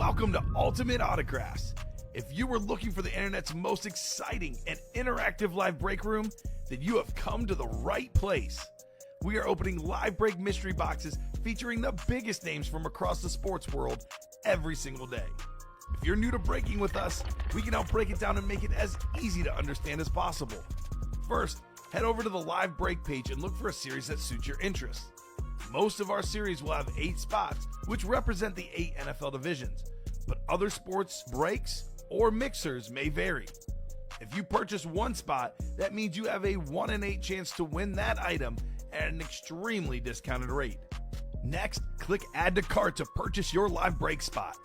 Welcome to Ultimate Autographs. If you were looking for the internet's most exciting and interactive live break room, then you have come to the right place. We are opening live break mystery boxes featuring the biggest names from across the sports world every single day. If you're new to breaking with us, we can help break it down and make it as easy to understand as possible. First, head over to the live break page and look for a series that suits your interests. Most of our series will have 8 spots, which represent the 8 NFL divisions, but other sports breaks or mixers may vary. If you purchase one spot, that means you have a 1 in 8 chance to win that item at an extremely discounted rate. Next, click Add to Cart to purchase your live break spot.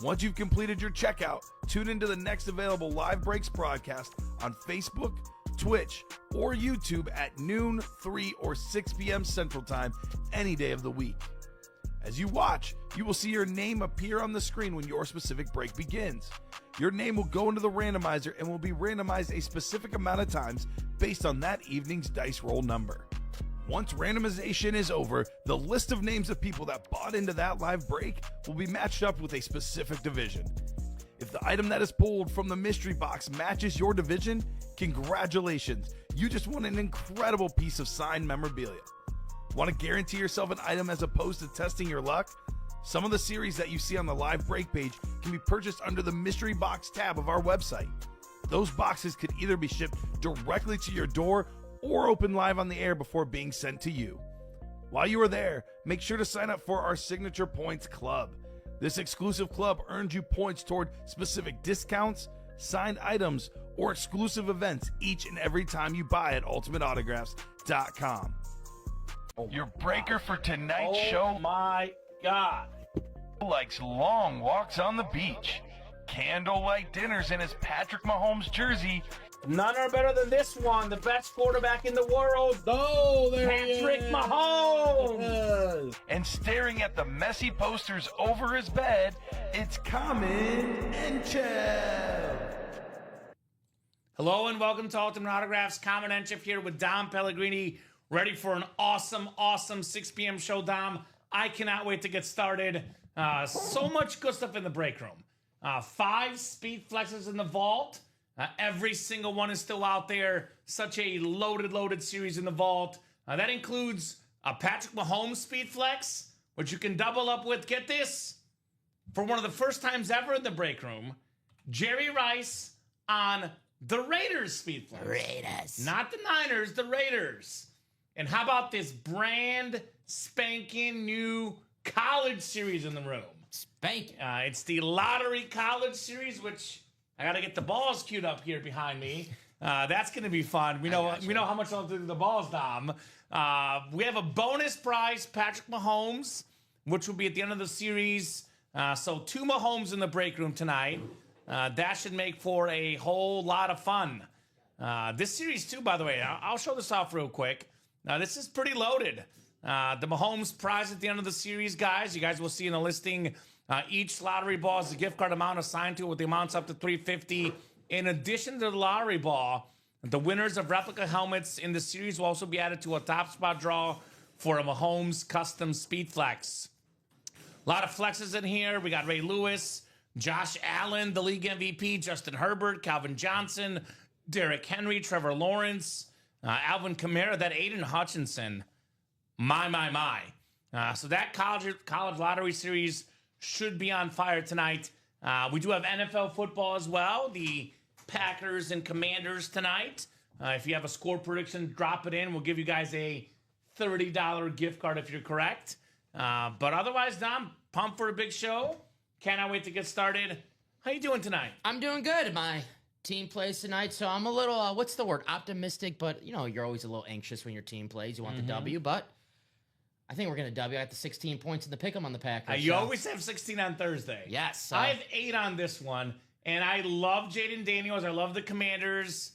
Once you've completed your checkout, tune into the next available live breaks broadcast on Facebook, Twitch, or YouTube at noon, 3, or 6 p.m. Central Time any day of the week. As you watch, you will see your name appear on the screen when your specific break begins. Your name will go into the randomizer and will be randomized a specific amount of times based on that evening's dice roll number. Once randomization is over, the list of names of people that bought into that live break will be matched up with a specific division. If the item that is pulled from the mystery box matches your division, congratulations, you just won an incredible piece of signed memorabilia. Want to guarantee yourself an item as opposed to testing your luck? Some of the series that you see on the live break page can be purchased under the mystery box tab of our website. Those boxes could either be shipped directly to your door or open live on the air before being sent to you. While you are there, make sure to sign up for our Signature Points Club. This exclusive club earns you points toward specific discounts, signed items, or exclusive events each and every time you buy at ultimateautographs.com. Your breaker for tonight's show. Oh my God. Likes long walks on the beach, candlelight dinners in his Patrick Mahomes jersey, None are better than this one. The best quarterback in the world. Oh, there Patrick he is. Mahomes. and staring at the messy posters over his bed, it's Kamen Entchev. Hello and welcome to Ultimate Autographs. Kamen Entchev here with Dom Pellegrini, ready for an awesome 6 p.m. show, Dom. I cannot wait to get started. So much good stuff in the break room. 5 speed flexes in the vault. Every single one is still out there. Such a loaded series in the vault. That includes a Patrick Mahomes speed flex, which you can double up with, get this, for one of the first times ever in the break room, Jerry Rice on the Raiders speed flex. Raiders. Not the Niners, the Raiders. And how about this brand spanking new college series in the room? Spank. It's the Lottery College Series, which I got to get the balls queued up here behind me. That's going to be fun. We know how much I'll do the balls, Dom. We have a bonus prize, Patrick Mahomes, which will be at the end of the series. So 2 Mahomes in the break room tonight. That should make for a whole lot of fun. This series, too, by the way, I'll show this off real quick. This is pretty loaded. The Mahomes prize at the end of the series, guys. You guys will see in the listing. Each lottery ball is a gift card amount assigned to it with the amounts up to $350. In addition to the lottery ball, the winners of replica helmets in the series will also be added to a top spot draw for a Mahomes custom speed flex. A lot of flexes in here. We got Ray Lewis, Josh Allen, the league MVP, Justin Herbert, Calvin Johnson, Derrick Henry, Trevor Lawrence, Alvin Kamara, that Aiden Hutchinson. My. So that college lottery series should be on fire tonight. We do have NFL football as well. The Packers and Commanders tonight. If you have a score prediction, drop it in. We'll give you guys a $30 gift card if you're correct. But otherwise, Dom, pumped for a big show. Cannot wait to get started. How you doing tonight? I'm doing good. My team plays tonight, so I'm a little, what's the word? Optimistic, but, you're always a little anxious when your team plays. You want the W, but I think we're going to W. I got the 16 points in the pick'em on the Packers. You always have 16 on Thursday. Yes. I have 8 on this one, and I love Jaden Daniels. I love the Commanders,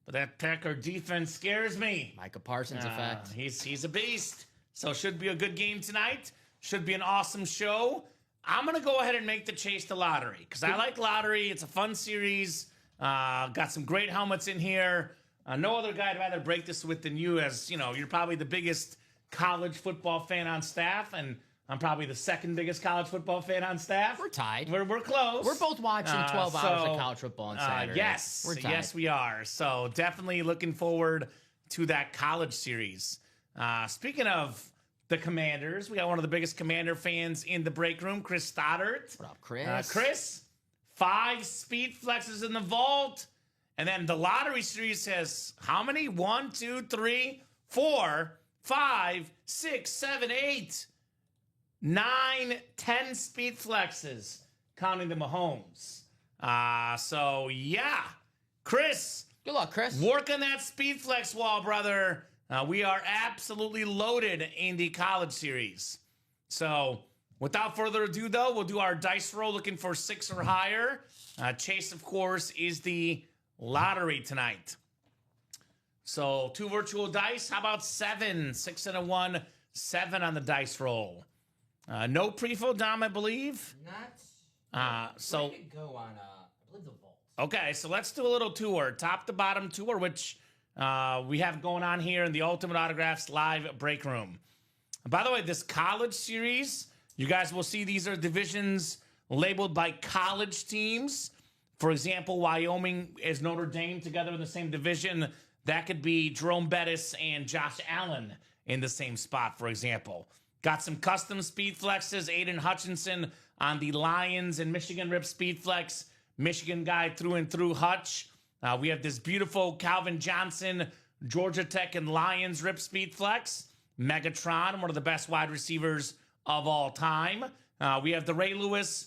but that Packer defense scares me. Micah Parsons effect. He's a beast. So should be a good game tonight. Should be an awesome show. I'm going to go ahead and make the chase to lottery because I like lottery. It's a fun series. Got some great helmets in here. No other guy I'd rather break this with than you, as you're probably the biggest college football fan on staff, and I'm probably the second biggest college football fan on staff. We're tied. We're close. We're both watching 12 hours of college football on Saturday. Yes. We're tied. Yes, we are. So definitely looking forward to that college series. Speaking of the Commanders, we got one of the biggest Commander fans in the break room, Chris Stoddard. What up, Chris? Chris, 5 speed flexes in the vault. And then the lottery series has how many? 1, 2, 3, 4, 5, 6, 7, 8, 9, 10 speed flexes, counting the Mahomes. So, yeah. Chris. Good luck, Chris. Work on that speed flex wall, brother. We are absolutely loaded in the college series. So, without further ado, though, we'll do our dice roll looking for 6 or higher. Chase, of course, is the lottery tonight. So 2 virtual dice. How about 7? 6 and a 1. 7 on the dice roll. No pre-fill, Dom, I believe. So we could go on, I believe the vault. Okay, so let's do a little tour, top to bottom tour, which we have going on here in the Ultimate Autographs live break room. And by the way, this college series, you guys will see these are divisions labeled by college teams. For example, Wyoming is Notre Dame together in the same division. That could be Jerome Bettis and Josh Allen in the same spot, for example. Got some custom speed flexes. Aiden Hutchinson on the Lions and Michigan Rip speed flex. Michigan guy through and through, Hutch. We have this beautiful Calvin Johnson, Georgia Tech and Lions Rip speed flex. Megatron, one of the best wide receivers of all time. We have the Ray Lewis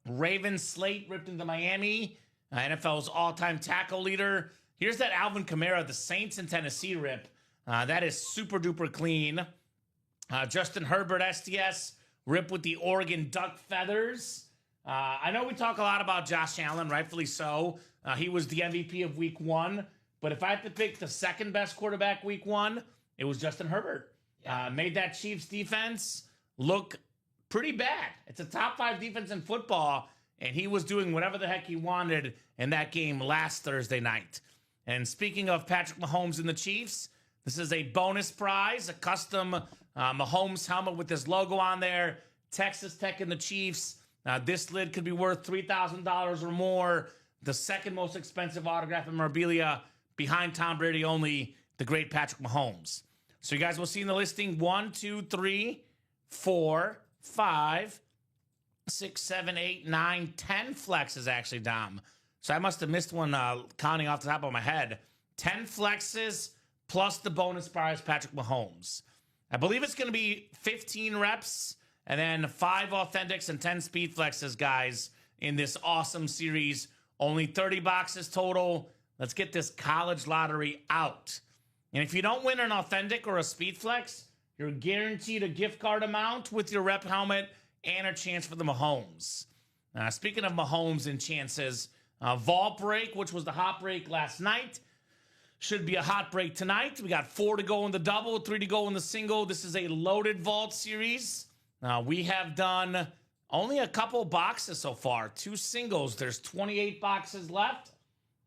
Ravens slate ripped into Miami. NFL's all-time tackle leader. Here's that Alvin Kamara, the Saints and Tennessee rip. That is super duper clean. Justin Herbert STS rip with the Oregon Duck feathers. I know we talk a lot about Josh Allen, rightfully so. He was the MVP of week 1. But if I had to pick the second best quarterback week 1, it was Justin Herbert. Yeah. Made that Chiefs defense look pretty bad. It's a top 5 defense in football, and he was doing whatever the heck he wanted in that game last Thursday night. And speaking of Patrick Mahomes and the Chiefs, this is a bonus prize, a custom Mahomes helmet with his logo on there. Texas Tech and the Chiefs. This lid could be worth $3,000 or more. The second most expensive autograph memorabilia behind Tom Brady only, the great Patrick Mahomes. So you guys will see in the listing 1, 2, 3, 4, 5, 6, 7, 8, 9, 10 flexes, actually, Dom. So I must have missed one counting off the top of my head. 10 flexes plus the bonus prize, Patrick Mahomes. I believe it's going to be 15 reps and then 5 authentics and 10 speed flexes, guys, in this awesome series. Only 30 boxes total. Let's get this college lottery out. And if you don't win an authentic or a speed flex, you're guaranteed a gift card amount with your rep helmet and a chance for the Mahomes. Speaking of Mahomes and chances, vault break, which was the hot break last night, should be a hot break tonight. We got 4 to go in the double, 3 to go in the single. This is a loaded vault series. We have done only a couple boxes so far, 2 singles. There's 28 boxes left,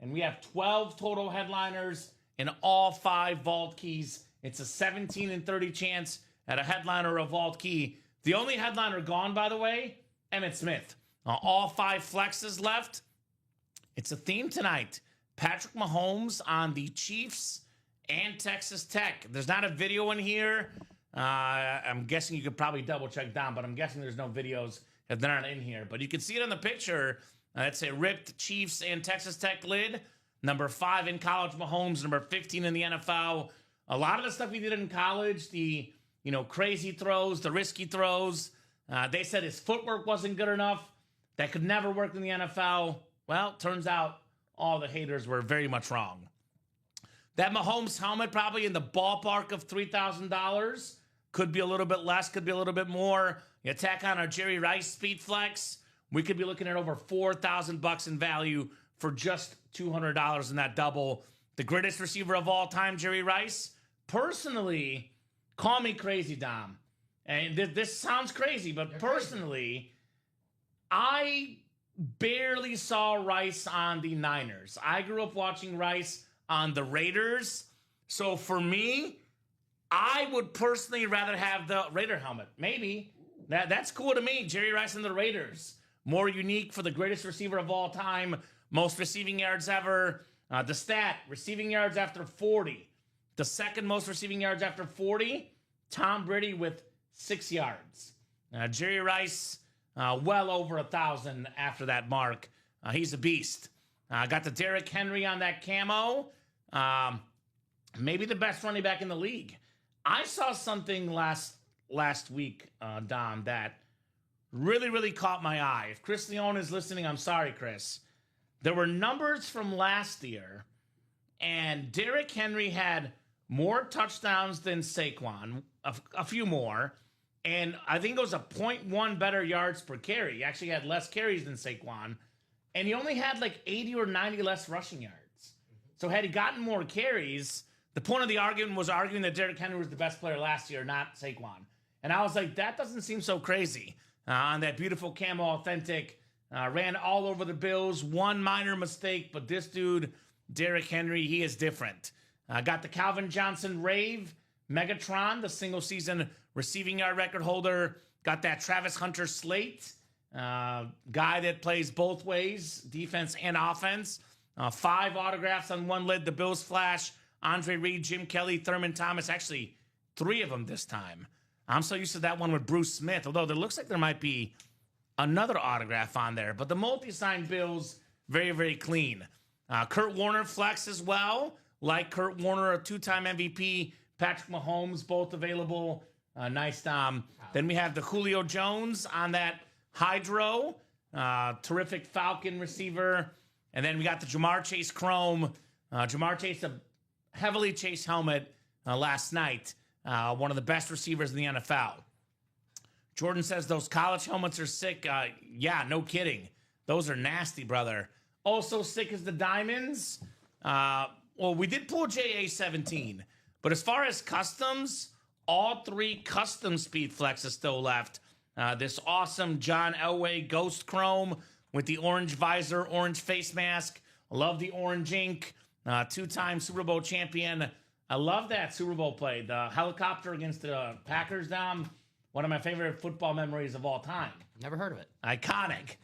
and we have 12 total headliners in all 5 vault keys. It's a 17 and 30 chance at a headliner or a vault key. The only headliner gone, by the way, Emmitt Smith. All 5 flexes left. It's a theme tonight. Patrick Mahomes on the Chiefs and Texas Tech. There's not a video in here. I'm guessing you could probably double check down, but I'm guessing there's no videos if they're not in here. But you can see it on the picture. It's a ripped Chiefs and Texas Tech lid. Number 5 in college Mahomes, number 15 in the NFL. A lot of the stuff he did in college, the crazy throws, the risky throws, they said his footwork wasn't good enough. That could never work in the NFL. Well, turns out all the haters were very much wrong. That Mahomes helmet probably in the ballpark of $3,000. Could be a little bit less, could be a little bit more. You tack on our Jerry Rice Speed Flex, we could be looking at over $4,000 in value for just $200 in that double. The greatest receiver of all time, Jerry Rice. Personally, call me crazy, Dom. And this sounds crazy, but you're personally, crazy. I barely saw Rice on the Niners. I grew up watching Rice on the Raiders. So for me, I would personally rather have the Raider helmet. Maybe. That's cool to me. Jerry Rice and the Raiders. More unique for the greatest receiver of all time. Most receiving yards ever. The stat, receiving yards after 40. The second most receiving yards after 40, Tom Brady with 6 yards. Jerry Rice, well over 1,000 after that mark. He's a beast. Got the Derrick Henry on that camo. Maybe the best running back in the league. I saw something last week, Dom, that really, really caught my eye. If Chris Leone is listening, I'm sorry, Chris. There were numbers from last year, and Derrick Henry had more touchdowns than Saquon, a few more, and I think it was a 0.1 better yards per carry. He actually had less carries than Saquon, and he only had like 80 or 90 less rushing yards. So had he gotten more carries, the point of the argument was arguing that Derrick Henry was the best player last year, not Saquon. And I was like, that doesn't seem so crazy. On that beautiful camo authentic, ran all over the Bills. One minor mistake, but this dude, Derrick Henry, he is different. Got the Calvin Johnson Rave, Megatron, the single season receiving yard record holder. Got that Travis Hunter Slate, guy that plays both ways, defense and offense. 5 autographs on one lid, the Bills Flash, Andre Reed, Jim Kelly, Thurman Thomas. Actually, 3 of them this time. I'm so used to that one with Bruce Smith, although there looks like there might be another autograph on there. But the multi-signed Bills, very, very clean. Kurt Warner flex as well. Like Kurt Warner, a 2-time MVP. Patrick Mahomes, both available. Nice, Dom. Then we have the Julio Jones on that Hydro. Terrific Falcon receiver. And then we got the Jamar Chase Chrome. Jamar Chase, a heavily chased helmet last night. One of the best receivers in the NFL. Jordan says those college helmets are sick. Yeah, no kidding. Those are nasty, brother. Also sick as the diamonds. Well, we did pull JA-17. But as far as customs, all 3 custom Speed Flexes still left. This awesome John Elway Ghost Chrome with the orange visor, orange face mask. Love the orange ink. 2-time Super Bowl champion. I love that Super Bowl play. The helicopter against the Packers, Dom. One of my favorite football memories of all time. Never heard of it. Iconic.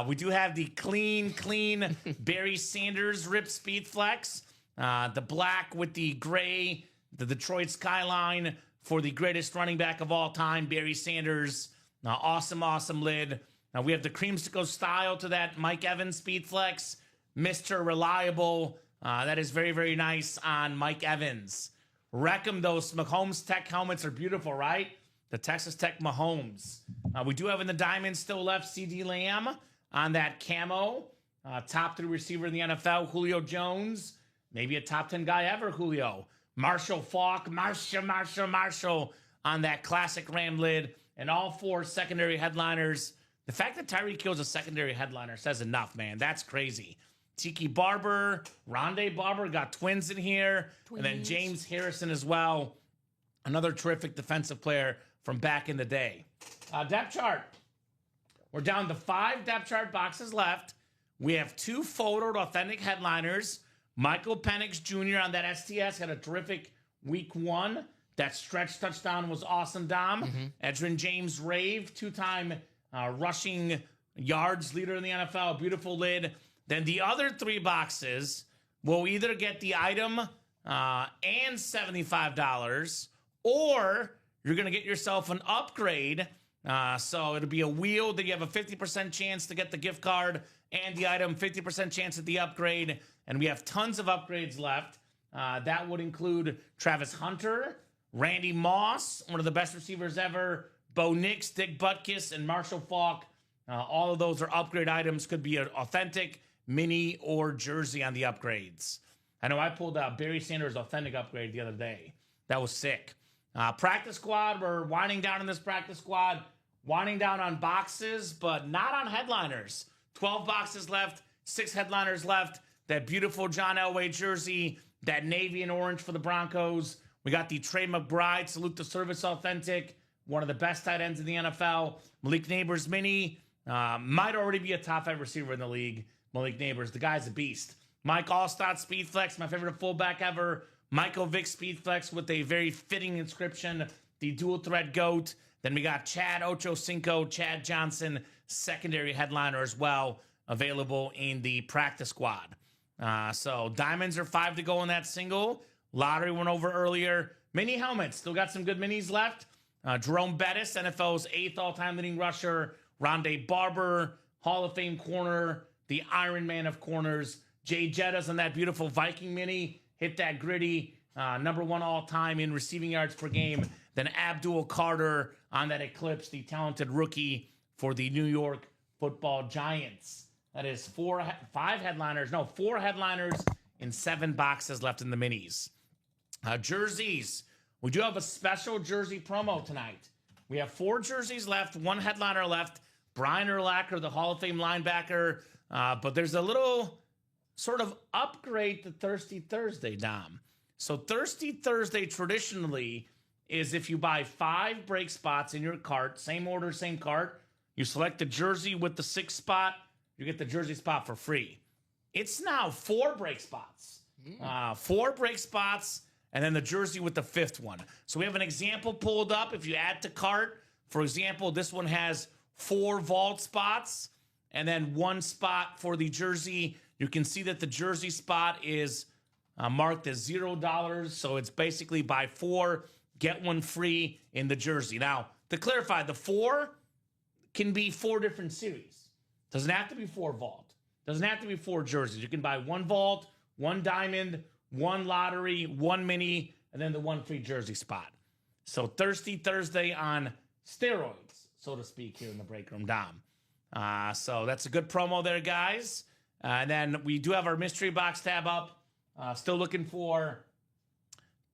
We do have the clean Barry Sanders Rip Speed Flex. The black with the gray, the Detroit skyline for the greatest running back of all time, Barry Sanders. Awesome lid. Now we have the creamsicle style to that Mike Evans Speed Flex. Mr. Reliable. That is very, very nice on Mike Evans. Wreck 'em, those Mahomes Tech helmets are beautiful, right? The Texas Tech Mahomes. We do have in the diamond still left CD Lamb on that camo. Top 3 receiver in the NFL, Julio Jones. Maybe a top 10 guy ever, Julio. Marshall Faulk, Marshall on that classic Ram lid. And all 4 secondary headliners. The fact that Tyreek Hill's a secondary headliner says enough, man. That's crazy. Tiki Barber, Rondé Barber, got twins in here. And then James Harrison as well. Another terrific defensive player from back in the day. Depth chart. We're down to 5 depth chart boxes left. We have 2 photoed authentic headliners. Michael Penix Jr. on that STS had a terrific week 1. That stretch touchdown was awesome, Dom. Edgerrin James Rave, 2-time rushing yards leader in the NFL. Beautiful lid. Then the other 3 boxes will either get the item and $75, or you're going to get yourself an upgrade. So it'll be a wheel that you have a 50% chance to get the gift card and the item, 50% chance at the upgrade. And we have tons of upgrades left. That would include Travis Hunter, Randy Moss, one of the best receivers ever, Bo Nix, Dick Butkus, and Marshall Faulk. All of those are upgrade items. Could be an authentic, mini, or jersey on the upgrades. I know I pulled out Barry Sanders' authentic upgrade the other day. That was sick. Practice squad, we're winding down in this practice squad. Winding down on boxes, but not on headliners. 12 boxes left, 6 headliners left. That beautiful John Elway jersey, that navy and orange for the Broncos. We got the Trey McBride, Salute the Service authentic, one of the best tight ends in the NFL. Malik Neighbors mini, might already be a top 5 receiver in the league. Malik Neighbors, the guy's a beast. Mike Allstott Speed Flex, my favorite fullback ever. Michael Vick Speed Flex with a very fitting inscription, the dual thread GOAT. Then we got Chad Ochocinco, Chad Johnson, secondary headliner as well, available in the practice squad. So diamonds are 5 to go in that single. Lottery went over earlier. Mini helmets, still got some good minis left. Jerome Bettis, NFL's 8th all-time leading rusher. Rondé Barber, Hall of Fame corner, the Iron Man of corners. Jay Jettas on that beautiful Viking mini. Hit that gritty. Number 1 all-time in receiving yards per game. Then Abdul Carter on that Eclipse, the talented rookie for the New York Football Giants. That is 4 headliners in 7 boxes left in the minis. Jerseys. We do have a special jersey promo tonight. We have 4 jerseys left, 1 headliner left. Brian Urlacher, the Hall of Fame linebacker. But there's a little sort of upgrade to Thirsty Thursday, Dom. So Thirsty Thursday traditionally is if you buy 5 break spots in your cart, same order, same cart, you select the jersey with the 6th spot, you get the jersey spot for free. It's now 4 break spots. 4 break spots, and then the jersey with the 5th one. So we have an example pulled up. If you add to cart, for example, this one has 4 vault spots and then 1 spot for the jersey. You can see that the jersey spot is marked as $0. So it's basically buy 4, get 1 free in the jersey. Now, to clarify, the 4 can be 4 different series. Doesn't have to be 4 vault. Doesn't have to be 4 jerseys. You can buy 1 vault, 1 diamond, 1 lottery, 1 mini, and then the 1 free jersey spot. So Thirsty Thursday on steroids, so to speak, here in the break room, Dom. So that's a good promo there, guys. And then we do have our mystery box tab up. Still looking for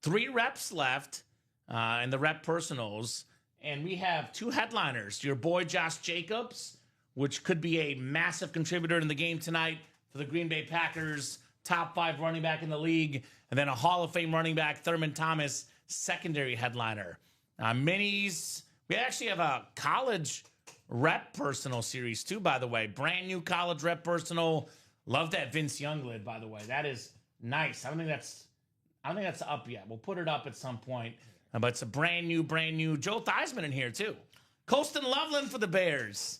3 reps left in the rep personals. And we have 2 headliners. Your boy Josh Jacobs, which could be a massive contributor in the game tonight for the Green Bay Packers, top 5 running back in the league. And then a Hall of Fame running back, Thurman Thomas, secondary headliner. Minis, we actually have a college rep personal series too, by the way. Brand new college rep personal. Love that Vince Young lid, by the way. That is nice. I don't think that's up yet. We'll put it up at some point. But it's a brand new Joe Theismann in here too. Colston Loveland for the Bears.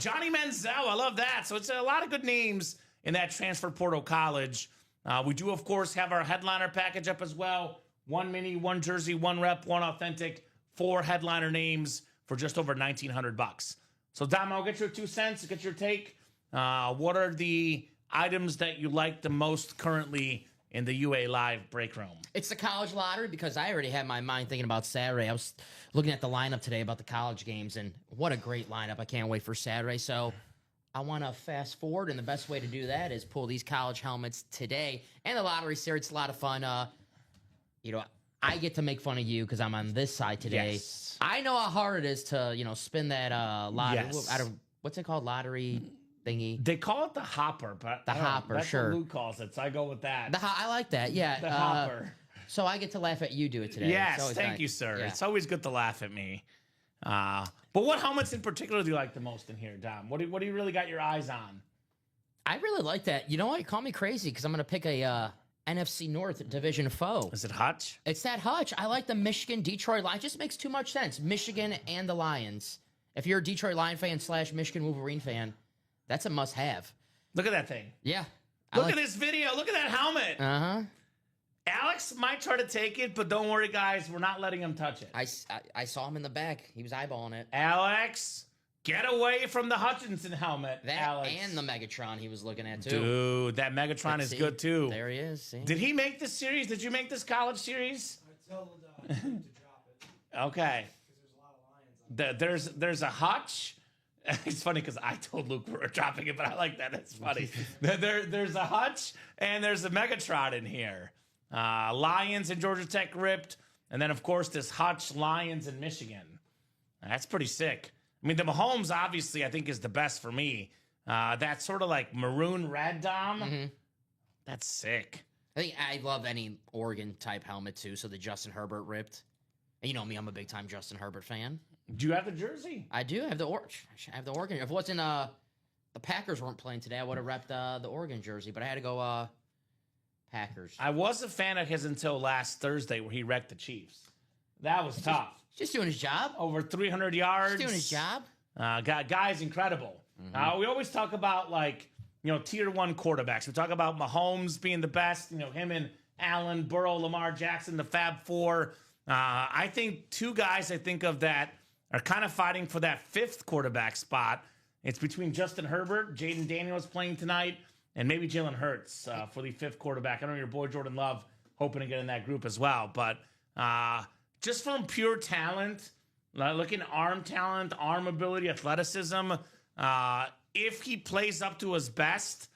Johnny Manziel, I love that. So it's a lot of good names in that transfer portal college. We do, of course, have our headliner package up as well. 1 mini, 1 jersey, 1 rep, 1 authentic, 4 headliner names for just over $1,900. So, Dom, I'll get your 2 cents, get your take. What are the items that you like the most currently in the UA Live break room? It's the college lottery because I already had my mind thinking about Saturday. I was looking at the lineup today about the college games, and what a great lineup. I can't wait for Saturday. So I want to fast forward, and the best way to do that is pull these college helmets today. And the lottery series, it's a lot of fun. I get to make fun of you because I'm on this side today. Yes. I know how hard it is to, spin that lottery. Yes. Out of, what's it called? Lottery thingy. They call it the hopper, but that's sure. what Luke calls it, so I go with that. I like that, yeah. The hopper. So I get to laugh at you do it today. Yes, thank you, sir. Yeah. It's always good to laugh at me. But what helmets in particular do you like the most in here, Dom? What do you really got your eyes on? I really like that. You know what? Call me crazy because I'm going to pick a NFC North division foe. Is it Hutch? It's that Hutch. I like the Michigan-Detroit Lions. It just makes too much sense. Michigan and the Lions. If you're a Detroit Lion fan / Michigan Wolverine fan, that's a must-have. Look at that thing. Yeah. Look at this video. Look at that helmet. Uh-huh. Alex might try to take it, but don't worry, guys. We're not letting him touch it. I saw him in the back. He was eyeballing it. Alex, get away from the Hutchinson helmet, That Alex. and the Megatron he was looking at, too. Dude, that Megatron is good, too. There he is. See? Did he make this series? Did you make this college series? I told Luke to drop it. Okay. Because there's a lot of lions on it. There's a Hutch. It's funny because I told Luke we were dropping it, but I like that. It's funny. There's a Hutch and there's a Megatron in here. Lions and Georgia Tech ripped. And then, of course, this Hutch, Lions, and Michigan. That's pretty sick. I mean, the Mahomes, obviously, I think is the best for me. That sort of like maroon red dom. Mm-hmm. That's sick. I love any Oregon-type helmet, too, so the Justin Herbert ripped. And you know me, I'm a big-time Justin Herbert fan. Do you have the jersey? I do have the Oregon. If it wasn't the Packers weren't playing today, I would have repped the Oregon jersey, but I had to go Packers. I was a fan of his until last Thursday where he wrecked the Chiefs. That was tough. Just doing his job. over 300 yards. Just doing his job. Guy's incredible. We always talk about, like, tier 1 quarterbacks. We talk about Mahomes being the best, him and Allen, Burrow, Lamar Jackson, the Fab Four. I think two guys I think of that are kind of fighting for that 5th quarterback spot. It's between Justin Herbert, Jaden Daniels playing tonight, and maybe Jalen Hurts for the 5th quarterback. I know your boy Jordan Love hoping to get in that group as well. But just from pure talent, looking at arm talent, arm ability, athleticism, if he plays up to his best,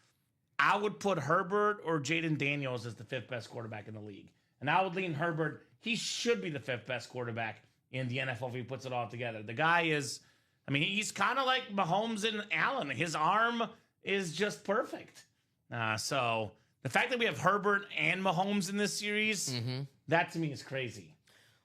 I would put Herbert or Jaden Daniels as the 5th best quarterback in the league. And I would lean Herbert. He should be the 5th best quarterback in the NFL if he puts it all together. The guy is, he's kind of like Mahomes and Allen. His arm is just perfect. So the fact that we have Herbert and Mahomes in this series, that to me is crazy.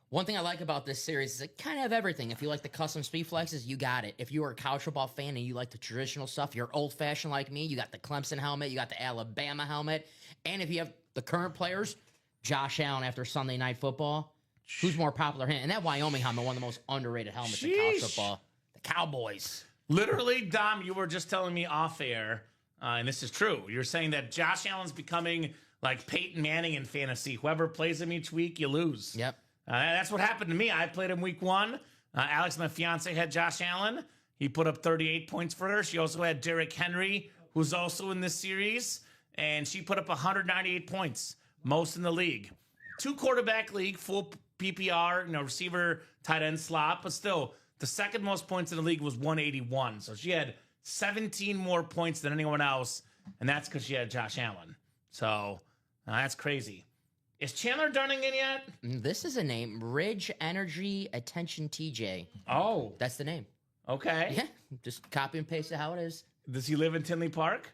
One thing I like about this series is it kind of have everything. If you like the custom speed flexes, you got it. If you are a college football fan and you like the traditional stuff, you're old-fashioned like me, you got the Clemson helmet, you got the Alabama helmet. And if you have the current players, Josh Allen after Sunday Night Football, who's more popular? And that Wyoming helmet, one of the most underrated helmets in college football. The Cowboys. Literally, Dom, you were just telling me off air, and this is true. You're saying that Josh Allen's becoming like Peyton Manning in fantasy. Whoever plays him each week, you lose. Yep. That's what happened to me. I played him week 1. Alex, my fiance, had Josh Allen. He put up 38 points for her. She also had Derrick Henry, who's also in this series, and she put up 198 points, most in the league. 2 quarterback league, full PPR, receiver, tight end slot, but still, the 2nd most points in the league was 181. So she had 17 more points than anyone else, and that's because she had Josh Allen. So that's crazy. Is Chandler Dunning in yet? This is a name. Ridge Energy Attention TJ. Oh. That's the name. Okay. Yeah. Just copy and paste it how it is. Does he live in Tinley Park?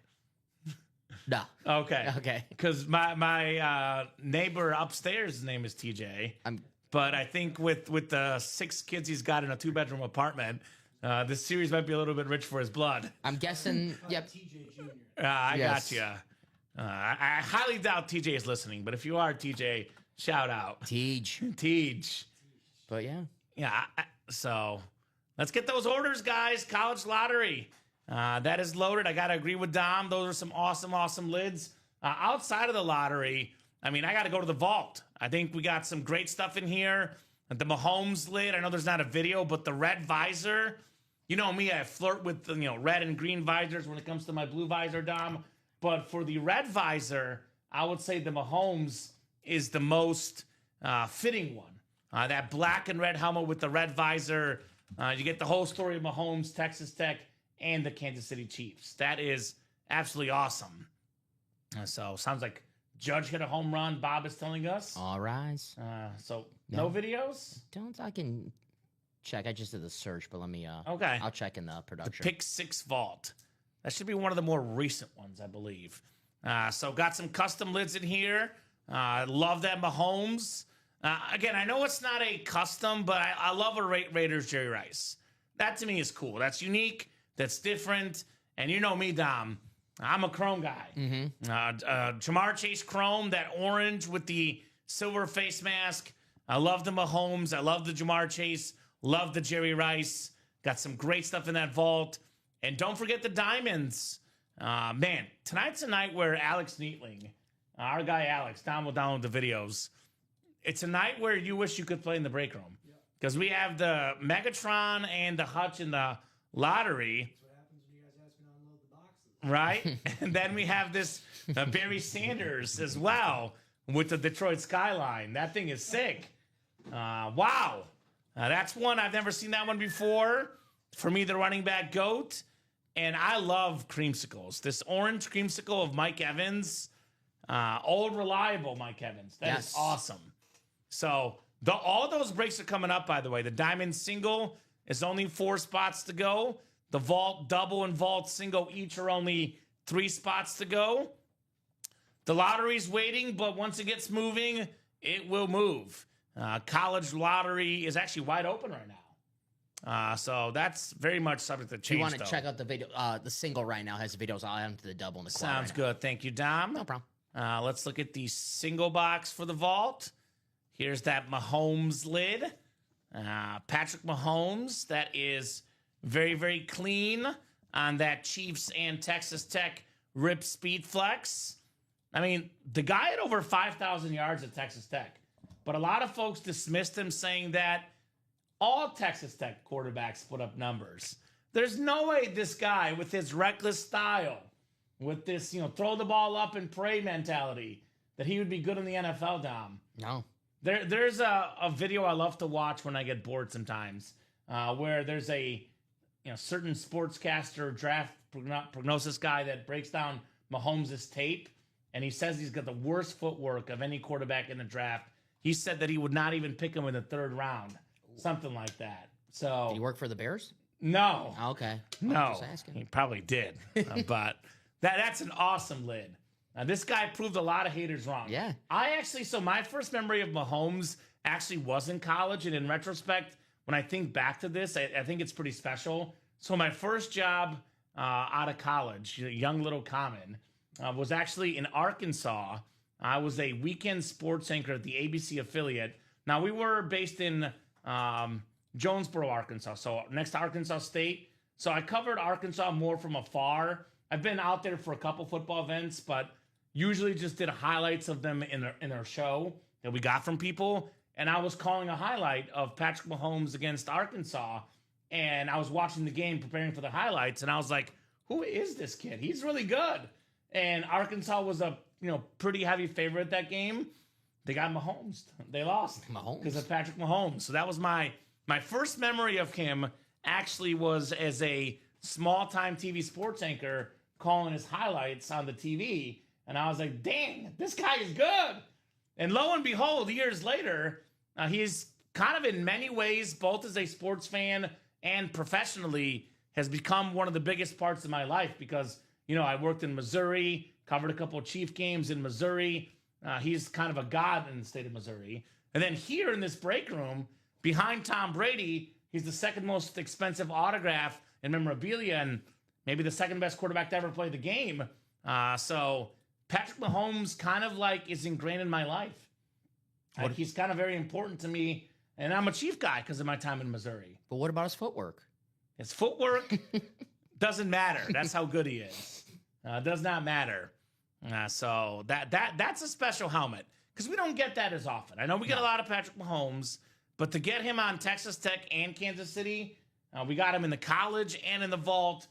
No. Okay. Okay. Because my neighbor upstairs' name is TJ. But I think with the 6 kids he's got in a 2-bedroom apartment, this series might be a little bit rich for his blood. I'm guessing. Yep. TJ Jr. I Yes. gotcha. I highly doubt TJ is listening, but if you are, TJ, shout out. Tej. But yeah. Yeah, so let's get those orders, guys. College lottery. That is loaded. I got to agree with Dom. Those are some awesome lids. Outside of the lottery, I got to go to the vault. I think we got some great stuff in here. The Mahomes lid. I know there's not a video, but the red visor. You know me, I flirt with the red and green visors when it comes to my blue visor, Dom. But for the red visor, I would say the Mahomes is the most fitting one. That black and red helmet with the red visor. You get the whole story of Mahomes, Texas Tech, and the Kansas City Chiefs. That is absolutely awesome. So sounds like Judge hit a home run, Bob is telling us. All rise. So no videos? I can check. I just did the search, but let me. Okay. I'll check in the production. Pick 6 vault. That should be one of the more recent ones, I believe. So got some custom lids in here. Love that Mahomes. Again, I know it's not a custom, but I love a Raiders Jerry Rice. That to me is cool. That's unique. That's different. And you know me, Dom. I'm a chrome guy. Jamar Chase chrome, that orange with the silver face mask. I love the Mahomes. I love the Jamar Chase. Love the Jerry Rice. Got some great stuff in that vault. And don't forget the diamonds. Man, tonight's a night where Alex Neatling, our guy Alex, Don will download the videos. It's a night where you wish you could play in the break room. Because we have the Megatron and the Hutch in the lottery. That's what happens when you guys ask me to unload the boxes. Right? And then we have this Barry Sanders as well with the Detroit skyline. That thing is sick. Wow. That's one. I've never seen that one before. For me, the running back GOAT. And I love creamsicles. This orange creamsicle of Mike Evans. Old, reliable Mike Evans. That is awesome. So all those breaks are coming up, by the way. The Diamond Single is only 4 spots to go. The Vault Double and Vault Single each are only 3 spots to go. The lottery's waiting, but once it gets moving, it will move. College lottery is actually wide open right now. So that's very much subject to change. If you want to check out the video, the single right now has videos. I'll add them to the double and the quad. Sounds good. Thank you, Dom. No problem. Let's look at the single box for the vault. Here's that Mahomes lid. Patrick Mahomes, that is very, very clean on that Chiefs and Texas Tech rip speed flex. I mean, the guy had over 5,000 yards at Texas Tech, but a lot of folks dismissed him, saying that all Texas Tech quarterbacks put up numbers. There's no way this guy, with his reckless style, with this, throw the ball up and pray mentality, that he would be good in the NFL, Dom. No. There's a video I love to watch when I get bored sometimes, where there's a certain sportscaster, draft prognosis guy that breaks down Mahomes' tape, and he says he's got the worst footwork of any quarterback in the draft. He said that he would not even pick him in the 3rd round, something like that. So Did he work for the Bears? No. Okay. No. Just asking. He probably did, but that's an awesome lid. This guy proved a lot of haters wrong. Yeah. So my first memory of Mahomes actually was in college, and in retrospect, when I think back to this, I think it's pretty special. So my first job out of college, young little Kamen, was actually in Arkansas. I was a weekend sports anchor at the ABC affiliate. Now, we were based in Jonesboro, Arkansas, so next to Arkansas State. So I covered Arkansas more from afar. I've been out there for a couple football events, but usually just did highlights of them in our show that we got from people. And I was calling a highlight of Patrick Mahomes against Arkansas, and I was watching the game, preparing for the highlights, and I was like, who is this kid? He's really good. And Arkansas was a pretty heavy favorite that game. They got Mahomes. They lost because of Patrick Mahomes. So that was my first memory of him. Actually, was as a small-time TV sports anchor calling his highlights on the TV, and I was like, "Dang, this guy is good." And lo and behold, years later, he's kind of in many ways, both as a sports fan and professionally, has become one of the biggest parts of my life because I worked in Missouri, covered a couple of Chief games in Missouri. He's kind of a god in the state of Missouri. And then here in this break room, behind Tom Brady, he's the second most expensive autograph and memorabilia, and maybe the second best quarterback to ever play the game. So Patrick Mahomes kind of is ingrained in my life. He's kind of very important to me, and I'm a Chief guy because of my time in Missouri. But what about his footwork? His footwork doesn't matter. That's how good he is. Does not matter. So that's a special helmet because we don't get that as often. I know we get a lot of Patrick Mahomes, but to get him on Texas Tech and Kansas City, we got him in the college and in the vault.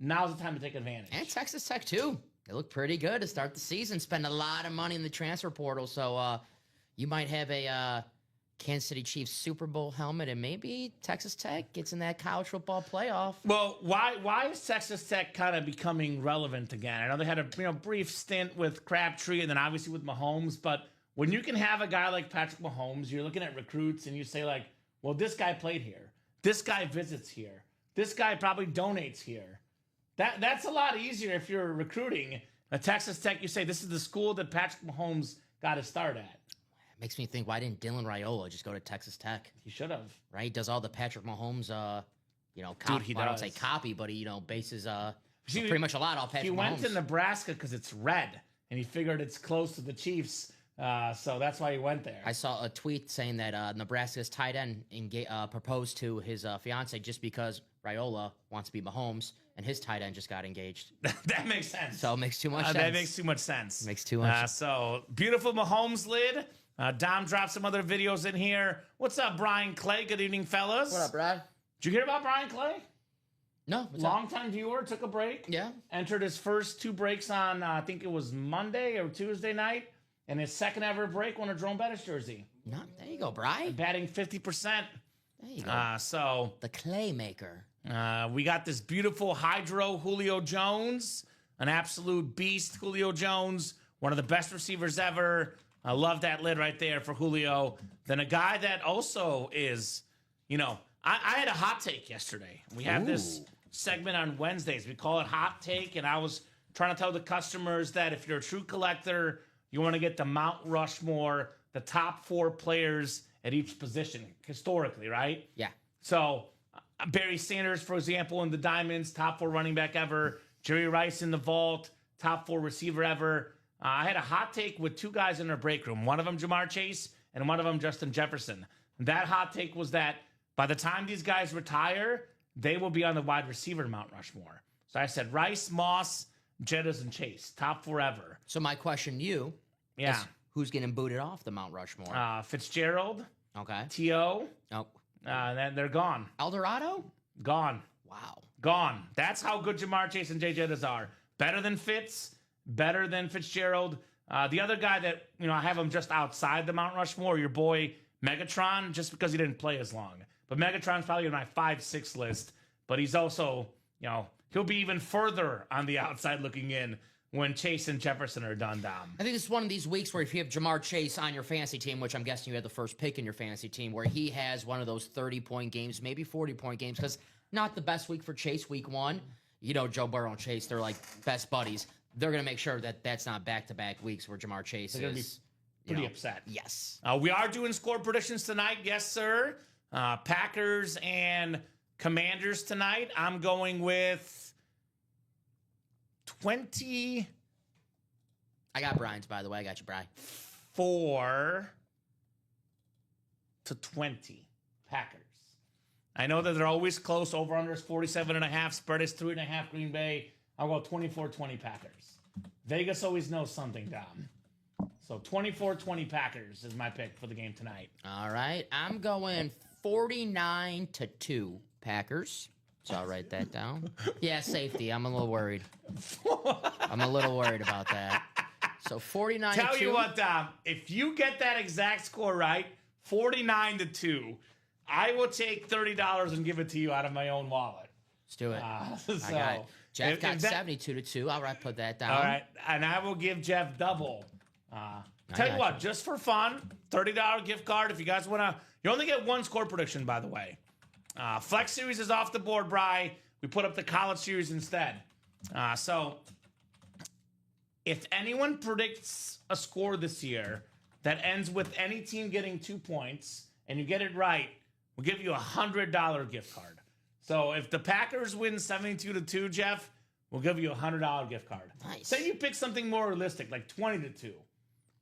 Now's the time to take advantage. And Texas Tech, too. They look pretty good to start the season. Spend a lot of money in the transfer portal. So you might have a Kansas City Chiefs Super Bowl helmet, and maybe Texas Tech gets in that college football playoff. Well, why is Texas Tech kind of becoming relevant again? I know they had a brief stint with Crabtree and then obviously with Mahomes, but when you can have a guy like Patrick Mahomes, you're looking at recruits and you say well, this guy played here. This guy visits here. This guy probably donates here. That's a lot easier if you're recruiting a Texas Tech. You say, this is the school that Patrick Mahomes got his start at. Makes me think, why didn't Dylan Raiola just go to Texas Tech? He should have. Right? He does all the Patrick Mahomes, copy. Dude, I don't say copy, but he, bases pretty much a lot off Patrick Mahomes. He went to Nebraska because it's red, and he figured it's close to the Chiefs, so that's why he went there. I saw a tweet saying that Nebraska's tight end proposed to his fiance just because Raiola wants to be Mahomes, and his tight end just got engaged. That makes sense. So it makes too much sense. That makes too much sense. Makes too much. So beautiful Mahomes lid. Dom dropped some other videos in here. What's up, Brian Clay? Good evening, fellas. What up, Brad? Did you hear about Brian Clay? No. Long-time viewer, took a break. Yeah. Entered his first 2 breaks on, I think it was Monday or Tuesday night. And his second ever break won a Jerome Bettis jersey. No, there you go, Brian. Batting 50%. There you go. So the clay maker. We got this beautiful Hydro Julio Jones, an absolute beast. Julio Jones, one of the best receivers ever. I love that lid right there for Julio. Then a guy that also is, I had a hot take yesterday. We have this segment on Wednesdays. We call it Hot Take, and I was trying to tell the customers that if you're a true collector, you want to get the Mount Rushmore, the top 4 players at each position, historically, right? Yeah. So Barry Sanders, for example, in the Diamonds, top 4 running back ever. Jerry Rice in the vault, top 4 receiver ever. I had a hot take with 2 guys in our break room. One of them, Jamar Chase, and one of them, Justin Jefferson. That hot take was that by the time these guys retire, they will be on the wide receiver Mount Rushmore. So I said Rice, Moss, Jettas, and Chase. Top forever. So my question to you Yeah. is who's getting booted off the Mount Rushmore? Fitzgerald, Okay. T.O., Oh, and then they're gone. Eldorado? Gone. Wow. Gone. That's how good Jamar Chase and Jay Jettas are. Better than Fitz, better than Fitzgerald. The other guy that, I have him just outside the Mount Rushmore, your boy Megatron, just because he didn't play as long. But Megatron's probably in my 5-6 list. But he's also, he'll be even further on the outside looking in when Chase and Jefferson are done, Dom. I think this is one of these weeks where if you have Jamar Chase on your fantasy team, which I'm guessing you had the first pick in your fantasy team, where he has one of those 30-point games, maybe 40-point games, because not the best week for Chase week 1. Joe Burrow and Chase, they're like best buddies. They're going to make sure that that's not back-to-back weeks where Jamar Chase is Pretty upset. Yes. We are doing score predictions tonight. Yes, sir. Packers and Commanders tonight. I'm going with 20. I got Brian's, by the way. I got you, Brian. 4-20 Packers. I know that they're always close. Over-under is 47.5. Spread is 3.5 Green Bay. I'll go 24-20 Packers. Vegas always knows something, Dom. So 24-20 Packers is my pick for the game tonight. All right. I'm going 49-2 Packers. So I'll write that down. Yeah, safety. I'm a little worried. I'm a little worried about that. So 49-2. Tell you what, Dom, if you get that exact score right, 49-2, I will take $30 and give it to you out of my own wallet. Let's do it. So I got it. Jeff got 72-2. All right, put that down. All right, and I will give Jeff double. Tell you what, just for fun, $30 gift card. If you guys want to, you only get one score prediction, by the way. Flex Series is off the board, Bri. We put up the College Series instead. So if anyone predicts a score this year that ends with any team getting 2 points and you get it right, we'll give you a $100 gift card. So if the Packers win 72-2, Jeff, we'll give you a $100 gift card. Nice. Say you pick something more realistic, like 20-2.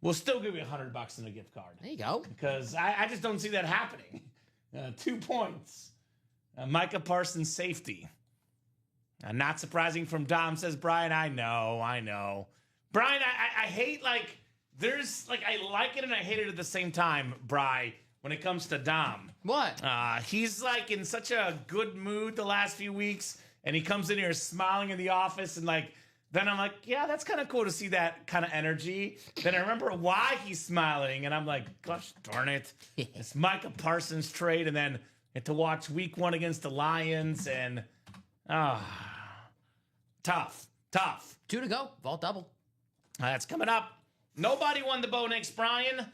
We'll still give you $100 in a gift card. There you go. Because I just don't see that happening. 2 points. Micah Parsons safety. Not surprising from Dom, says Brian. I know. Brian, I hate, there's, I like it and I hate it at the same time, Bri, when it comes to Dom. What? He's, in such a good mood the last few weeks, and he comes in here smiling in the office, and, then I'm like, yeah, that's kind of cool to see that kind of energy. Then I remember why he's smiling, and I'm like, gosh darn it. It's Micah Parsons trade, and then had to watch week 1 against the Lions, and tough. 2 to go. Vault double. That's coming up. Nobody won the Bo Nix, Brian.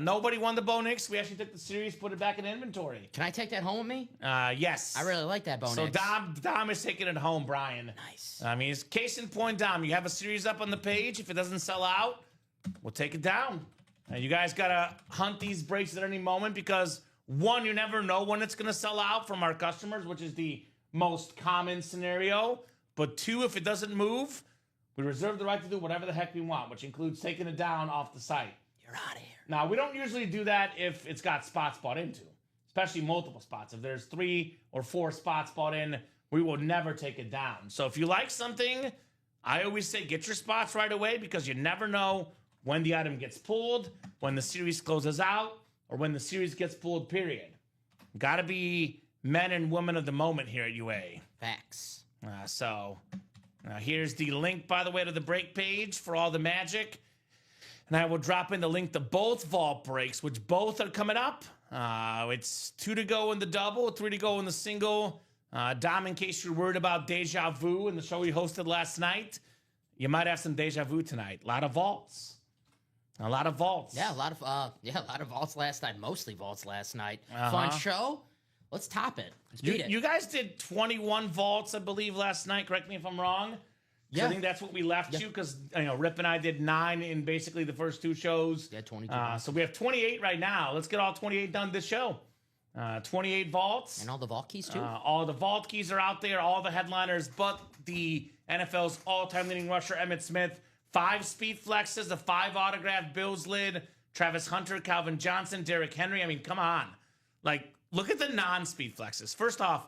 Nobody won the Bo Nix. We actually took the series, put it back in inventory. Can I take that home with me? Yes. I really like that bonus. So Dom is taking it home, Brian. Nice. I mean, it's case in point, Dom. You have a series up on the page. If it doesn't sell out, we'll take it down. And you guys got to hunt these breaks at any moment because, one, you never know when it's going to sell out from our customers, which is the most common scenario. But 2, if it doesn't move, we reserve the right to do whatever the heck we want, which includes taking it down off the site. You're out of here. Now, we don't usually do that if it's got spots bought into, especially multiple spots. If there's 3 or 4 spots bought in, we will never take it down. So if you like something, I always say get your spots right away because you never know when the item gets pulled, when the series closes out, or when the series gets pulled, period. Got to be men and women of the moment here at UA. Facts. So here's the link, by the way, to the break page for all the magic. And I will drop in the link to both vault breaks, which both are coming up. It's 2 to go in the double, 3 to go in the single. Dom, in case you're worried about deja vu in the show we hosted last night, you might have some deja vu tonight. A lot of vaults. Yeah, a lot of vaults last night. Mostly vaults last night. Fun show. Let's top it. Let's beat it. You guys did 21 vaults, I believe, last night. Correct me if I'm wrong. Yeah. I think that's what we left you because Rip and I did 9 in basically the first 2 shows. Yeah, 22. So we have 28 right now. Let's get all 28 done this show. 28 vaults. And all the vault keys, too. All the vault keys are out there, all the headliners, but the NFL's all-time leading rusher, Emmitt Smith. 5 speed flexes, a 5 autographed Bills lid, Travis Hunter, Calvin Johnson, Derrick Henry. I mean, come on. Like, look at the non-speed flexes. First off,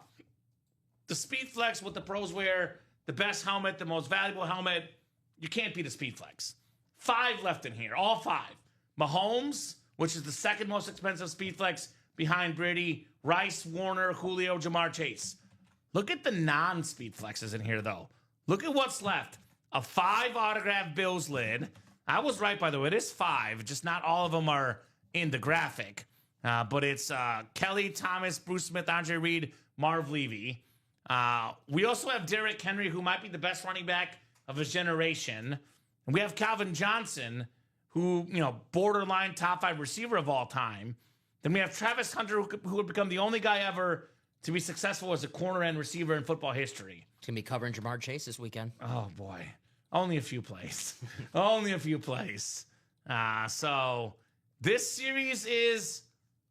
the speed flex, what the pros wear, the best helmet, the most valuable helmet, you can't beat a speed flex. 5 left in here, all 5. Mahomes, which is the second most expensive speed flex behind Brady, Rice, Warner, Julio, Jamar Chase. Look at the non-speed flexes in here, though. Look at what's left. A 5 autograph Bills lid. I was right, by the way. It is 5, just not all of them are in the graphic. But it's Kelly, Thomas, Bruce Smith, Andre Reed, Marv Levy. We also have Derrick Henry, who might be the best running back of his generation. And we have Calvin Johnson, who, borderline top 5 receiver of all time. Then we have Travis Hunter, who would become the only guy ever to be successful as a corner end receiver in football history. It's going to be covering Jamar Chase this weekend. Oh, boy. Only a few plays. Only a few plays. So this series is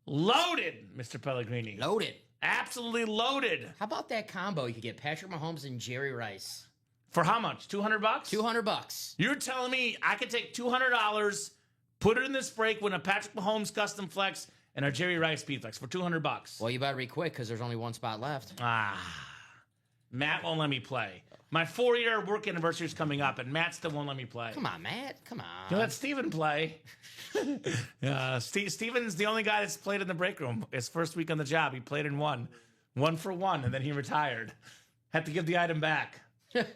loaded, Mr. Pellegrini. Loaded. Absolutely loaded. How about that combo? You could get Patrick Mahomes and Jerry Rice. For how much? $200? $200. You're telling me I could take $200, put it in this break, win a Patrick Mahomes custom flex and a Jerry Rice speed flex for $200. Well, you better be quick because there's only one spot left. Matt won't let me play. My 4-year work anniversary is coming up, and Matt still won't let me play. Come on, Matt. Come on. You let Steven play. Steven's the only guy that's played in the break room. His first week on the job, he played in one for one, and then he retired. Had to give the item back.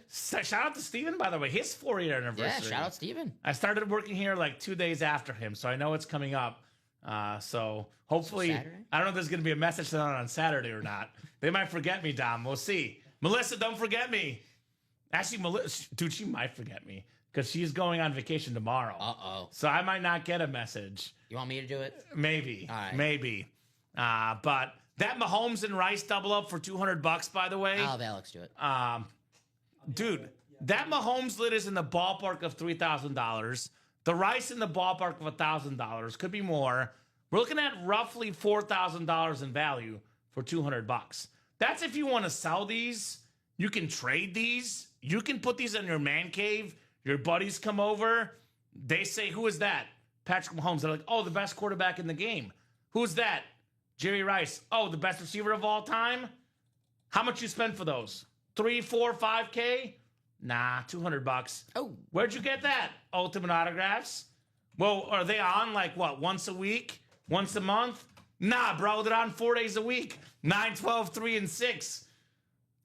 Shout out to Steven, by the way. His 4-year anniversary. Yeah, shout out Steven. I started working here like 2 days after him, so I know it's coming up. So hopefully, Saturday? I don't know if there's going to be a message sent out on Saturday or not. They might forget me, Dom. We'll see. Melissa, don't forget me. Actually, Melissa, dude, she might forget me because she's going on vacation tomorrow. Uh-oh. So I might not get a message. You want me to do it? Maybe. All right. Maybe. But that Mahomes and Rice double up for $200, by the way. I'll have Alex do it. Dude, that Mahomes lid is in the ballpark of $3,000. The Rice in the ballpark of $1,000. Could be more. We're looking at roughly $4,000 in value for $200. That's if you want to sell these. You can trade these. You can put these in your man cave. Your buddies come over. They say, who is that? Patrick Mahomes. They're like, oh, the best quarterback in the game. Who's that? Jerry Rice. Oh, the best receiver of all time? How much you spend for those? 3, 4, 5K? Nah, $200. Oh. Where'd you get that? Ultimate Autographs? Well, are they on like what, once a week? Once a month? Nah, bro, they're on 4 days a week. 9, 12, 3, and 6.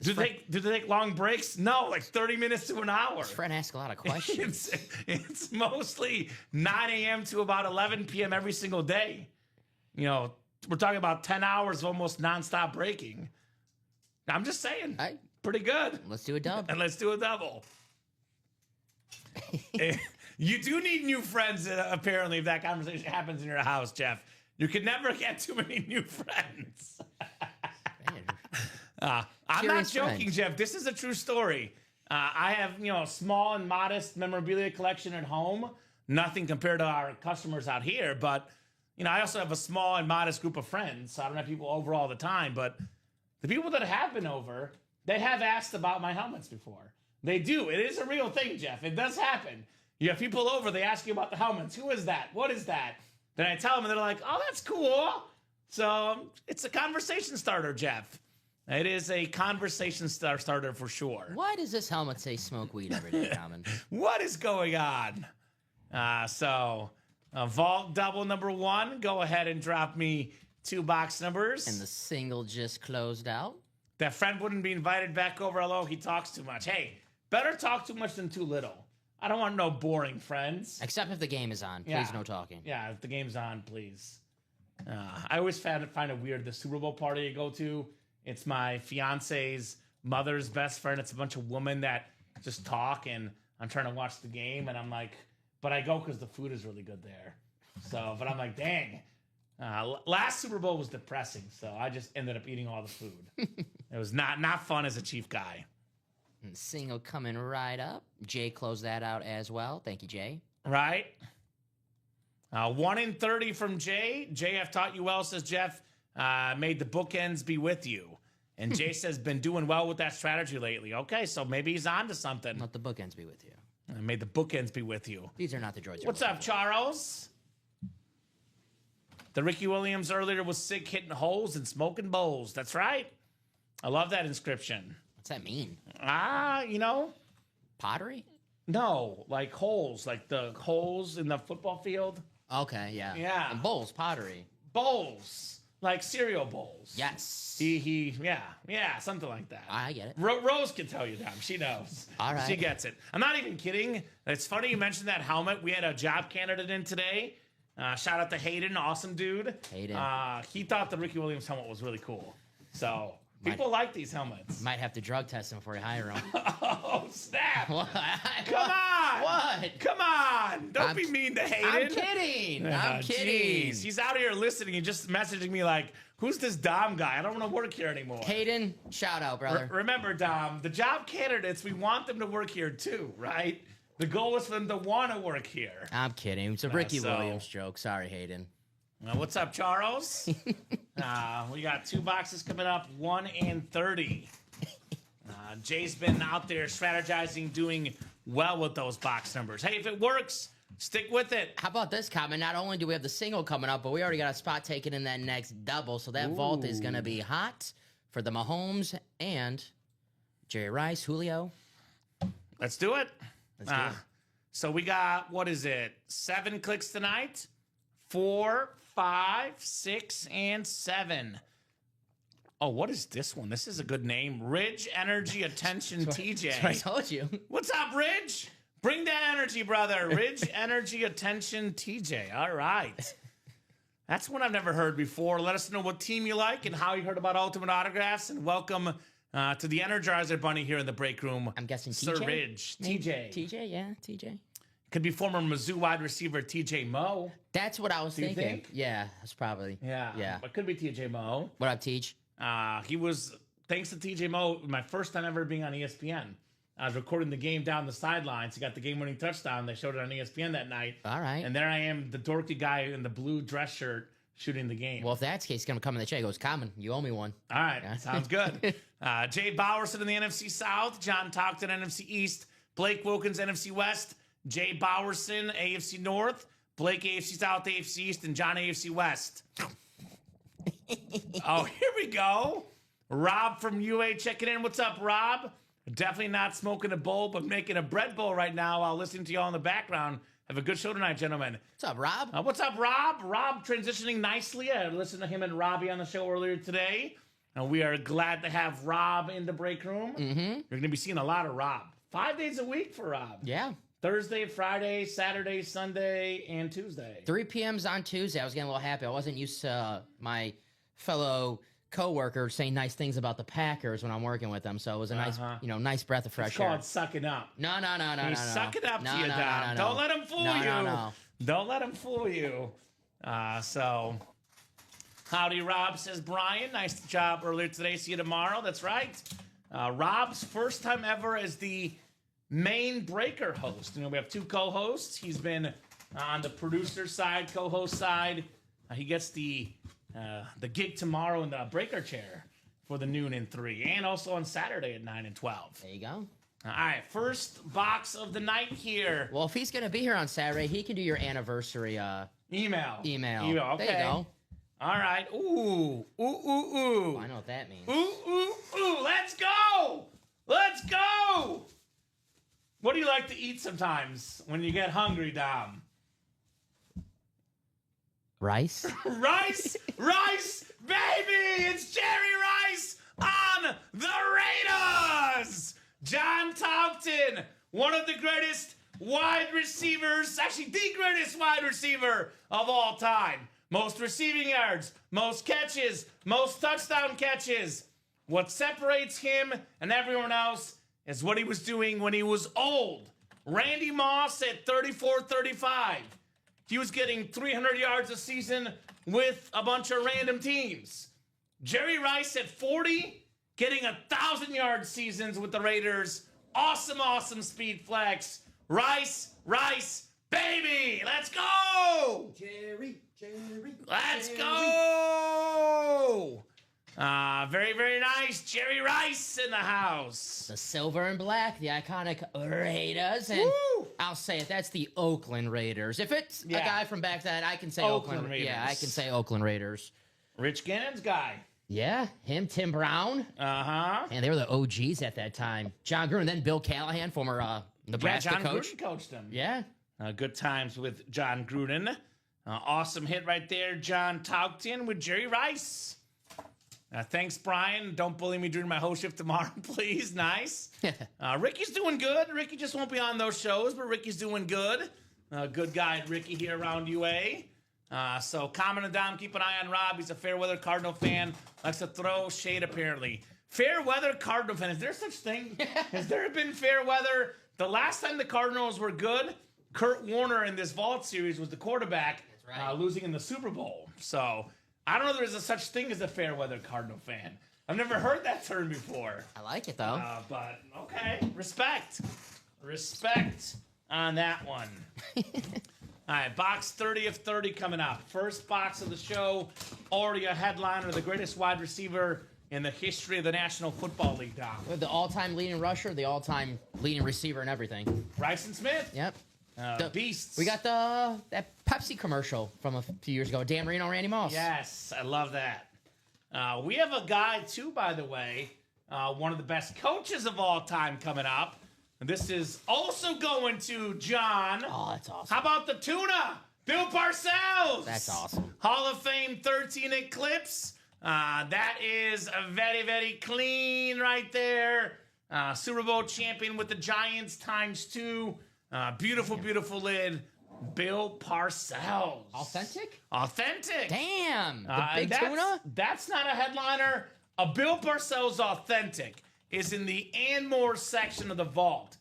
Do they take long breaks? No, like 30 minutes to an hour. This friend asks a lot of questions. It's mostly 9 a.m. to about 11 p.m. every single day. We're talking about 10 hours of almost nonstop breaking. I'm just saying. Hey. Pretty good. Let's do a dub. And let's do a double. You do need new friends, apparently, if that conversation happens in your house, Jeff. You can never get too many new friends. I'm not joking, friend. Jeff. This is a true story. I have, a small and modest memorabilia collection at home. Nothing compared to our customers out here, but I also have a small and modest group of friends. So I don't have people over all the time, but the people that have been over, they have asked about my helmets before. They do. It is a real thing, Jeff. It does happen. You have people over, they ask you about the helmets. Who is that? What is that? Then I tell them, and they're like, oh, that's cool. So it's a conversation starter, Jeff. It is a conversation starter for sure. Why does this helmet say smoke weed every day, Kamen? What is going on? Vault double number 1. Go ahead and drop me 2 box numbers. And the single just closed out. That friend wouldn't be invited back over. Hello, he talks too much. Hey, better talk too much than too little. I don't want no boring friends. Except if the game is on. Please, Yeah. no talking. Yeah, if the game's on, please. I always find it weird. The Super Bowl party I go to, it's my fiance's mother's best friend. It's a bunch of women that just talk, and I'm trying to watch the game, and I'm like, but I go because the food is really good there. So, but I'm like, dang. Last Super Bowl was depressing, so I just ended up eating all the food. It was not fun as a Chief guy. And single coming right up. Jay closed that out as well. Thank you, Jay. Right? 1 in 30 from Jay. Jay, I've taught you well, says Jeff. Made the bookends be with you. And Jay says, been doing well with that strategy lately. Okay, so maybe he's on to something. Let the bookends be with you. Made the bookends be with you. These are not the droids. What's up, Charles? The Ricky Williams earlier was sick, hitting holes and smoking bowls. That's right. I love that inscription. What's that mean? Pottery? No, like holes, like the holes in the football field. Okay, yeah. Yeah. And bowls, pottery. Bowls, like cereal bowls. Yes. Yeah, something like that. I get it. Rose can tell you that. She knows. All right. She gets it. I'm not even kidding. It's funny you mentioned that helmet. We had a job candidate in today. Shout out to Hayden, awesome dude. Hayden. He thought the Ricky Williams helmet was really cool. So people like these helmets. Might have to drug test him before you hire him. Oh, snap. What? Come on. What? Come on. Don't be mean to Hayden. I'm kidding. I'm kidding. Jeez. He's out here listening and just messaging me like, who's this Dom guy? I don't want to work here anymore. Hayden, shout out, brother. Remember, Dom, the job candidates, we want them to work here too, right? The goal is for them to want to work here. I'm kidding. It's a Ricky Williams joke. Sorry, Hayden. What's up, Charles? We got 2 boxes coming up, 1 and 30. Jay's been out there strategizing, doing well with those box numbers. Hey, if it works, stick with it. How about this, Kamen? Not only do we have the single coming up, but we already got a spot taken in that next double, so that vault is going to be hot for the Mahomes and Jerry Rice, Julio. Let's do it. Let's do it. So we got, 7 clicks tonight? 4, 5, 6, and 7. Oh, what is this one? This is a good name. Ridge Energy Attention TJ. I told you. What's up, Ridge? Bring that energy, brother. Ridge Energy Attention TJ. All right. That's one I've never heard before. Let us know what team you like and how you heard about Ultimate Autographs. And welcome to the Energizer Bunny here in the break room. I'm guessing Sir TJ? Ridge. TJ. TJ, yeah, TJ. Could be former Mizzou wide receiver TJ Moe. That's what I was you thinking. think? Yeah, that's probably. Yeah. But could be TJ Moe. What up, Teach? He was, thanks to TJ Moe, my first time ever being on ESPN. I was recording the game down the sidelines. He got the game-winning touchdown. They showed it on ESPN that night. All right. And there I am, the dorky guy in the blue dress shirt shooting the game. Well, if that's the case, he's going to come in the chat. He goes, Kamen, you owe me one. All right. Sounds good. Jay Bowerson in the NFC South. John Talkton, NFC East. Blake Wilkins, NFC West. Jay Bowerson, AFC North. Blake, AFC South, AFC East. And John, AFC West. Oh, here we go. Rob from UA checking in. What's up, Rob? Definitely not smoking a bowl, but making a bread bowl right now while listening to y'all in the background. Have a good show tonight, gentlemen. What's up, Rob? What's up, Rob? Rob transitioning nicely. I listened to him and Robbie on the show earlier today. And we are glad to have Rob in the break room. Mm-hmm. You're going to be seeing a lot of Rob. 5 days a week for Rob. Yeah. Thursday, Friday, Saturday, Sunday, and Tuesday. 3 p.m.'s on Tuesday. I was getting a little happy. I wasn't used to my fellow coworker saying nice things about the Packers when I'm working with them. So it was a nice, nice breath of fresh It's air. called sucking up. No. He's sucking up to you, Dom. No. Don't let him fool you. No. Don't let him fool you. So, howdy, Rob, says Brian. Nice job earlier today. See you tomorrow. That's right. Rob's first time ever as the main breaker host. We have 2 co-hosts. He's been on the producer side, co-host side. He gets the gig tomorrow in the breaker chair for the noon and 3, and also on Saturday at 9 and 12. There you go. All right, first box of the night here. Well, if he's going to be here on Saturday, he can do your anniversary Email. email. Okay. There you go. All right. Ooh. I know what that means. Ooh. Let's go. Let's go. What do you like to eat sometimes when you get hungry, Dom? Rice? Rice, baby! It's Jerry Rice on the Raiders! John Talkton, one of the greatest wide receivers, actually the greatest wide receiver of all time. Most receiving yards, most catches, most touchdown catches. What separates him and everyone else is what he was doing when he was old. Randy Moss at 34-35. He was getting 300 yards a season with a bunch of random teams. Jerry Rice at 40, getting 1,000-yard seasons with the Raiders. Awesome speed flex. Rice, baby! Let's go! Jerry. Let's go! Very, very nice. Jerry Rice in the house. The silver and black, the iconic Raiders. And Woo! I'll say it, that's the Oakland Raiders. If it's Yeah. a guy from back then, I can say Oakland Oakland Raiders. Yeah, I can say Oakland Raiders. Rich Gannon's guy. Yeah, him, Tim Brown. Uh-huh. And they were the OGs at that time. John Gruden, then Bill Callahan, former Nebraska John coach. Gruden coached him. Yeah. Good times with John Gruden. Awesome hit right there. John Taugton with Jerry Rice. Thanks, Brian. Don't bully me during my host shift tomorrow, please. Nice. Ricky's doing good. Ricky just won't be on those shows, but Ricky's doing good. Good guy, Ricky, here around UA. So, Kamen and Dom, keep an eye on Rob. He's a fair weather Cardinal fan. Likes to throw shade, apparently. Fair weather Cardinal fan. Is there such thing? Has there been fair weather? The last time the Cardinals were good, Kurt Warner in this Vault series was the quarterback, right. losing in the Super Bowl. So, I don't know if there's a such thing as a fair weather Cardinal fan. I've never heard that term before. I like it, though. But, okay. Respect. Respect on that one. All right, box 30 of 30 coming up. First box of the show, already a headliner, the greatest wide receiver in the history of the National Football League, Dom. The all-time leading rusher, the all-time leading receiver and everything. Bryson Smith. Yep. Beasts. We got that Pepsi commercial from a few years ago. Dan Marino, Randy Moss. Yes, I love that. We have a guy, too, by the way, one of the best coaches of all time coming up. And this is also going to John. Oh, that's awesome. How about the tuna? Bill Parcells. That's awesome. Hall of Fame 13 Eclipse. That is a very, very clean right there. Super Bowl champion with the Giants ×2. Beautiful, beautiful lid. Bill Parcells. Authentic? Authentic. Damn. The big that's, tuna? That's not a headliner. A Bill Parcells Authentic is in the and more section of the vault.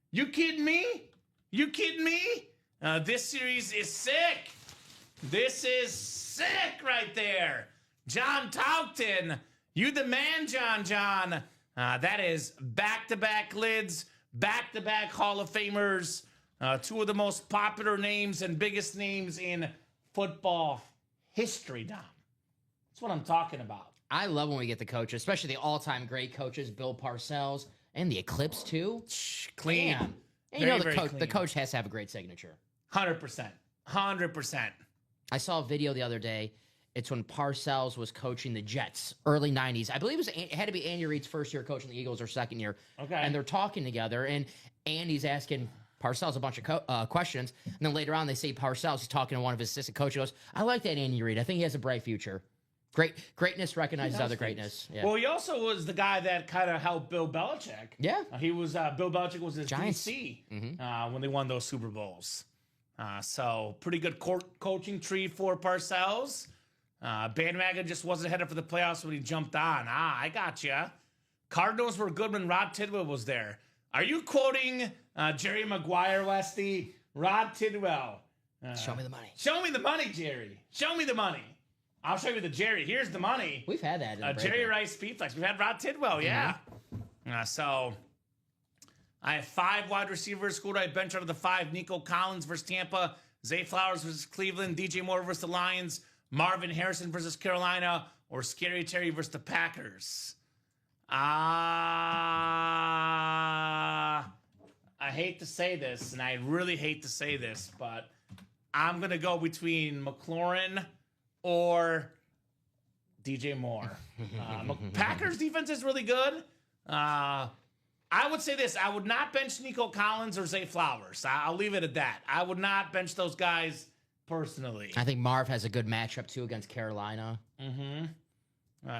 You kidding me? You kidding me? This series is sick. This is sick right there. John Taugton, you the man, John. That is back-to-back lids, back-to-back Hall of Famers, two of the most popular names and biggest names in football history, Dom. That's what I'm talking about. I love when we get the coaches, especially the all-time great coaches, Bill Parcells, and the Eclipse, too. Clean. Damn. And Very, the very coach, clean. the coach has to have a great signature. 100%. 100%. I saw a video the other day. It's when Parcells was coaching the Jets, early 90s. I believe it had to be Andy Reid's first year coaching the Eagles or second year. Okay. And they're talking together, and Andy's asking Parcells a bunch of questions. And then later on, they see Parcells, he's talking to one of his assistant coaches. He goes, I like that Andy Reid. I think he has a bright future. Greatness recognizes other greatness. Yeah. Well, he also was the guy that kind of helped Bill Belichick. Yeah. He was Bill Belichick was his Giants. DC when they won those Super Bowls. So pretty good coaching tree for Parcells. Bandwagon just wasn't headed for the playoffs when he jumped on. I got you. Cardinals were good when Rod Tidwell was there. Are you quoting Jerry Maguire, Westy? Rod Tidwell. Show me the money. Show me the money, Jerry. Show me the money. I'll show you the Jerry. Here's the money. We've had that in the Jerry breakdown. Rice Speed Flex. We've had Rod Tidwell, yeah. So I have 5 wide receivers. Who do I bench out of the 5? Nico Collins versus Tampa. Zay Flowers versus Cleveland. DJ Moore versus the Lions. Marvin Harrison versus Carolina. Or Scary Terry versus the Packers. I hate to say this, and I really hate to say this, but I'm going to go between McLaurin or DJ Moore. Packers defense is really good. I would say this. I would not bench Nico Collins or Zay Flowers. I'll leave it at that. I would not bench those guys personally. I think Marv has a good matchup, too, against Carolina.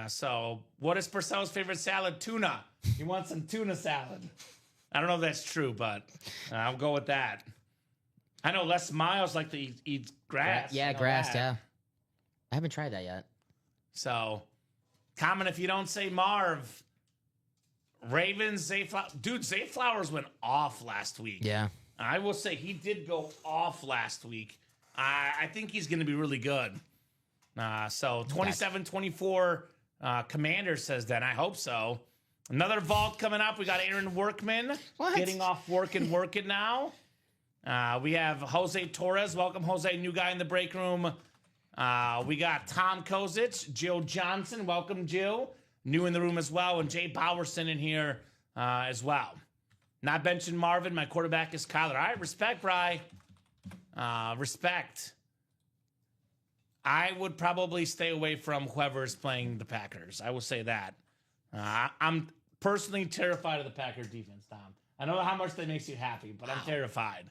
So what is Purcell's favorite salad? Tuna. He wants some tuna salad. I don't know if that's true, but I'll go with that. I know Les Miles like to eat grass. Yeah, I know grass, that. yeah. I haven't tried that yet. So, comment if you don't say Marv. Ravens, Zay Flowers. Dude, Zay Flowers went off last week. Yeah. I will say he did go off last week. I think he's going to be really good. So, 27-24 Commander says that. I hope so. Another vault coming up. We got Aaron Workman getting off work and working now. We have Jose Torres. Welcome, Jose. New guy in the break room. We got Tom Kozich, Jill Johnson. Welcome, Jill. New in the room as well. And Jay Bowerson in here as well. Not benching Marvin. My quarterback is Kyler. All right, respect, Bri. Respect. I would probably stay away from whoever is playing the Packers. I will say that. I'm personally terrified of the Packers defense, Tom. I know how much that makes you happy, but I'm terrified.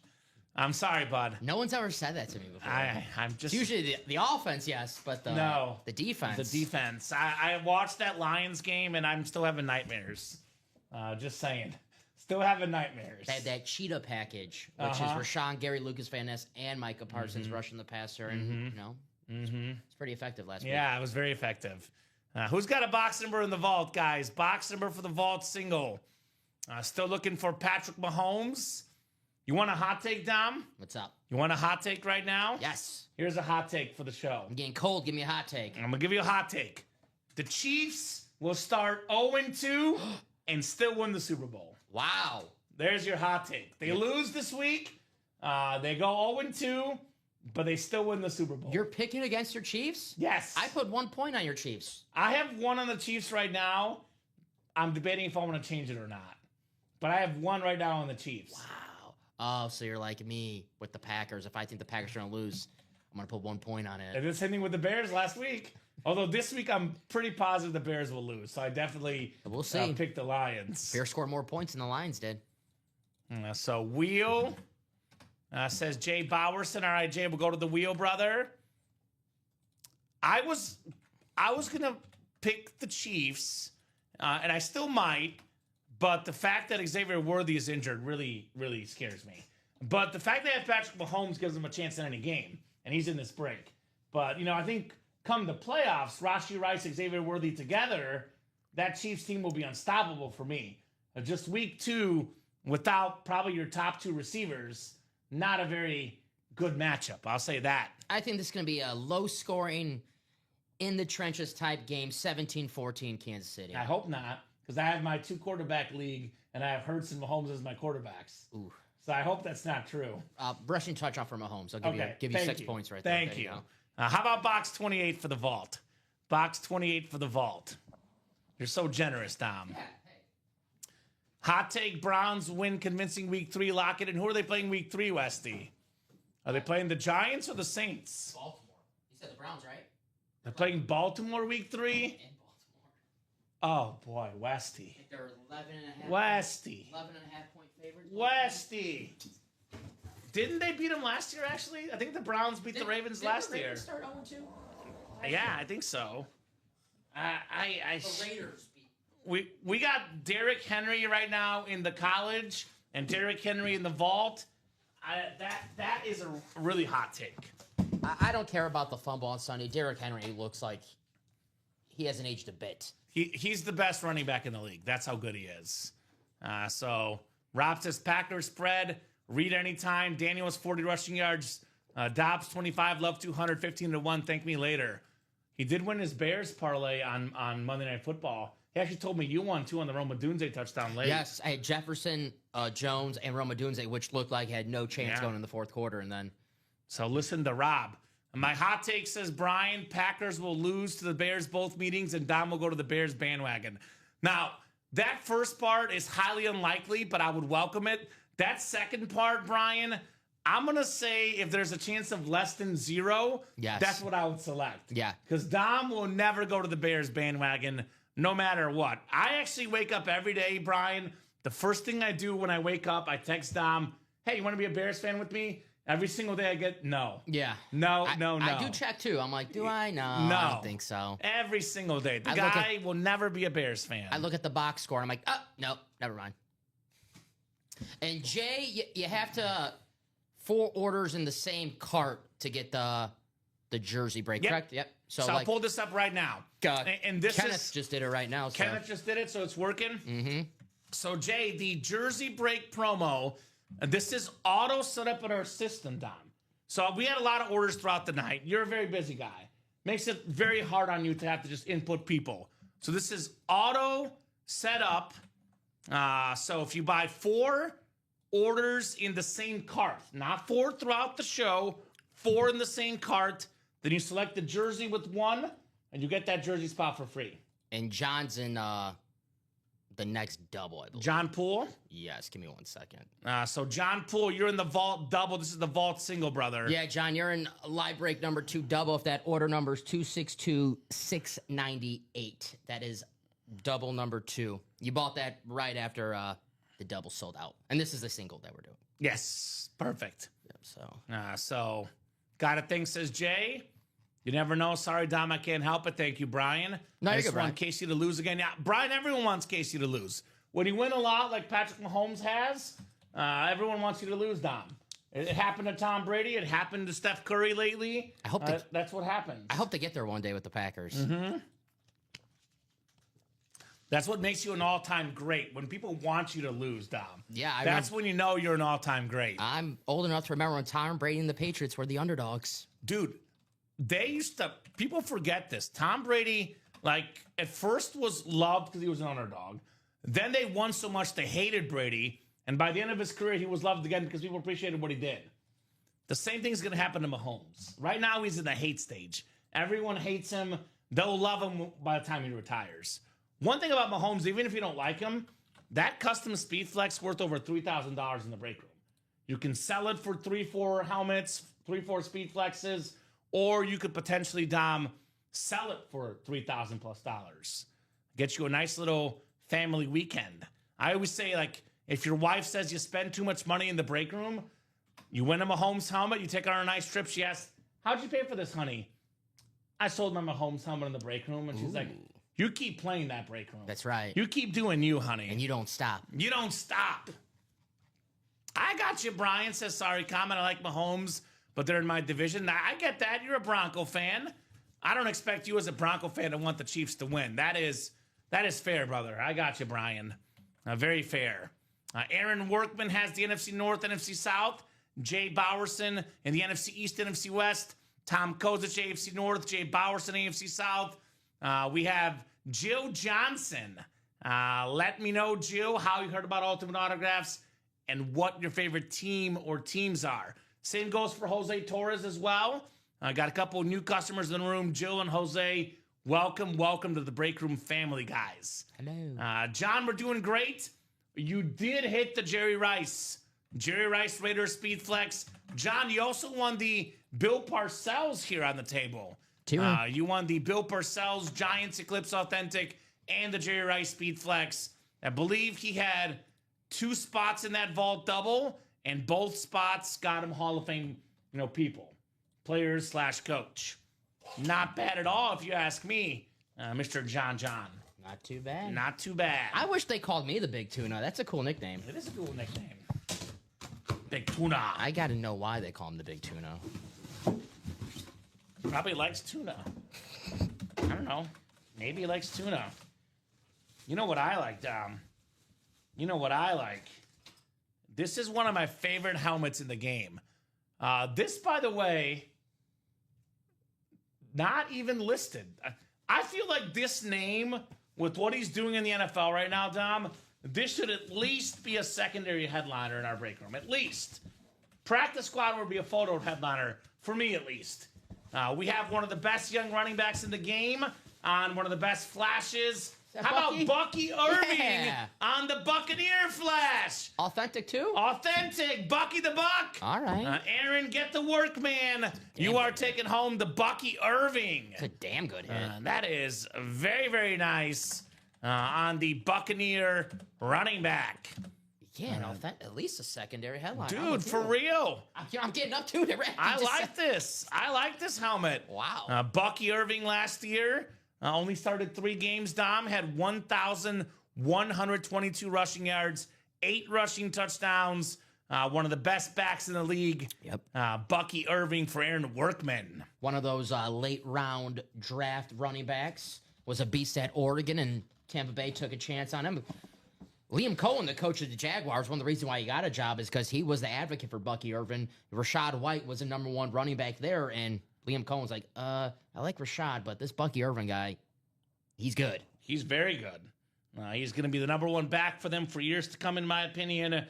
I'm sorry, bud. No one's ever said that to me before. I'm just... It's usually the offense, yes, but the defense. The defense. I watched that Lions game, and I'm still having nightmares. Just saying. Still having nightmares. They had that cheetah package, which is Rashawn, Gary Lucas Van Ness, and Micah Parsons rushing the passer, and it's pretty effective last week. Yeah, it was very effective. Who's got a box number in the vault, guys? Box number for the vault single. Still looking for Patrick Mahomes. You want a hot take, Dom? What's up? You want a hot take right now? Yes. Here's a hot take for the show. I'm getting cold. Give me a hot take. I'm going to give you a hot take. The Chiefs will start 0-2 and still win the Super Bowl. Wow. There's your hot take. They lose this week. They go 0-2, but they still win the Super Bowl. You're picking against your Chiefs? Yes. I put 1 point on your Chiefs. I have one on the Chiefs right now. I'm debating if I want to change it or not. But I have one right now on the Chiefs. Wow. Oh, so you're like me with the Packers. If I think the Packers are going to lose, I'm going to put 1 point on it. And it's hitting with the Bears last week. Although this week I'm pretty positive the Bears will lose. So I definitely we'll see. Pick the Lions. Bears scored more points than the Lions did. So Wheel says Jay Bowerson. All right, Jay, we'll go to the Wheel, brother. I was going to pick the Chiefs, and I still might. But the fact that Xavier Worthy is injured really, really scares me. But the fact that Patrick Mahomes gives him a chance in any game, and he's in this break. But, I think come the playoffs, Rashee Rice, Xavier Worthy together, that Chiefs team will be unstoppable for me. Just week 2, without probably your top 2 receivers, not a very good matchup. I'll say that. I think this is going to be a low-scoring, in-the-trenches type game, 17-14 Kansas City. I hope not. Because I have my 2-quarterback league, and I have Hurts and Mahomes as my quarterbacks. Ooh. So I hope that's not true. Rushing touchdown for Mahomes. I'll give you 6 points right there. Thank you. How about box 28 for the vault? Box 28 for the vault. You're so generous, Dom. Yeah, hey. Hot take, Browns win convincing week 3. Lock it in. Who are they playing week 3, Westy? Are they playing the Giants or the Saints? Baltimore. You said the Browns, right? They're playing Baltimore week 3? Oh, boy, Westy. They're 11.5. Westy. 11.5 point favorites. Westy. Didn't they beat them last year, actually? I think the Browns beat the Ravens last year. Start 0-2? Yeah, I think so. The Raiders beat. We got Derrick Henry right now in the college and Derrick Henry in the vault. That is a really hot take. I don't care about the fumble on Sunday. Derrick Henry looks like he hasn't aged a bit. He's the best running back in the league. That's how good he is. So Rob says Packers spread. Read anytime. Daniel's 40 rushing yards. Dobbs 25. Love 200. 15-1. Thank me later. He did win his Bears parlay on Monday Night Football. He actually told me you won too on the Roma Dunze touchdown late. Yes, I had Jefferson, Jones, and Roma Dunze, which looked like had no chance going in the fourth quarter, and then. So listen to Rob. My hot take says, Brian, Packers will lose to the Bears both meetings, and Dom will go to the Bears bandwagon. Now, that first part is highly unlikely, but I would welcome it. That second part, Brian, I'm going to say if there's a chance of less than 0, that's what I would select. Yeah. Because Dom will never go to the Bears bandwagon no matter what. I actually wake up every day, Brian. The first thing I do when I wake up, I text Dom, hey, you want to be a Bears fan with me? Every single day I get no. Yeah. No. I do check too. I'm like, do I? No, I don't think so. Every single day. The guy will never be a Bears fan. I look at the box score and I'm like, oh, no, never mind. And Jay, you have to 4 orders in the same cart to get the jersey break, correct? Yep. So I'll pull this up right now. And this Kenneth just did it right now. So. Kenneth just did it, so it's working? Mm-hmm. So, Jay, the jersey break promo, this is auto set up in our system, Dom. So we had a lot of orders throughout the night. You're a very busy guy. Makes it very hard on you to have to just input people. So this is auto set up. So if you buy 4 orders in the same cart, not 4 throughout the show, 4 in the same cart, Then you select the jersey with 1, and you get that jersey spot for free. And John's in the next double, I believe. John Poole? Yes, give me 1 second. So John Poole, you're in the vault double. This is the vault single, brother. Yeah, John, you're in live break number 2 double. If that order number is 262698, that is double number 2. You bought that right after the double sold out, and this is the single that we're doing. Yes, perfect. Yep, So got a thing, says Jay. You never know. Sorry, Dom, I can't help it. Thank you, Brian. No, I you're just good, want Casey to lose again. Yeah, Brian, everyone wants Casey to lose. When you win a lot like Patrick Mahomes has, everyone wants you to lose, Dom. It happened to Tom Brady. It happened to Steph Curry lately. I hope that's what happens. I hope they get there one day with the Packers. Mm-hmm. That's what makes you an all-time great. When people want you to lose, Dom. Yeah, that's when you know you're an all-time great. I'm old enough to remember when Tom Brady and the Patriots were the underdogs. Dude, they used to, people forget this. Tom Brady, like, at first was loved because he was an underdog. Then they won so much they hated Brady. And by the end of his career, he was loved again because people appreciated what he did. The same thing's going to happen to Mahomes. Right now, he's in the hate stage. Everyone hates him. They'll love him by the time he retires. One thing about Mahomes, even if you don't like him, that custom speed flex worth over $3,000 in the break room. You can sell it for 3-4 helmets, 3-4 speed flexes, or you could potentially, Dom, sell it for $3,000 plus. Get you a nice little family weekend. I always say, like, if your wife says you spend too much money in the break room, you win a Mahomes helmet, you take her on a nice trip. She asks, how'd you pay for this, honey? I sold my Mahomes helmet in the break room. And she's like, you keep playing that break room. That's right. You keep doing you, honey. And you don't stop. You don't stop. I got you, Brian. Says, sorry, comment. I like Mahomes, but they're in my division. I get that. You're a Bronco fan. I don't expect you as a Bronco fan to want the Chiefs to win. That is fair, brother. I got you, Brian. Very fair. Aaron Workman has the NFC North, NFC South. Jay Bowerson in the NFC East, NFC West. Tom Kozic, AFC North. Jay Bowerson, AFC South. We have Jill Johnson. Let me know, Jill, how you heard about Ultimate Autographs and what your favorite team or teams are. Same goes for Jose Torres as well. I got a couple of new customers in the room. Jill and Jose, welcome to the Break Room family, guys. Hello. John, we're doing great. You did hit the Jerry Rice Raiders Speed Flex. John, you also won the Bill Parcells here on the table. You won the Bill Parcells Giants Eclipse Authentic and the Jerry Rice Speed Flex. I believe he had 2 spots in that vault double, and both spots got him Hall of Fame, people, players / coach. Not bad at all, if you ask me, Mr. John. Not too bad. Not too bad. I wish they called me the Big Tuna. That's a cool nickname. It is a cool nickname. Big Tuna. I got to know why they call him the Big Tuna. Probably likes tuna. I don't know. Maybe he likes tuna. You know what I like, Dom? You know what I like? This is one of my favorite helmets in the game. This, by the way, not even listed. I feel like this name, with what he's doing in the NFL right now, Dom, this should at least be a secondary headliner in our break room. At least. Practice squad would be a photo headliner, for me at least. We have one of the best young running backs in the game on one of the best flashes. How about Bucky Irving on the Buccaneer flash? Authentic too? Authentic. Bucky the Buck. All right. Aaron, get to work, man. You are taking home the Bucky Irving. It's a damn good hit. That is very, very nice on the Buccaneer running back. Yeah, at least a secondary headline. Dude, for real. I'm getting up to it. I like this. I like this helmet. Wow. Bucky Irving last year only started 3 games, Dom. Had 1,122 rushing yards, 8 rushing touchdowns. One of the best backs in the league. Yep. Bucky Irving for Aaron Workman. One of those late round draft running backs. Was a beast at Oregon, and Tampa Bay took a chance on him. Liam Cohen, the coach of the Jaguars, one of the reasons why he got a job is because he was the advocate for Bucky Irving. Rashad White was the number 1 running back there, and Liam Cohen's like, I like Rashad, but this Bucky Irving guy, he's good. He's very good. He's going to be the number 1 back for them for years to come, in my opinion.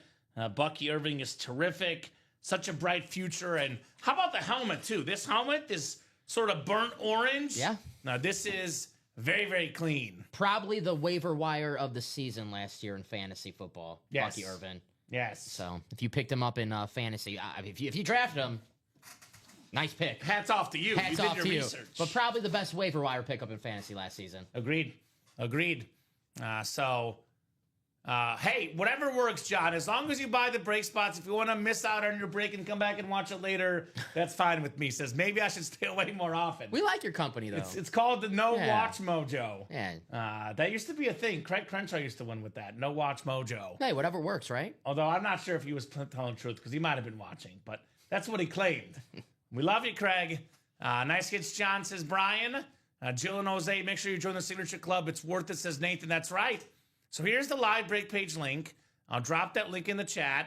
Bucky Irving is terrific. Such a bright future. And how about the helmet, too? This helmet is sort of burnt orange. Yeah. Now, this is very, very clean. Probably the waiver wire of the season last year in fantasy football. Yes. Bucky Irvin. Yes. So if you picked him up in fantasy, if you drafted him, nice pick. Hats off to you. Hats you off did to your you. research. But probably the best waiver wire pickup in fantasy last season. Agreed. Hey, whatever works, John. As long as you buy the break spots, if you want to miss out on your break and come back and watch it later, that's fine with me. Says maybe I should stay away more often. We like your company, though. It's called the No Watch Mojo. Yeah. That used to be a thing. Craig Crenshaw used to win with that. No Watch Mojo. Hey, whatever works, right? Although I'm not sure if he was telling the truth because he might have been watching, but that's what he claimed. We love you, Craig. Nice hits, John, says Brian. Jill and Jose, make sure you join the Signature Club. It's worth it, says Nathan. That's right. So here's the live break page link. I'll drop that link in the chat.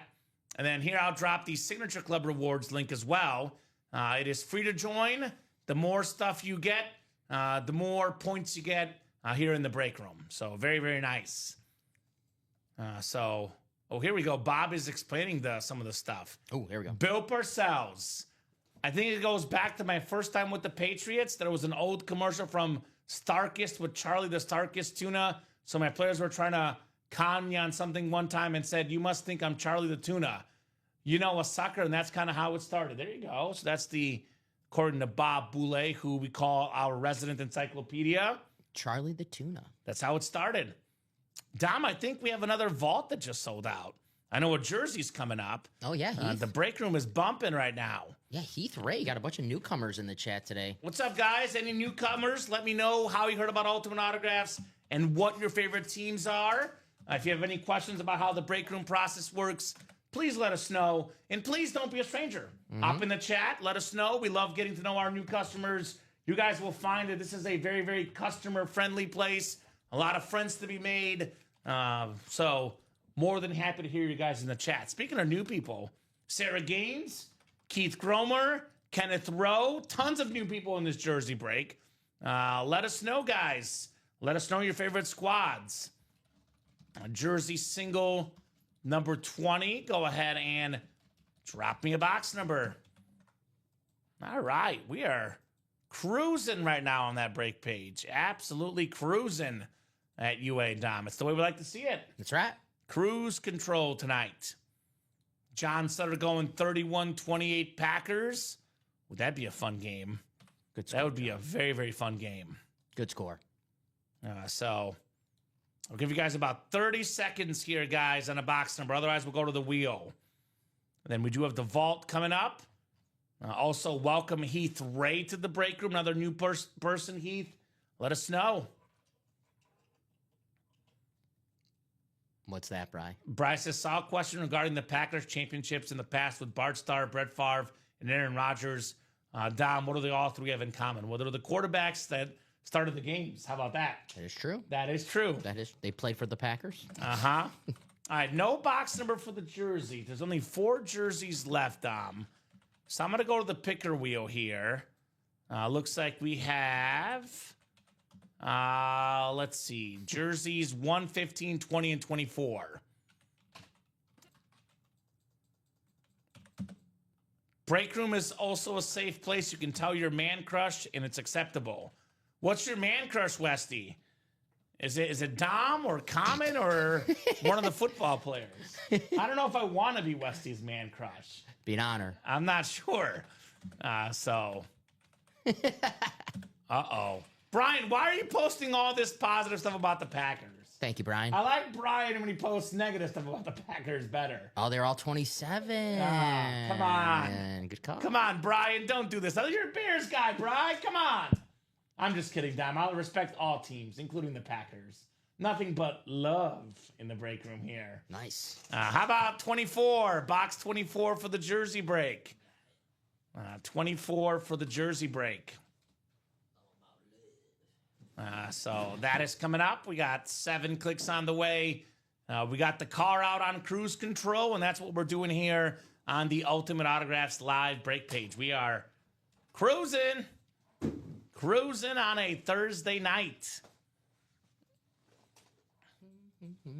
And then here I'll drop the Signature Club rewards link as well. It is free to join. The more stuff you get, the more points you get here in the break room. So very, very nice. Here we go. Bob is explaining some of the stuff. Oh, here we go. Bill Parcells. I think it goes back to my first time with the Patriots. There was an old commercial from Starkist with Charlie the Starkist tuna. So my players were trying to con me on something one time and said, you must think I'm Charlie the tuna. You know, a sucker, and that's kind of how it started. There you go. So that's according to Bob Boulay, who we call our resident encyclopedia. Charlie the Tuna. That's how it started. Dom, I think we have another vault that just sold out. I know a jersey's coming up. Oh, yeah, Heath. The break room is bumping right now. Yeah, Heath Ray got a bunch of newcomers in the chat today. What's up, guys? Any newcomers? Let me know how you heard about Ultimate Autographs and what your favorite teams are. If you have any questions about how the break room process works, please let us know. And please don't be a stranger. Hop in the chat. Let us know. We love getting to know our new customers. You guys will find that this is a very, very customer-friendly place. A lot of friends to be made. So more than happy to hear you guys in the chat. Speaking of new people, Sarah Gaines, Keith Gromer, Kenneth Rowe, tons of new people in this jersey break. Let us know, guys. Let us know your favorite squads. Jersey single number 20. Go ahead and drop me a box number. All right. We are cruising right now on that break page. Absolutely cruising at UA Dom. It's the way we like to see it. That's right. Cruise control tonight. John Sutter going 31-28 Packers. Would that be a fun game? Good score. That would be a very, very fun game. Good score. So I'll give you guys about 30 seconds here, guys, on a box number. Otherwise, we'll go to the wheel. And then we do have the vault coming up. Also, welcome Heath Ray to the break room. Another new person, Heath. Let us know. What's that, Bri? Bryce says, saw a question regarding the Packers championships in the past with Bart Starr, Brett Favre, and Aaron Rodgers. Dom, what do they all three have in common? Well, they're the quarterbacks that started the games. How about that? That is true. That is true. They played for the Packers. Uh-huh. All right, no box number for the jersey. There's only 4 jerseys left, Dom. So I'm going to go to the picker wheel here. Looks like we have, let's see, jerseys 1, 15, 20, and 24. Break room is also a safe place. You can tell your man crush, and it's acceptable. What's your man crush, Westy? Is it Dom or Kamen or one of the football players? I don't know if I want to be Westy's man crush. Be an honor. I'm not sure. Uh-oh. Brian, why are you posting all this positive stuff about the Packers? Thank you, Brian. I like Brian when he posts negative stuff about the Packers better. Oh, they're all 27. Come on. Good call. Come on, Brian. Don't do this. You're a Bears guy, Brian. Come on. I'm just kidding, Dom. I'll respect all teams, including the Packers. Nothing but love in the break room here. Nice. How about 24? Box 24 for the jersey break. 24 for the jersey break. So that is coming up. We got 7 clicks on the way. We got the car out on cruise control, and that's what we're doing here on the Ultimate Autographs live break page. We are cruising on a Thursday night.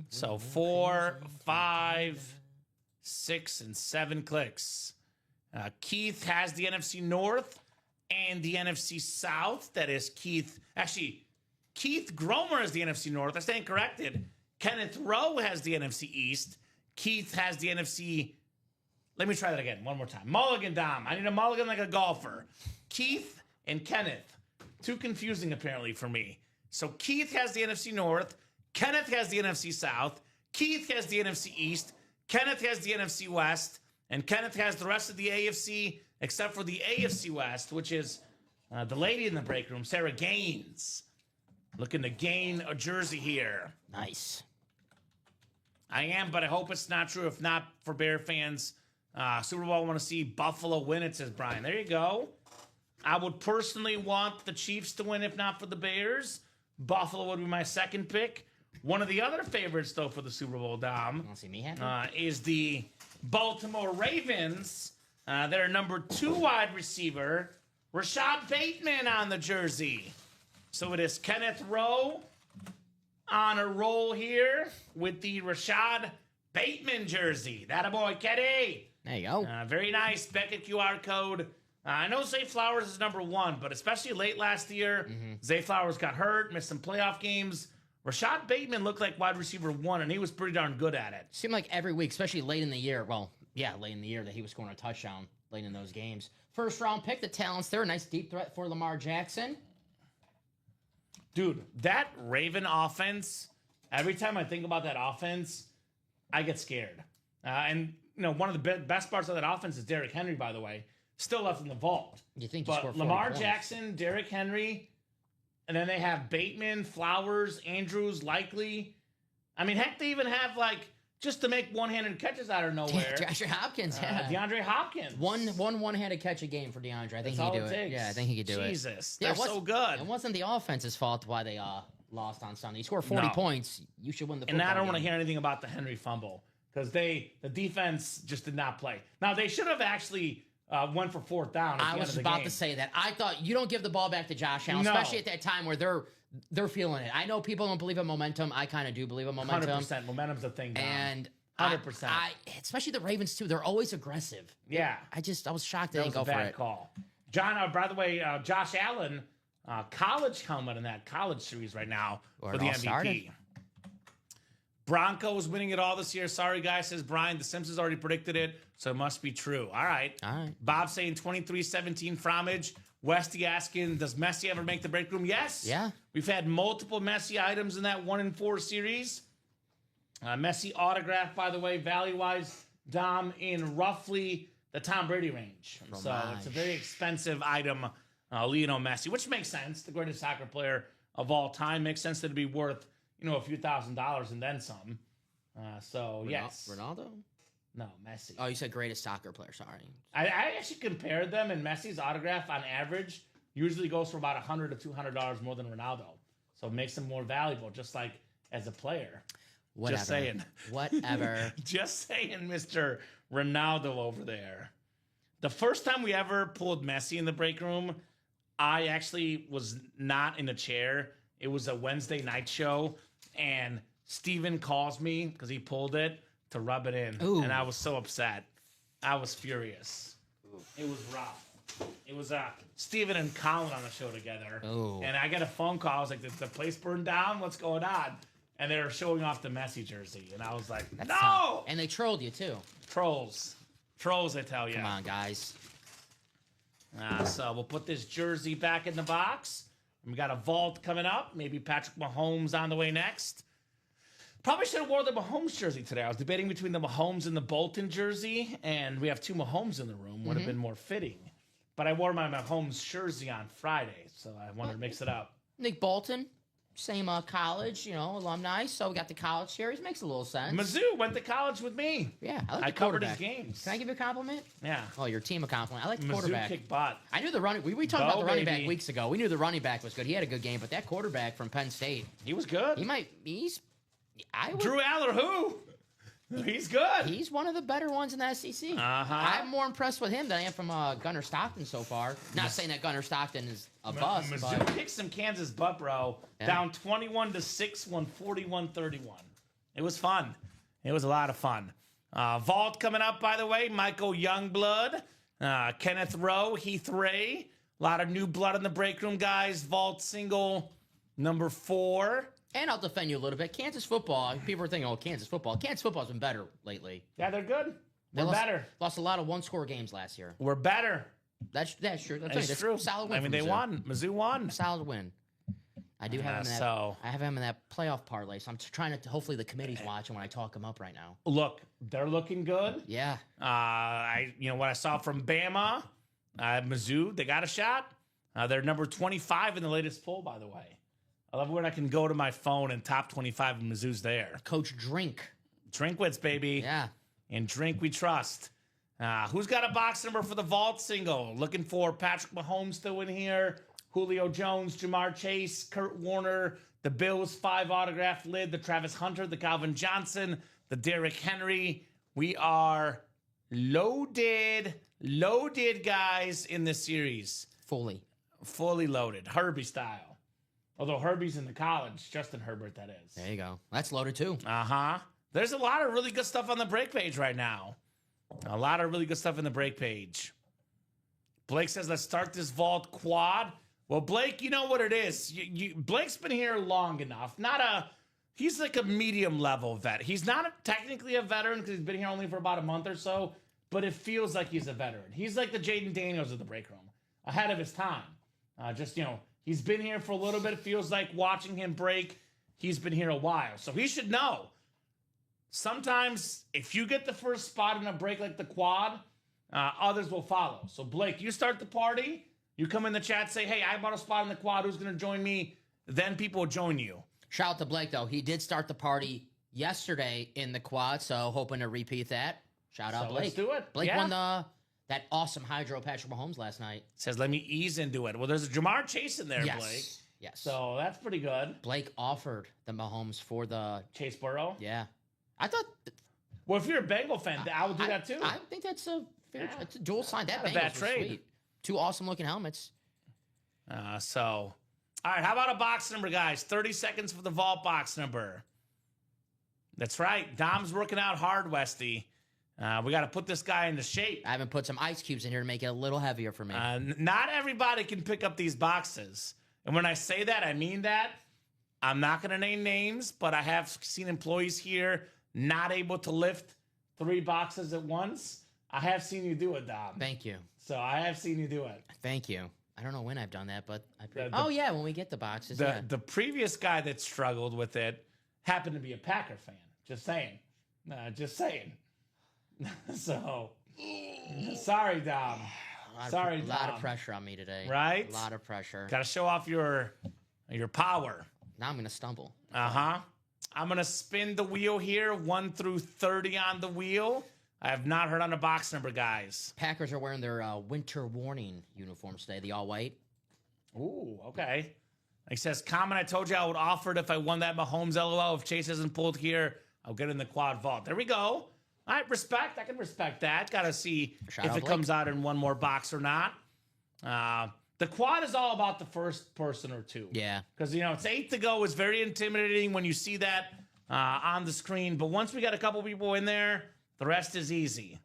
So 4, 5, 6, and 7 clicks. Keith has the NFC North. and the NFC South. That is Keith. Actually, Keith Gromer is the NFC North. I stand corrected. Kenneth Rowe has the NFC East. Keith has the NFC. Let me try that again. One more time. Mulligan Dom. I need a mulligan like a golfer. Keith and Kenneth. Too confusing, apparently, for me. So Keith has the NFC North. Kenneth has the NFC South. Keith has the NFC East. Kenneth has the NFC West. And Kenneth has the rest of the AFC, except for the AFC West, which is the lady in the break room, Sarah Gaines. Looking to gain a jersey here. Nice. I am, but I hope it's not true. If not, for Bear fans, Super Bowl, I want to see Buffalo win it, says Brian. There you go. I would personally want the Chiefs to win, if not for the Bears. Buffalo would be my second pick. One of the other favorites, though, for the Super Bowl, Dom, Want to see me happy? is the Baltimore Ravens. Their number 2 wide receiver, Rashad Bateman, on the jersey. So it is Kenneth Rowe on a roll here with the Rashad Bateman jersey. That a boy, Kenny. There you go. Very nice. Beckett QR code. I know Zay Flowers is number 1, but especially late last year, Zay Flowers got hurt, missed some playoff games. Rashad Bateman looked like wide receiver 1, and he was pretty darn good at it. Seemed like every week, especially late in the year. Well, yeah, late in the year that he was scoring a touchdown late in those games. First round pick, the talents there. Nice deep threat for Lamar Jackson. Dude, that Raven offense, every time I think about that offense, I get scared. And, you know, one of the best parts of that offense is Derrick Henry, by the way. Still left in the vault. You think he but scored 40 Lamar points. Jackson, Derrick Henry, and then they have Bateman, Flowers, Andrews, Likely. I mean, heck, they even have, like, just to make one-handed catches out of nowhere. DeAndre Hopkins, yeah. DeAndre Hopkins. one-handed catch a game for DeAndre. I think That's all he could do it it. takes. Yeah, I think he could do Jesus, it. they're so good. It wasn't the offense's fault why they lost on Sunday. You score 40 No. points, you should win the football And I don't want to game. hear anything about the Henry fumble because the defense just did not play. Now, they should have actually went for 4th down. I was about to say that. I thought you don't give the ball back to Josh Allen, No. especially at that time where they're feeling it. I know people don't believe in momentum. I kind of do believe in momentum. 100%. Momentum's a thing, Dom. And 100%. Especially the Ravens too. They're always aggressive. Yeah. I was shocked they That didn't was go a for bad it. call. John, by the way, Josh Allen, college helmet in that college series right now Where for it the all MVP. started. Broncos winning it all this year. Sorry, guys, says Brian. The Simpsons already predicted it, so it must be true. All right. All right. Bob saying 23-17 Fromage. Westy asking, does Messi ever make the break room? Yes. Yeah. We've had multiple Messi items in that 1-4 series. Messi autograph, by the way, value-wise, Dom, in roughly the Tom Brady range. So Fromage. it's a very expensive item, Lionel Messi, which makes sense. The greatest soccer player of all time. Makes sense that it'd be worth, a few $1,000s and then some. Yes. Ronaldo? No, Messi. Oh, you said greatest soccer player. Sorry. I actually compared them, and Messi's autograph on average usually goes for about $100 to $200 more than Ronaldo. So it makes him more valuable, just like as a player. Whatever. Just saying. Whatever. Just saying, Mr. Ronaldo over there. The first time we ever pulled Messi in the break room, I actually was not in a chair. It was a Wednesday night show, and Steven calls me because he pulled it to rub it in. Ooh. And I was so upset. I was furious. It was rough. It was Steven and Colin on the show together. Ooh. And I got a phone call. I was like, did the place burn down? What's going on? And they were showing off the Messi jersey. And I was like, That's no! tough. And they trolled you too. Trolls. Trolls, I tell you. Come on, guys. So we'll put this jersey back in the box. And we got a vault coming up. Maybe Patrick Mahomes on the way next. Probably should have wore the Mahomes jersey today. I was debating between the Mahomes and the Bolton jersey, and we have two Mahomes in the room. Would have been more fitting. But I wore my Mahomes jersey on Friday, so I wanted to mix it up. Nick Bolton, same college, alumni. So we got the college series. Makes a little sense. Mizzou went to college with me. Yeah, I like I the covered his quarterback. games. Can I give you a compliment? Yeah. Oh, your team a compliment. I like the Mizzou quarterback. kicked butt. I knew the running. We talked about Bo, the running baby. back weeks ago. We knew the running back was good. He had a good game, but that quarterback from Penn State, He was good. Drew Aller, who? He's good. He's one of the better ones in the SEC. Uh-huh. I'm more impressed with him than I am from Gunnar Stockton so far. Not saying that Gunnar Stockton is a bust, Mizzou but kicked some Kansas butt, bro. Yeah. Down 21-6, won 41-31. It was fun. It was a lot of fun. Vault coming up, by the way. Michael Youngblood, Kenneth Rowe, Heath Ray, A lot of new blood in the break room, guys. Vault single number 4. And I'll defend you a little bit. Kansas football, people are thinking, oh, Kansas football's been better lately. Yeah, they're good. They We're better. Lost a lot of one-score games last year. We're better. That's true. That's true. A solid win. I mean, for they Mizzou. won. Mizzou won. Solid win. I do have him in that. I have him in that playoff parlay. So I'm trying to. Hopefully, the committee's watching when I talk him up right now. Look, they're looking good. Yeah. What I saw from Bama, Mizzou, they got a shot. They're number 25 in the latest poll, by the way. I love when I can go to my phone and top 25 and Mizzou's there. Coach Drink. Drinkwitz, baby. Yeah. And Drink we trust. Who's got a box number for the vault single? Looking for Patrick Mahomes still in here. Julio Jones, Jamar Chase, Kurt Warner, the Bills 5 autograph lid, the Travis Hunter, the Calvin Johnson, the Derrick Henry. We are loaded, guys, in this series. Fully loaded. Herbie style. Although Herbie's in the college. Justin Herbert, that is. There you go. That's loaded too. There's a lot of really good stuff on the break page right now. A lot of really good stuff in the break page. Blake says, let's start this vault quad. Well, Blake, you know what it is. Blake's been here long enough. He's like a medium level vet. He's not technically a veteran because he's been here only for about a month or so, but it feels like he's a veteran. He's like the Jaden Daniels of the break room, ahead of his time. He's been here for a little bit. It feels like watching him break, he's been here a while. So he should know. Sometimes if you get the first spot in a break like the quad, others will follow. So Blake, you start the party. You come in the chat, say, hey, I bought a spot in the quad. Who's going to join me? Then people will join you. Shout out to Blake, though. He did start the party yesterday in the quad, so hoping to repeat that. Shout out, Blake. Let's do it. Blake won that awesome Hydro Patrick Mahomes last night. Says, let me ease into it. Well, there's a Jamar Chase in there, yes. Blake. Yes. So that's pretty good. Blake offered the Mahomes for the Chase Burrow? Yeah. I thought... Well, if you're a Bengal fan, I would do that too. I think that's a dual sign. That Bengals was sweet. 2 awesome-looking helmets. All right, how about a box number, guys? 30 seconds for the vault box number. That's right. Dom's working out hard, Westy. We got to put this guy into shape. I haven't put some ice cubes in here to make it a little heavier for me. Not everybody can pick up these boxes. And when I say that, I mean that. I'm not going to name names, but I have seen employees here not able to lift 3 boxes at once. I have seen you do it, Dom. Thank you. So I have seen you do it. Thank you. I don't know when I've done that, but yeah, when we get the boxes. The previous guy that struggled with it happened to be a Packer fan. Just saying. So, sorry, Dom. A lot of pressure on me today. Right? A lot of pressure. Got to show off your power. Now I'm going to stumble. I'm going to spin the wheel here, 1 through 30 on the wheel. I have not heard on a box number, guys. Packers are wearing their winter warning uniforms today, the all-white. Ooh, okay. He says, Kamen, I told you I would offer it if I won that Mahomes LOL. If Chase isn't pulled here, I'll get in the quad vault. There we go. All right, respect. I can respect that. Got to see if it comes out in one more box or not. The quad is all about the first person or 2. Yeah. Because, it's 8 to go. It's very intimidating when you see that on the screen. But once we got a couple people in there, the rest is easy.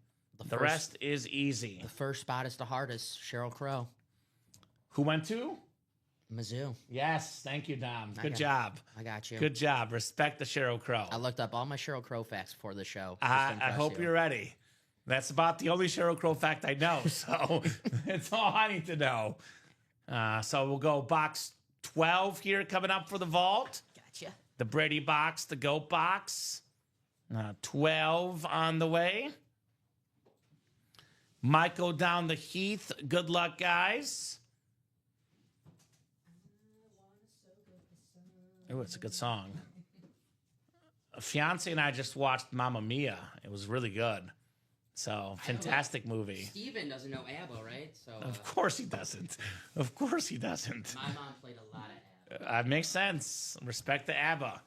The rest is easy. The first spot is the hardest. Cheryl Crow. Who went to? Mizzou. Yes. Thank you, Dom. Good job. I got you. Good job. Respect the Cheryl Crow. I looked up all my Cheryl Crow facts before the show. I hope you're ready. That's about the only Cheryl Crow fact I know. So it's all I need to know. So we'll go box 12 here coming up for the vault. Gotcha. The Brady box, the GOAT box. 12 on the way. Michael down the Heath. Good luck, guys. Oh, it's a good song. A fiance and I just watched Mamma Mia. It was really good. So, fantastic movie. Steven doesn't know ABBA, right? So of course he doesn't. Of course he doesn't. My mom played a lot of ABBA. That makes sense. Respect the ABBA.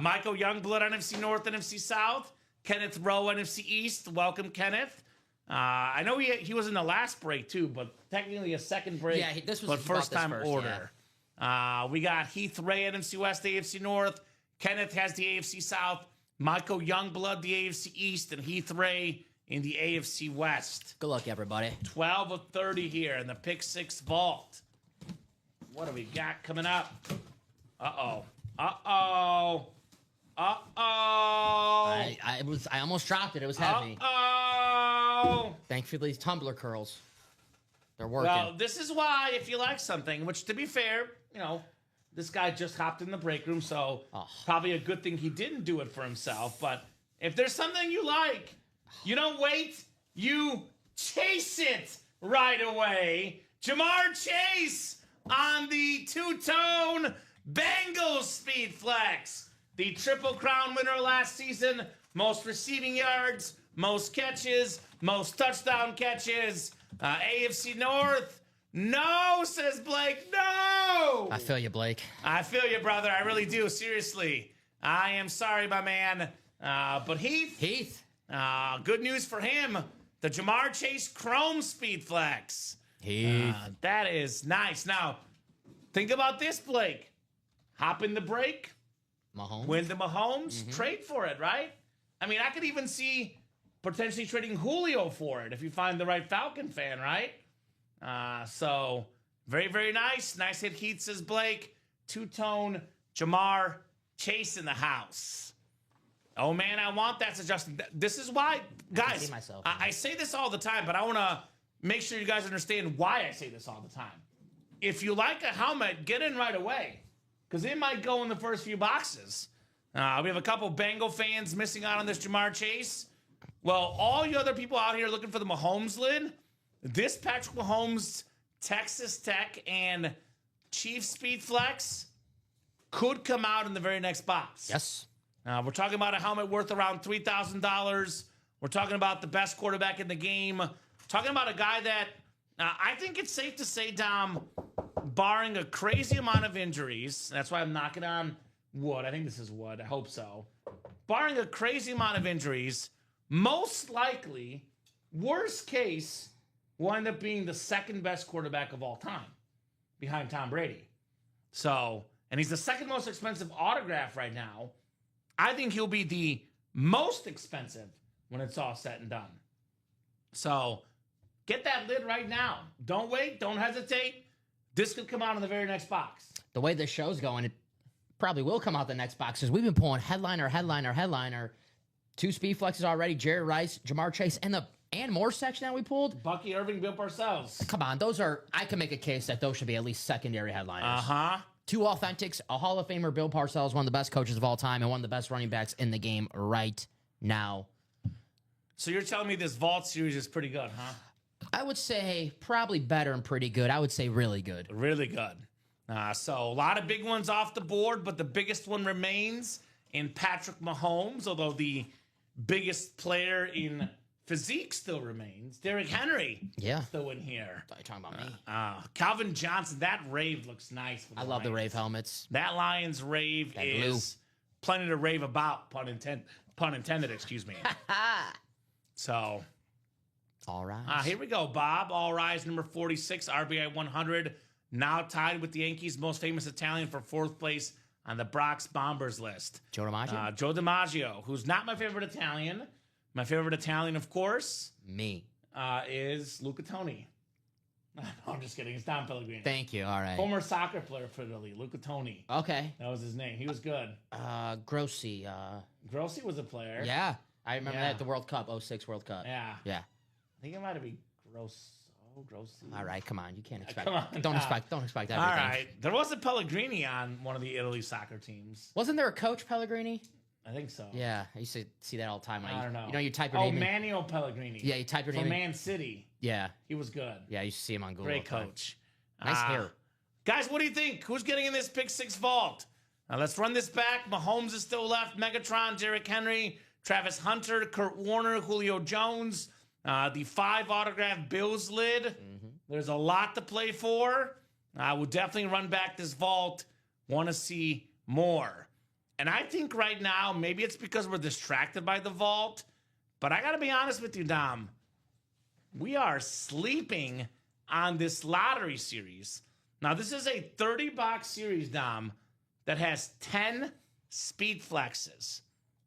Michael Youngblood, NFC North, NFC South. Kenneth Rowe, NFC East. Welcome, Kenneth. I know he was in the last break, too, but technically a second break. Yeah, this was but first-time order. Yeah. We got Heath Ray, NFC West, AFC North. Kenneth has the AFC South. Michael Youngblood, the AFC East. And Heath Ray, in the AFC West. Good luck, everybody. 12 of 30 here in the Pick 6 vault. What do we got coming up? Uh-oh. Uh-oh. Uh-oh. I almost dropped it. It was heavy. Uh-oh. Thankfully, these tumbler curls. They're working. Well, this is why, if you like something, which to be fair, this guy just hopped in the break room, so probably a good thing he didn't do it for himself. But if there's something you like, you don't wait, you chase it right away. Jamar Chase on the two-tone Bengals Speed Flex. The Triple Crown winner last season, most receiving yards, most catches, most touchdown catches. AFC North, no, says Blake, no! I feel you, Blake. I feel you, brother. I really do, seriously. I am sorry, my man. But Heath, good news for him. The Jamar Chase Chrome Speed Flex. Heath. That is nice. Now, think about this, Blake. Hop in the break. Mahomes. Win the Mahomes. Trade for it, right? I mean, I could even see potentially trading Julio for it if you find the right Falcon fan, right? So, very, very nice. Nice hit, Heath, says Blake. Two-tone Jamar Chase in the house. Oh, man, I want that suggestion. This is why, guys, I say this all the time, but I want to make sure you guys understand why I say this all the time. If you like a helmet, get in right away, because it might go in the first few boxes. We have a couple Bengal fans missing out on this Jamar Chase. Well, all you other people out here looking for the Mahomes lid, this Patrick Mahomes, Texas Tech, and Chiefs Speed Flex could come out in the very next box. Yes. We're talking about a helmet worth around $3,000. We're talking about the best quarterback in the game. Talking about a guy that I think it's safe to say, Dom, barring a crazy amount of injuries, that's why I'm knocking on wood. I think this is wood. I hope so. Barring a crazy amount of injuries, most likely, worst case, will end up being the second best quarterback of all time behind Tom Brady. So, and he's the second most expensive autograph right now. I think he'll be the most expensive when it's all said and done. So, get that lid right now. Don't wait. Don't hesitate. This could come out in the very next box. The way this show's going, it probably will come out the next box, because we've been pulling headliner. 2 speed flexes already. Jerry Rice, Jamar Chase, and more section that we pulled. Bucky Irving, Bill Parcells. Come on, I can make a case that those should be at least secondary headliners. 2 authentics, a Hall of Famer, Bill Parcells, one of the best coaches of all time, and one of the best running backs in the game right now. So you're telling me this Vault series is pretty good, huh? I would say probably better and pretty good. I would say really good. Really good. So a lot of big ones off the board, but the biggest one remains in Patrick Mahomes, although the biggest player in physique still remains. Derrick Henry, still in here. I thought you were talking about me. Calvin Johnson, that rave looks nice. I love the rave helmets. That Lions rave is plenty to rave about, pun intended, excuse me. So, all right. Here we go, Bob. All rise, number 46, RBI 100. Now tied with the Yankees' most famous Italian for 4th place on the Bronx Bombers list. Joe DiMaggio? Joe DiMaggio, who's not my favorite Italian. My favorite Italian, of course, is Luca Toni. No, I'm just kidding. It's Don Pellegrini. Thank you. All right. Former soccer player for Italy, Luca Toni. Okay. That was his name. He was good. Grossi. Grossi was a player. Yeah. I remember that at the World Cup, 06 World Cup. Yeah. Yeah. I think it might have been Grossi. All right, come on. You can't expect. Come on. Don't expect everything. All right. There was a Pellegrini on one of the Italy soccer teams. Wasn't there a coach Pellegrini? I think so. Yeah, I used to see that all the time. I don't know. You know, you type your name. Manuel Pellegrini. Yeah, you type your name. From Man City. Yeah. He was good. Yeah, I used to see him on Google. Great coach. Nice hair. Guys, what do you think? Who's getting in this Pick 6 vault? Now let's run this back. Mahomes is still left. Megatron, Derrick Henry, Travis Hunter, Kurt Warner, Julio Jones. The 5 autographed Bills lid. Mm-hmm. There's a lot to play for. I will definitely run back this vault. Want to see more. And I think right now, maybe it's because we're distracted by the vault, but I got to be honest with you, Dom. We are sleeping on this lottery series. Now, this is a 30-box series, Dom, that has 10 speed flexes.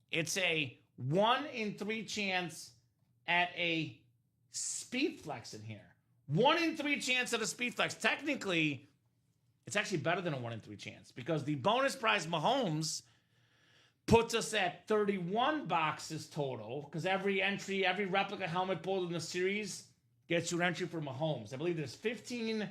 It's a 1 in 3 chance at a speed flex in here. 1 in 3 chance at a speed flex. Technically, it's actually better than a 1 in 3 chance because the bonus prize Mahomes puts us at 31 boxes total because every entry, every replica helmet pulled in the series gets you an entry for Mahomes. I believe there's 15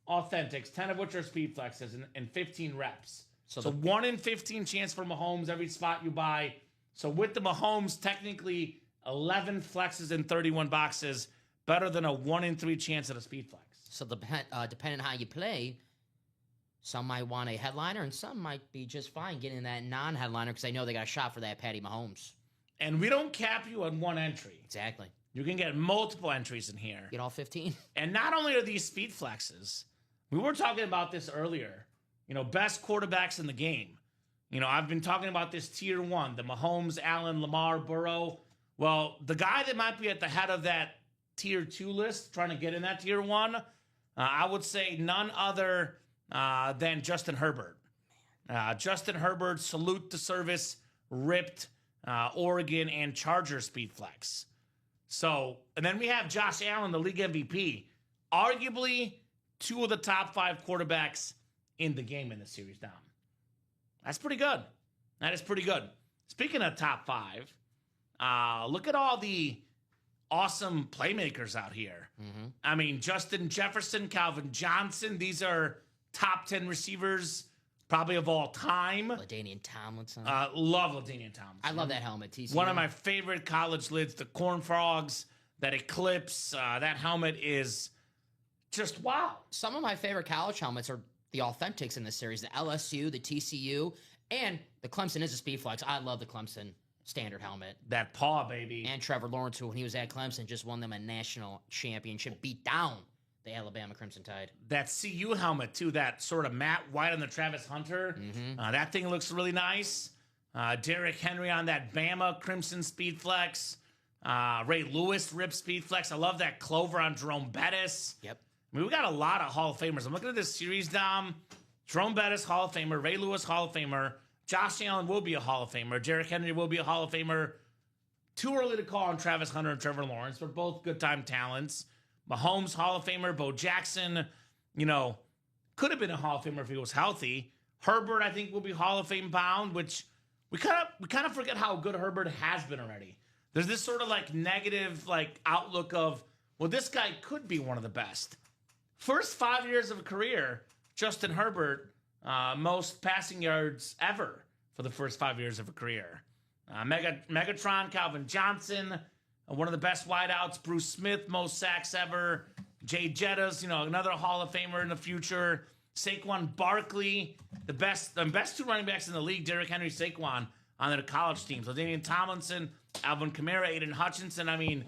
authentics, 10 of which are speed flexes, and 15 reps. So 1 in 15 chance for Mahomes every spot you buy. So with the Mahomes, technically 11 flexes in 31 boxes, better than a 1 in 3 chance at a speed flex. So depending on how you play, some might want a headliner, and some might be just fine getting that non-headliner because they know they got a shot for that Patty Mahomes. And we don't cap you at 1 entry. Exactly. You can get multiple entries in here. Get all 15. And not only are these speed flexes, we were talking about this earlier, best quarterbacks in the game. I've been talking about this tier 1, the Mahomes, Allen, Lamar, Burrow. Well, the guy that might be at the head of that tier 2 list, trying to get in that tier 1, I would say none other than Justin Herbert. Justin Herbert, salute to service, ripped Oregon and Chargers speed flex. So, and then we have Josh Allen, the league MVP, arguably 2 of the top 5 quarterbacks in the game in the series, Dom. That's pretty good. That is pretty good. Speaking of top 5, look at all the awesome playmakers out here. Mm-hmm. I mean, Justin Jefferson, Calvin Johnson, these are top 10 receivers probably of all time. LaDainian Tomlinson. Love LaDainian Tomlinson. I love that helmet, TCU. One of my favorite college lids, the Corn Frogs, that Eclipse, that helmet is just wow. Some of my favorite college helmets are the authentics in this series, the LSU, the TCU, and the Clemson is a speed flex. I love the Clemson standard helmet. That paw, baby. And Trevor Lawrence, who when he was at Clemson, just won them a national championship, beat down the Alabama Crimson Tide. That CU helmet, too, that sort of matte white on the Travis Hunter. Mm-hmm. That thing looks really nice. Derrick Henry on that Bama Crimson Speed Flex. Ray Lewis Rip Speed Flex. I love that Clover on Jerome Bettis. Yep. I mean, we got a lot of Hall of Famers. I'm looking at this series, Dom. Jerome Bettis, Hall of Famer. Ray Lewis, Hall of Famer. Josh Allen will be a Hall of Famer. Derrick Henry will be a Hall of Famer. Too early to call on Travis Hunter and Trevor Lawrence, but both good time talents. Mahomes, Hall of Famer. Bo Jackson, could have been a Hall of Famer if he was healthy. Herbert, I think, will be Hall of Fame bound, which we kind of forget how good Herbert has been already. There's this sort of negative outlook of, well, this guy could be one of the best. First 5 years of a career, Justin Herbert, most passing yards ever for the first 5 years of a career. Megatron, Calvin Johnson, one of the best wideouts. Bruce Smith, most sacks ever. Jay Jettas, another Hall of Famer in the future. Saquon Barkley, the best 2 running backs in the league. Derrick Henry, Saquon on their college teams. LaDainian Tomlinson, Alvin Kamara, Aiden Hutchinson. I mean,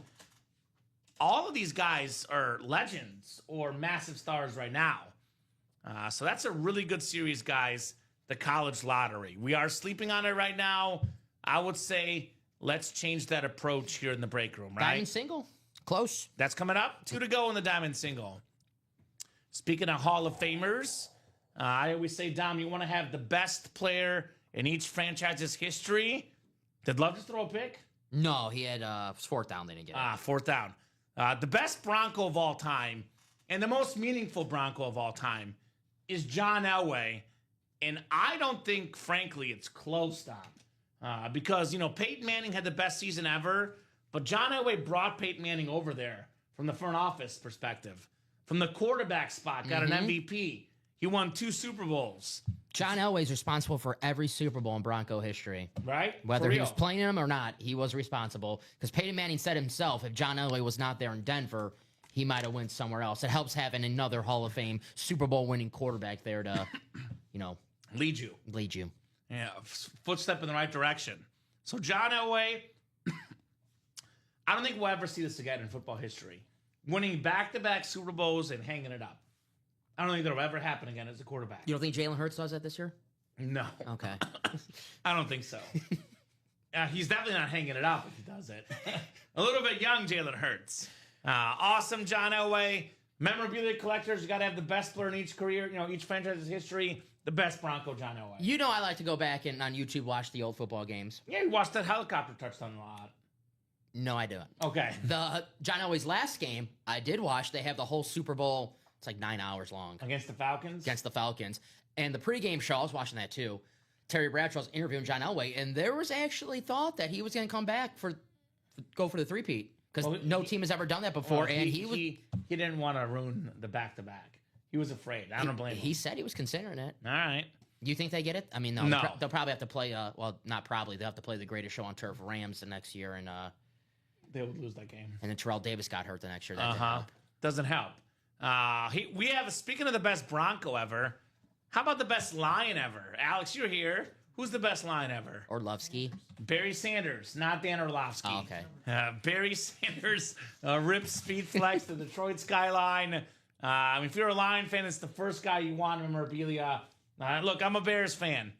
all of these guys are legends or massive stars right now. So that's a really good series, guys. The college lottery. We are sleeping on it right now. I would say let's change that approach here in the break room, right? Diamond single. Close. That's coming up. 2 to go in the Diamond single. Speaking of Hall of Famers, I always say, Dom, you want to have the best player in each franchise's history. Did Love just throw a pick? No, he had 4th down. They didn't get it. 4th down. The best Bronco of all time and the most meaningful Bronco of all time is John Elway. And I don't think, frankly, it's close, Dom. Because, Peyton Manning had the best season ever, but John Elway brought Peyton Manning over there from the front office perspective. From the quarterback spot, got an MVP. He won 2 Super Bowls. John Elway's responsible for every Super Bowl in Bronco history. Right? Whether he was playing them or not, he was responsible. Because Peyton Manning said himself, if John Elway was not there in Denver, he might have went somewhere else. It helps having another Hall of Fame Super Bowl winning quarterback there to, lead you. Yeah, footstep in the right direction. So John Elway, I don't think we'll ever see this again in football history. Winning back-to-back Super Bowls and hanging it up. I don't think that'll ever happen again as a quarterback. You don't think Jalen Hurts does that this year? No. Okay. I don't think so. He's definitely not hanging it up if he does it. A little bit young Jalen Hurts. Awesome John Elway. Memorabilia collectors, you got to have the best player in each career, each franchise's history. The best Bronco, John Elway. I like to go back and on YouTube watch the old football games. Yeah, we watched that helicopter touchdown a lot. No, I don't. Okay. The John Elway's last game, I did watch. They have the whole Super Bowl. It's like 9 hours long Against the Falcons? against the Falcons. And the pregame show, I was watching that too. Terry Bradshaw's interviewing John Elway, and there was actually thought that he was going to come back go for the three-peat because no team has ever done that before. Well, and he didn't want to ruin the back-to-back. He was afraid. I don't blame him. He said he was considering it. All right. You think they get it? I mean, no. No. They'll probably have to play. Well, not probably. They'll have to play the greatest show on turf, Rams, the next year, and They would lose that game. then Terrell Davis got hurt the next year. That didn't help. Doesn't help. We have, speaking of the best Bronco ever, how about the best Lion ever? Alex, you're here. Who's the best Lion ever? Orlovsky. Barry Sanders, not Dan Orlovsky. Oh, okay. Barry Sanders ripped speed flex the Detroit skyline. If you're a Lion fan, it's the first guy you want in memorabilia. Look, I'm a Bears fan.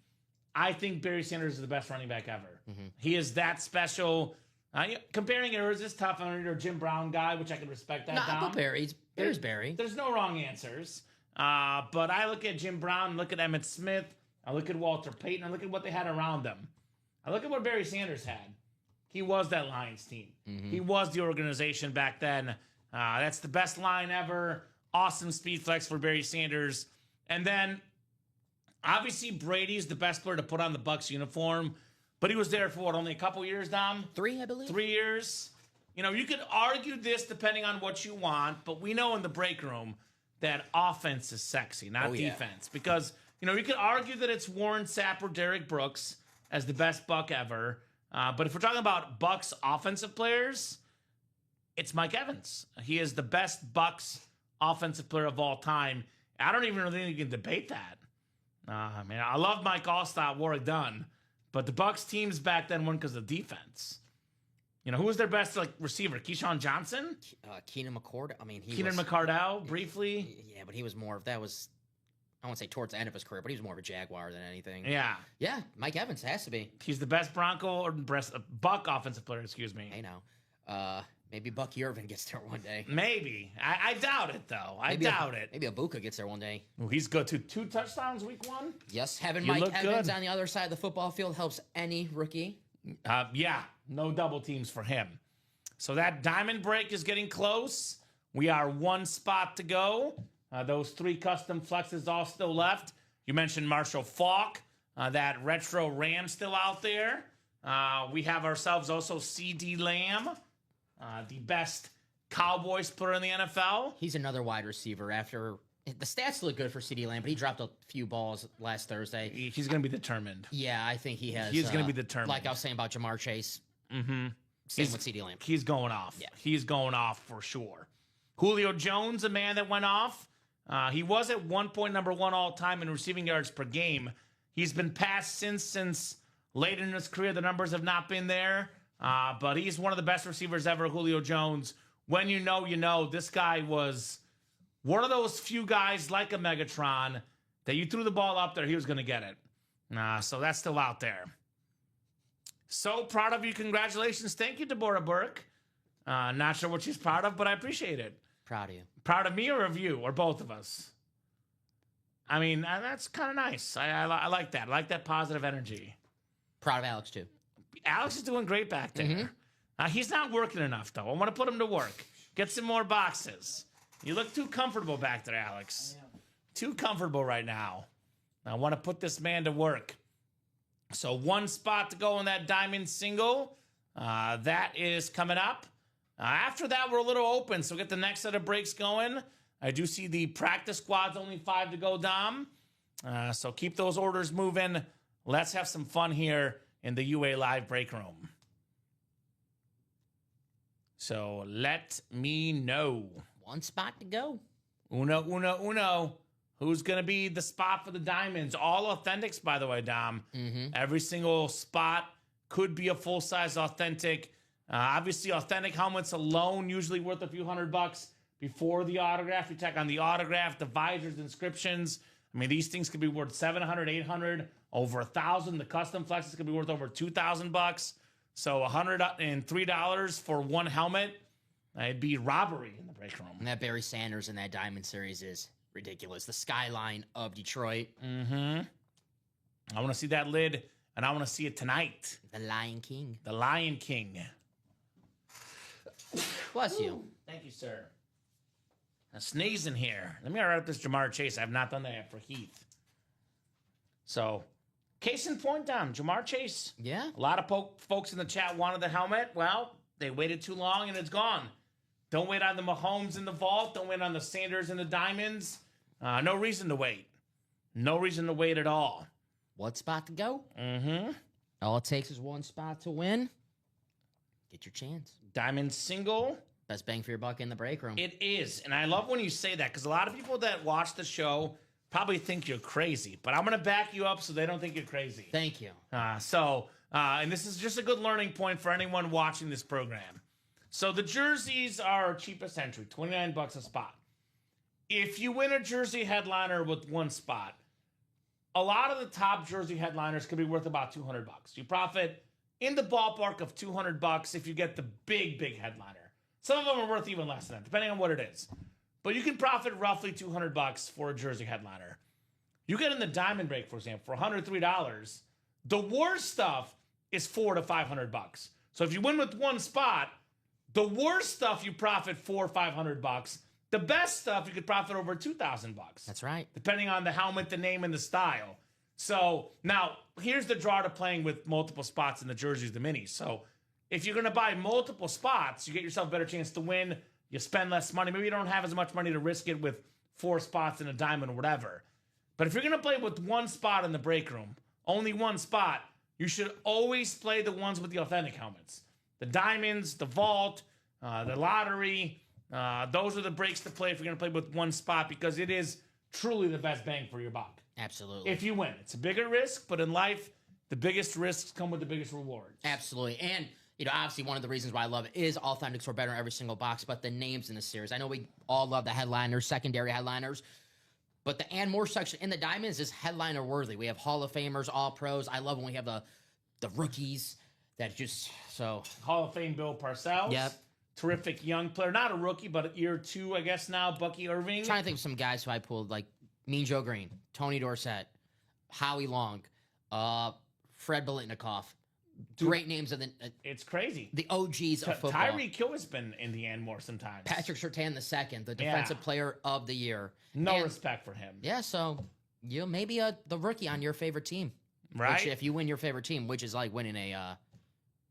I think Barry Sanders is the best running back ever. He is that special. Comparing errors is tough. I'm a Jim Brown guy, which I can respect that. Not Dom. Barry. There's Barry. There's no wrong answers. But I look at Jim Brown, look at Emmitt Smith, I look at Walter Payton, I look at what they had around them. I look at what Barry Sanders had. He was that Lions team. He was the organization back then. That's the best line ever. Awesome speed flex for Barry Sanders. And then, obviously, Brady's the best player to put on the Bucs uniform. But he was there for, what, only a couple years, Dom? 3, I believe. 3 years. You know, you could argue this depending on what you want, but we know in the break room that offense is sexy, not defense. Because, you know, you could argue that it's Warren Sapp or Derek Brooks as the best Buck ever. But if we're talking about Bucks offensive players, it's Mike Evans. He is the best Bucks offensive player of all time. I don't even really think you can debate that. I love Mike Allstott, Warwick Dunn, but the Bucks teams back then won because of defense. You know, who was their best receiver? Keyshawn Johnson? Keenan McCord. I mean, Keenan McCardell, briefly. Yeah, but he was more of I won't say towards the end of his career, but he was more of a Jaguar than anything. Yeah. Yeah, Mike Evans has to be. He's the best Bronco or Buck offensive player, excuse me. I know. Maybe Buck Irvin gets there one day. Maybe. I doubt it, though. I doubt it. Maybe Ibuka gets there one day. Well, he's good to 2 touchdowns week 1. Yes, having You Mike look Evans good. on the other side of the football field helps any rookie. Yeah, no double teams for him. So that diamond break is getting close. We are 1 spot to go. Those 3 custom flexes all still left. You mentioned Marshall Faulk, that retro Ram still out there. We have ourselves also C.D. Lamb, the best Cowboys player in the NFL. He's another wide receiver. After the stats look good for CeeDee Lamb, but he dropped a few balls last Thursday. He's going to be determined. Yeah, I think he has. He's going to be determined. Like I was saying about Jamar Chase. Mm-hmm. Same with CeeDee Lamb. He's going off. Yeah. He's going off for sure. Julio Jones, a man that went off. He was at one point number 1 all time in receiving yards per game. He's been passed since late in his career. The numbers have not been there. But he's one of the best receivers ever, Julio Jones. When you know, you know. This guy was one of those few guys like a Megatron that you threw the ball up there, he was going to get it. So that's still out there. So proud of you. Congratulations. Thank you, Deborah Burke. Not sure what she's proud of, but I appreciate it. Proud of you. Proud of me or of you or both of us? I mean, that's kind of nice. I like that. I like that positive energy. Proud of Alex, too. Alex is doing great back there. He's not working enough, though. I want to put him to work. Get some more boxes. You look too comfortable back there, Alex. Too comfortable right now. I want to put this man to work. So 1 spot to go in that diamond single. That is coming up. After that, we're a little open, so get the next set of breaks going. I do see the practice squad's only 5 to go, Dom. So keep those orders moving. Let's have some fun here in the UA Live break room. So let me know. 1 spot to go. Uno. Who's going to be the spot for the diamonds? All authentics, by the way, Dom. Every single spot could be a full-size authentic. Obviously, authentic helmets alone usually worth a few $100 before the autograph. You check on the autograph, the visors, inscriptions. I mean, these things could be worth $700, $800, over $1,000. The custom flexes could be worth over $2,000. So $103 for 1 helmet. It'd be robbery in the break room. And that Barry Sanders in that diamond series is ridiculous. The skyline of Detroit. I want to see that lid, and I want to see it tonight. The Lion King. The Lion King. Bless you. Thank you, sir. I'm sneezing here. Let me write up this Jamar Chase. I've not done that yet for Heath. So, case in point, Dom, Jamar Chase. Yeah. A lot of folks in the chat wanted the helmet. Well, they waited too long and it's gone. Don't wait on the Mahomes in the vault. Don't wait on the Sanders and the Diamonds. No reason to wait. No reason to wait at all. One spot to go. Mm-hmm. All it takes is one spot to win. Get your chance. Diamond single. Best bang for your buck in the break room. It is. And I love when you say that because a lot of people that watch the show probably think you're crazy. But I'm going to back you up so they don't think you're crazy. Thank you. And this is just a good learning point for anyone watching this program. So the jerseys are cheapest entry, $29 a spot. If you win a jersey headliner with one spot, a lot of the top jersey headliners could be worth about $200. You profit in the ballpark of $200 if you get the big headliner. Some of them are worth even less than that, depending on what it is. But you can profit roughly $200 for a jersey headliner. You get in the diamond break, for example, for $103. The worst stuff is $400 to $500. So if you win with one spot, the worst stuff you profit $400 or $500. The best stuff you could profit over $2,000. That's right. Depending on the helmet, the name, and the style. So now here's the draw to playing with multiple spots in the jerseys, the minis. So if you're going to buy multiple spots, you get yourself a better chance to win. You spend less money. Maybe you don't have as much money to risk it with 4 spots in a diamond or whatever. But if you're going to play with one spot in the break room, only one spot, you should always play the ones with the authentic helmets. The diamonds, the vault, the lottery. Those are the breaks to play if you're going to play with one spot because it is truly the best bang for your buck. Absolutely. If you win. It's a bigger risk, but in life, the biggest risks come with the biggest rewards. Absolutely. And, obviously one of the reasons why I love it is Authentics are better in every single box, but the names in the series. I know we all love the headliners, secondary headliners, but the and more section in the diamonds is headliner worthy. We have Hall of Famers, all pros. I love when we have the rookies that just so Hall of Fame Bill Parcells. Yep. Terrific young player. Not a rookie, but year 2, I guess now, Bucky Irving. I'm trying to think of some guys who I pulled, like Mean Joe Green, Tony Dorsett, Howie Long, Fred Biletnikoff. Great names of the it's crazy. The OGs of football. Tyreek Hill has been in the end more sometimes. Patrick Surtain II, the defensive player of the year. No respect for him. Yeah, so maybe the rookie on your favorite team. Right. Which, if you win your favorite team, which is like winning a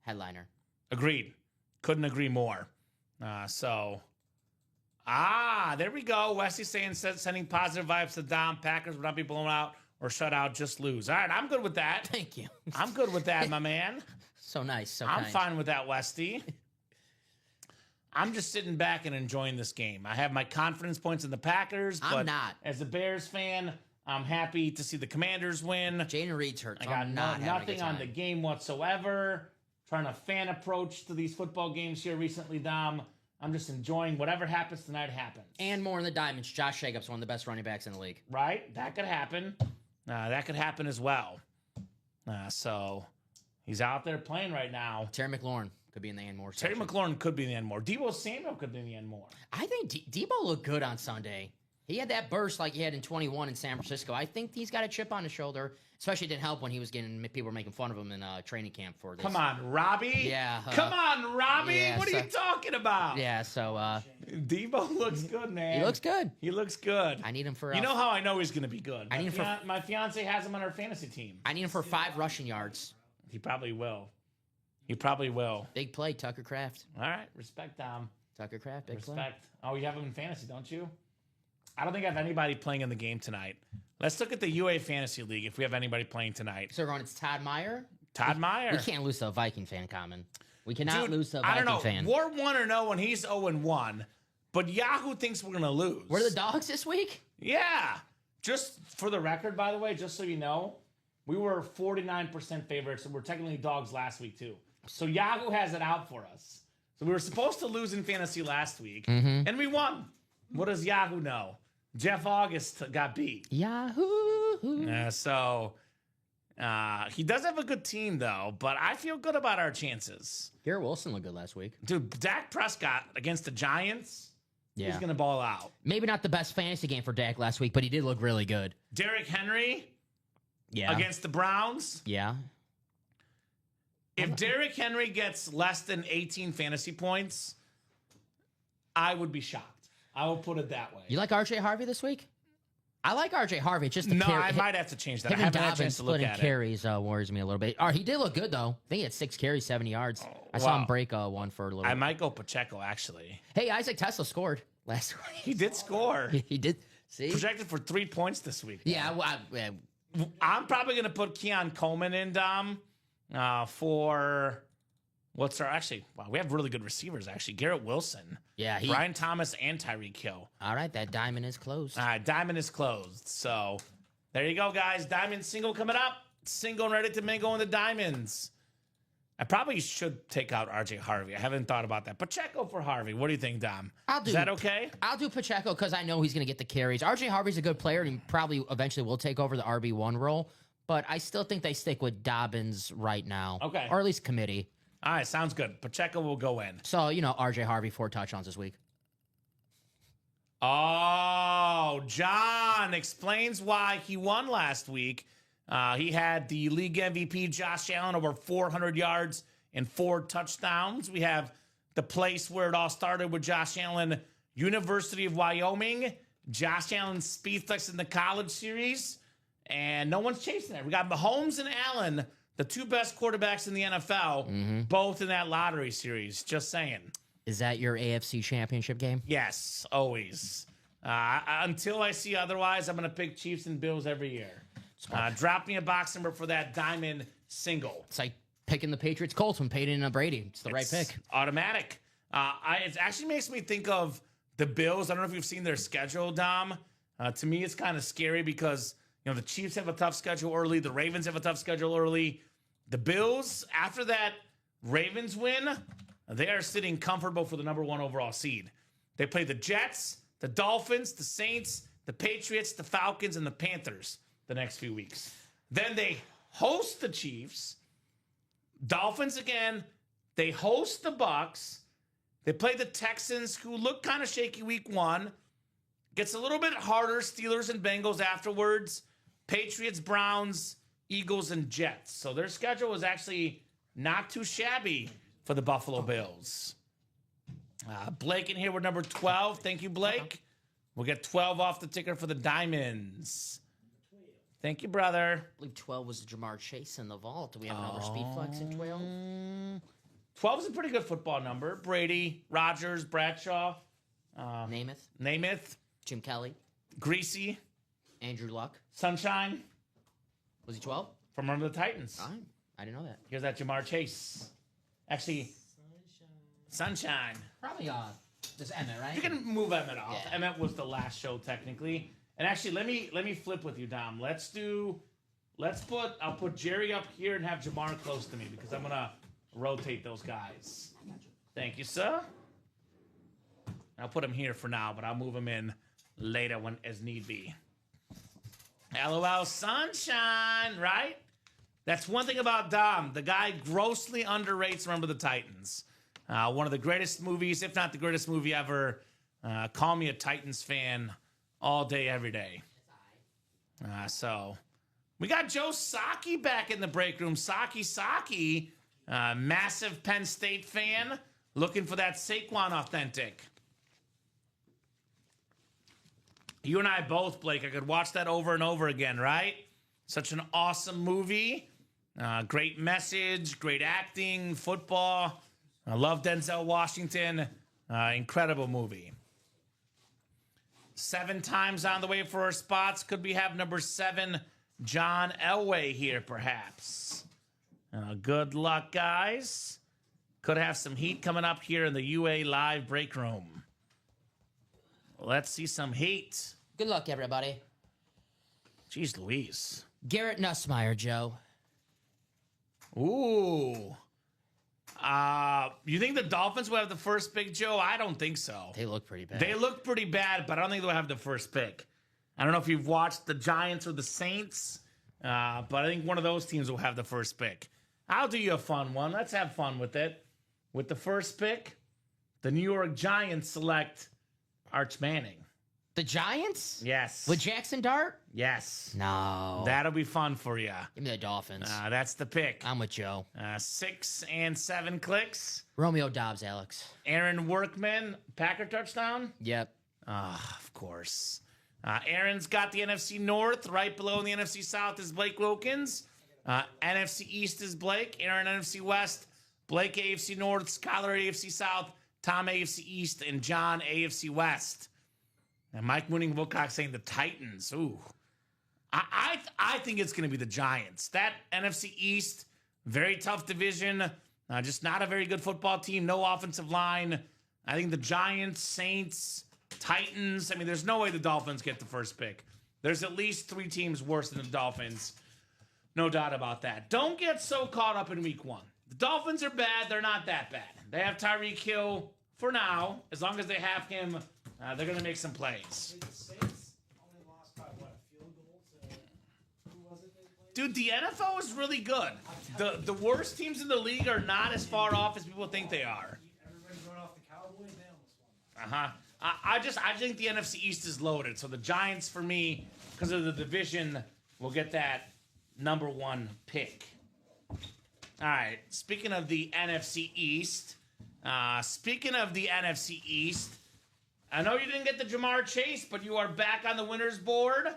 headliner. Agreed. Couldn't agree more. There we go. Wesley sending positive vibes to Dom. Packers would not be blown out or shut out, just lose. All right, I'm good with that. Thank you. I'm good with that, my man. So nice. I'm fine with that, Westy. I'm just sitting back and enjoying this game. I have my confidence points in the Packers, but I'm not. As a Bears fan, I'm happy to see the Commanders win. Jaden Reed's hurt. I got nothing on the game whatsoever. Trying a fan approach to these football games here recently, Dom. I'm just enjoying whatever happens tonight happens. And more in the diamonds. Josh Jacobs, one of the best running backs in the league. Right? That could happen. That could happen as well. So he's out there playing right now. Terry McLaurin could be in the end more. Terry McLaurin could be in the end more. Deebo Samuel could be in the end more. I think Deebo looked good on Sunday. He had that burst like he had in 21 in San Francisco. I think he's got a chip on his shoulder. Especially didn't help when people were making fun of him in training camp for this. Come on, Robbie. Yeah. Come on, Robbie. Yeah, what are you talking about? Yeah, so Deebo looks good, man. He looks good. He looks good. I need him for You know how I know he's going to be good? My fiance has him on our fantasy team. I need him for 5 rushing yards. He probably will. He probably will. Big play, Tucker Kraft. All right, respect, Dom. Tucker Kraft, big play. Respect. Oh, you have him in fantasy, don't you? I don't think I have anybody playing in the game tonight. Let's look at the UA Fantasy League if we have anybody playing tonight. So we're going, it's Todd Meyer? Todd Meyer. We can't lose to a Viking fan, Common. We cannot lose to a Viking fan. We're 1-0 and he's 0-1, but Yahoo thinks we're going to lose. We're the dogs this week? Yeah. Just for the record, by the way, just so you know, we were 49% favorites, and we're technically dogs last week, too. So Yahoo has it out for us. So we were supposed to lose in fantasy last week, and we won. What does Yahoo know? Jeff August got beat. Yahoo. He does have a good team, though, but I feel good about our chances. Garrett Wilson looked good last week. Dude, Dak Prescott against the Giants, he's going to ball out. Maybe not the best fantasy game for Dak last week, but he did look really good. Derrick Henry against the Browns. Yeah. If Derrick Henry gets less than 18 fantasy points, I would be shocked. I will put it that way. You like RJ Harvey this week? I like RJ Harvey. Just the No, I might have to change that. I him and haven't had a chance Dobbins to look splitting at it. carries worries me a little bit. He did look good though. I think he had 6 carries, 70 yards. I saw him wow. break one for a little. I bit. might go Pacheco, actually. Hey, Isaac Tesla scored last week. He did score. He did. See? Projected for 3 points this week. Yeah. I'm probably going to put Keon Coleman in, Dom, for what's our actually. Wow, we have really good receivers, actually. Garrett Wilson, Yeah. Brian Thomas, and Tyreek Hill. All right. That diamond is closed. Diamond is closed. So there you go, guys. Diamond single coming up. Single and ready to mingle in the diamonds. I probably should take out RJ Harvey. I haven't thought about that. Pacheco for Harvey. What do you think, Dom? Is that okay? I'll do Pacheco because I know he's going to get the carries. RJ Harvey's a good player and he probably eventually will take over the RB1 role. But I still think they stick with Dobbins right now. Okay. Or at least committee. All right, sounds good. Pacheco will go in. So, RJ Harvey, 4 touchdowns this week. Oh, John explains why he won last week. He had the league MVP, Josh Allen, over 400 yards and 4 touchdowns. We have the place where it all started with Josh Allen, University of Wyoming. Josh Allen speed flex in the college series, and no one's chasing it. We got Mahomes and Allen, the 2 best quarterbacks in the NFL, both in that lottery series. Just saying. Is that your AFC championship game? Yes, always. Until I see otherwise, I'm going to pick Chiefs and Bills every year. Drop me a box number for that diamond single. It's like picking the Patriots Colts when Peyton and Brady. It's the right pick. Automatic. It actually makes me think of the Bills. I don't know if you've seen their schedule, Dom. To me, it's kind of scary because the Chiefs have a tough schedule early. The Ravens have a tough schedule early. The Bills, after that Ravens win, they are sitting comfortable for the number 1 overall seed. They play the Jets, the Dolphins, the Saints, the Patriots, the Falcons, and the Panthers the next few weeks. Then they host the Chiefs, Dolphins again. They host the Bucks. They play the Texans, who look kind of shaky week 1. Gets a little bit harder. Steelers and Bengals afterwards. Patriots, Browns, Eagles, and Jets. So their schedule is actually not too shabby for the Buffalo Bills. Blake in here with number 12. Thank you, Blake. We'll get 12 off the ticker for the Diamonds. Thank you, brother. I believe 12 was Jamar Chase in the vault. Do we have another speed flex in 12? 12 is a pretty good football number. Brady, Rodgers, Bradshaw, Namath, Jim Kelly, Greasy, Andrew Luck. Sunshine. Was he 12? From under the Titans. I didn't know that. Here's that Jamar Chase. Actually, Sunshine. Probably just Emmett, right? You can move Emmett off. Yeah. Emmett was the last show technically. And actually, let me flip with you, Dom. I'll put Jerry up here and have Jamar close to me because I'm gonna rotate those guys. Thank you, sir. I'll put him here for now, but I'll move him in later when as need be. LOL Sunshine, right? That's one thing about Dom. The guy grossly underrates Remember the Titans. One of the greatest movies, if not the greatest movie ever. Call me a Titans fan all day, every day. So we got Joe Saki back in the break room. Saki, massive Penn State fan, looking for that Saquon authentic. You and I both, Blake. I could watch that over and over again, right? Such an awesome movie. Great message, great acting, football. I love Denzel Washington. Incredible movie. 7 times on the way for our spots. Could we have number 7, John Elway here, perhaps? Good luck, guys. Could have some heat coming up here in the UA Live break room. Let's see some heat. Good luck, everybody. Jeez Louise. Garrett Nussmeier, Joe. Ooh. You think the Dolphins will have the first pick, Joe? I don't think so. They look pretty bad. They look pretty bad, but I don't think they'll have the first pick. I don't know if you've watched the Giants or the Saints, but I think one of those teams will have the first pick. I'll do you a fun one. Let's have fun with it. With the first pick, the New York Giants select Arch Manning. The Giants? Yes. With Jackson Dart? Yes. No. That'll be fun for you. Give me the Dolphins. That's the pick. I'm with Joe. 6 and 7 clicks. Romeo Dobbs, Alex. Aaron Workman, Packer touchdown? Yep. Of course. Aaron's got the NFC North. Right below in the NFC South is Blake Wilkins. NFC East is Blake. Aaron, NFC West. Blake, AFC North. Skylar, AFC South. Tom, AFC East. And John, AFC West. And Mike Mooning Wilcox saying the Titans. Ooh. I think it's going to be the Giants. That NFC East, very tough division. Just not a very good football team. No offensive line. I think the Giants, Saints, Titans. I mean, there's no way the Dolphins get the first pick. There's at least 3 teams worse than the Dolphins. No doubt about that. Don't get so caught up in week 1. The Dolphins are bad. They're not that bad. They have Tyreek Hill for now. As long as they have him, they're going to make some plays. The Saints only lost by what, a field goal to who was it they played? Dude, the NFL is really good. The worst teams in the league are not as far off as people think they are. Everybody's going off the Cowboys. They almost won. I think the NFC East is loaded. So the Giants, for me, because of the division, will get that number 1 pick. All right. Speaking of the NFC East, I know you didn't get the Jamar Chase, but you are back on the winner's board.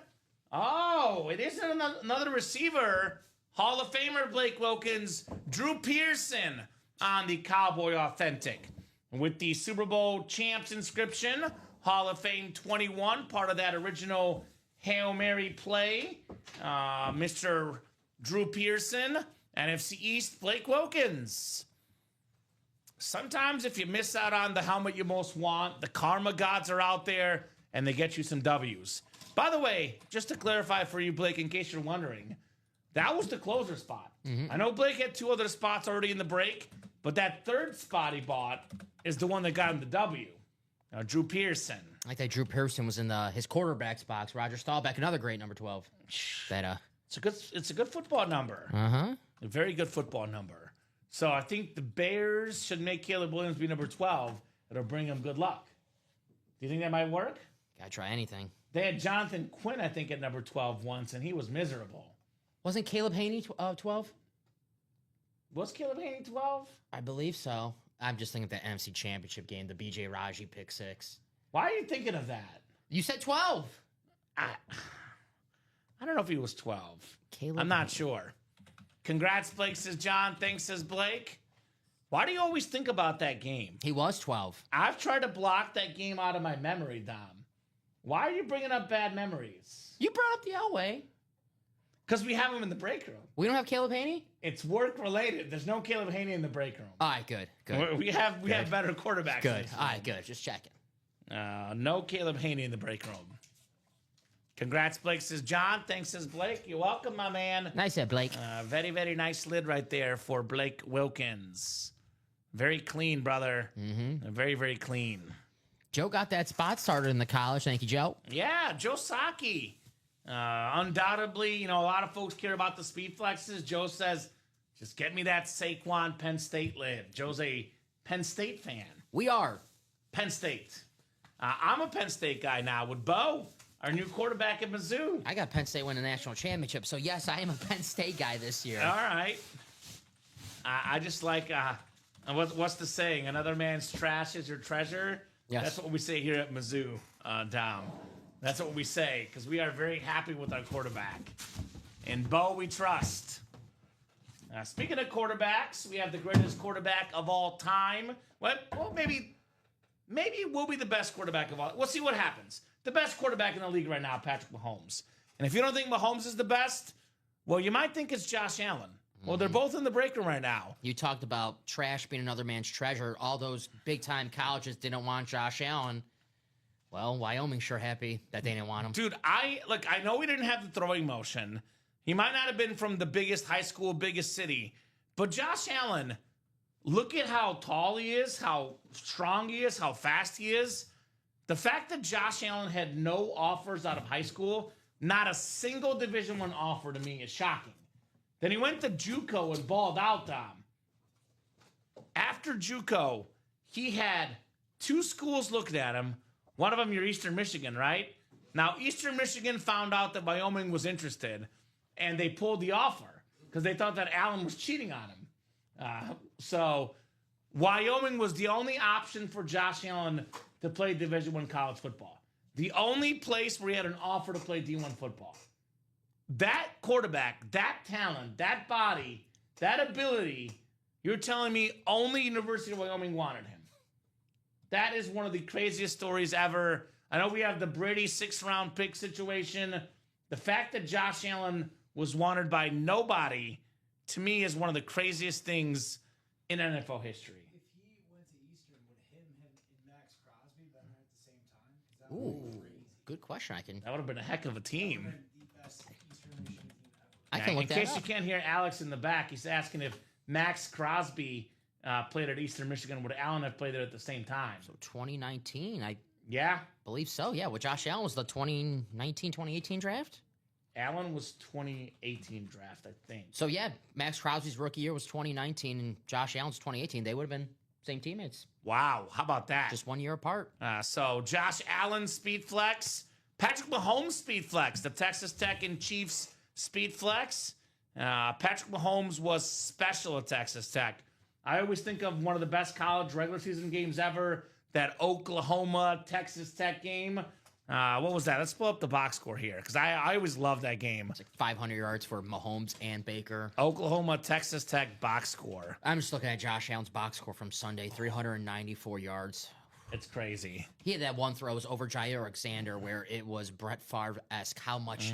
Oh, it isn't another receiver. Hall of Famer Blake Wilkins, Drew Pearson on the Cowboy Authentic. With the Super Bowl champs inscription, Hall of Fame 21, part of that original Hail Mary play. Mr. Drew Pearson, NFC East, Blake Wilkins. Sometimes if you miss out on the helmet you most want, the karma gods are out there and they get you some W's. By the way, just to clarify for you, Blake, in case you're wondering, that was the closer spot. I know Blake had 2 other spots already in the break, but that 3rd spot he bought is the one that got him the W. Drew Pearson. I like that Drew Pearson was in his quarterback's box. Roger Staubach, another great number 12. It's a good football number. Uh-huh. A very good football number. So I think the Bears should make Caleb Williams be number 12. It'll bring him good luck. Do you think that might work? Gotta try anything. They had Jonathan Quinn, I think, at number 12 once, and he was miserable. Wasn't Caleb Haney 12? Was Caleb Haney 12? I believe so. I'm just thinking of the NFC Championship game, the BJ Raji pick 6. Why are you thinking of that? You said 12. I don't know if he was 12. Caleb I'm not Haney. sure. Congrats, Blake, says John. Thanks, says Blake. Why do you always think about that game? He was 12. I've tried to block that game out of my memory, Dom. Why are you bringing up bad memories? You brought up the Elway. Because we have him in the break room. We don't have Caleb Haney? It's work related. There's no Caleb Haney in the break room. All right, good. We have better quarterbacks. Good. All right, good. Just checking. No Caleb Haney in the break room. Congrats, Blake, says John. Thanks, says Blake. You're welcome, my man. Nice head, Blake. Very, very nice lid right there for Blake Wilkins. Very clean, brother. Mm-hmm. Very, very clean. Joe got that spot started in the college. Thank you, Joe. Yeah, Joe Saki. Undoubtedly, a lot of folks care about the speed flexes. Joe says, just get me that Saquon Penn State lid. Joe's a Penn State fan. We are. Penn State. I'm a Penn State guy now with Bo, our new quarterback at Mizzou. I got Penn State win the national championship, so yes, I am a Penn State guy this year. All right. I just like, what's the saying? Another man's trash is your treasure. Yes. That's what we say here at Mizzou, Dom. That's what we say, because we are very happy with our quarterback. And Bo, we trust. Speaking of quarterbacks, we have the greatest quarterback of all time. Well, maybe we'll be the best quarterback of all. We'll see what happens. The best quarterback in the league right now, Patrick Mahomes. And if you don't think Mahomes is the best, well, you might think it's Josh Allen. Well, they're both in the break room right now. You talked about trash being another man's treasure. All those big-time colleges didn't want Josh Allen. Well, Wyoming sure happy that they didn't want him. Dude, I know we didn't have the throwing motion. He might not have been from the biggest high school, biggest city. But Josh Allen, look at how tall he is, how strong he is, how fast he is. The fact that Josh Allen had no offers out of high school, not a single Division I offer to me is shocking. Then he went to JUCO and balled out, Dom. After JUCO, he had 2 schools looking at him, One of them, you're Eastern Michigan, right? Now, Eastern Michigan found out that Wyoming was interested, and they pulled the offer because they thought that Allen was cheating on him. So Wyoming was the only option for Josh Allen to play Division I college football. The only place where he had an offer to play D1 football. That quarterback, that talent, that body, that ability, you're telling me only University of Wyoming wanted him. That is one of the craziest stories ever. I know we have the Brady 6th-round pick situation. The fact that Josh Allen was wanted by nobody, to me, is one of the craziest things in NFL history. If he went to Eastern, would him and Max Crosby been there at the same time? 'Cause that would be crazy. Good question. That would have been a heck of a team. Been the best Eastern Michigan team ever. I can look In that case up. you can't hear Alex in the back, he's asking if Max Crosby played at Eastern Michigan. Would Allen have played there at the same time? So 2019, I Yeah. believe so. Yeah, with Josh Allen was the 2019-2018 draft. Allen was 2018 draft, I think. So yeah, Max Crosby's rookie year was 2019, and Josh Allen's 2018. They would have been same teammates, Wow. How about that? just 1 year apart. So Josh Allen, speed flex. Patrick Mahomes, speed flex. The Texas Tech and Chiefs, speed flex. Patrick Mahomes was special at Texas Tech. I always think of one of the best college regular season games ever, that Oklahoma-Texas Tech game. What was that? Let's pull up the box score here, because I always love that game. It's like 500 yards for Mahomes and Baker. Oklahoma-Texas Tech box score. I'm just looking at Josh Allen's box score from Sunday, 394 yards. It's crazy. He had that one throw was over Jair Alexander where it was Brett Favre-esque. How much,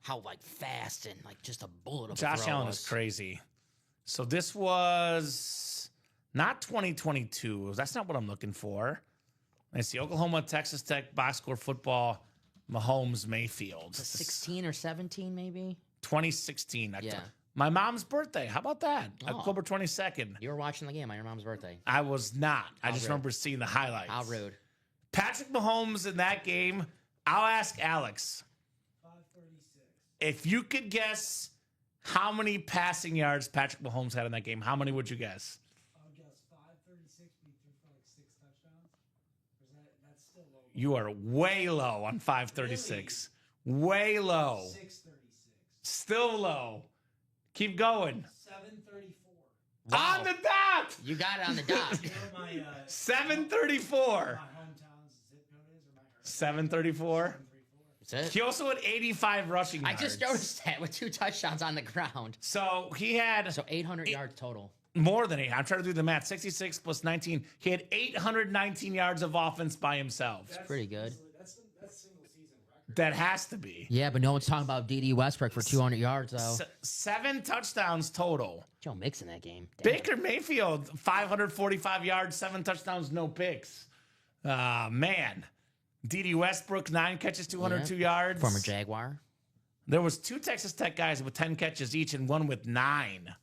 how like fast and like just a bullet of a Josh throw Allen was. is crazy. So this was not 2022. That's not what I'm looking for. Let's see. Oklahoma, Texas Tech, box score football, Mahomes, Mayfield. 16 or 17 maybe. 2016. Yeah. My mom's birthday. How about that? Oh. October 22nd. You were watching the game on your mom's birthday. I was not. I just rude. remember seeing the highlights. How rude. Patrick Mahomes in that game. I'll ask Alex. 536. If you could guess how many passing yards Patrick Mahomes had in that game, how many would you guess? I would guess 536, but he threw for like 6 touchdowns. Or is that's still low? You are way low on 536. Way low. 636. Still low. Keep going. 734. On the dot. You got it on the dot. You know what my 734. my hometown's zip code is, or my 734. 734. That's it. He also had 85 rushing I yards. just noticed that with 2 touchdowns on the ground. So he had So 800 yards total. more than 8. I'm trying to do the math. 66 plus 19. He had 819 yards of offense by himself. That's pretty good. That's single season record. That has to be. Yeah, but no one's talking about D.D. Westbrook for 200 yards, though. 7 touchdowns total. Joe Mixon that game. Damn. Baker Mayfield, 545 yards, 7 touchdowns, no picks. Man. D.D. Westbrook, 9 catches, 202 yards. Former Jaguar. There was 2 Texas Tech guys with 10 catches each and one with 9.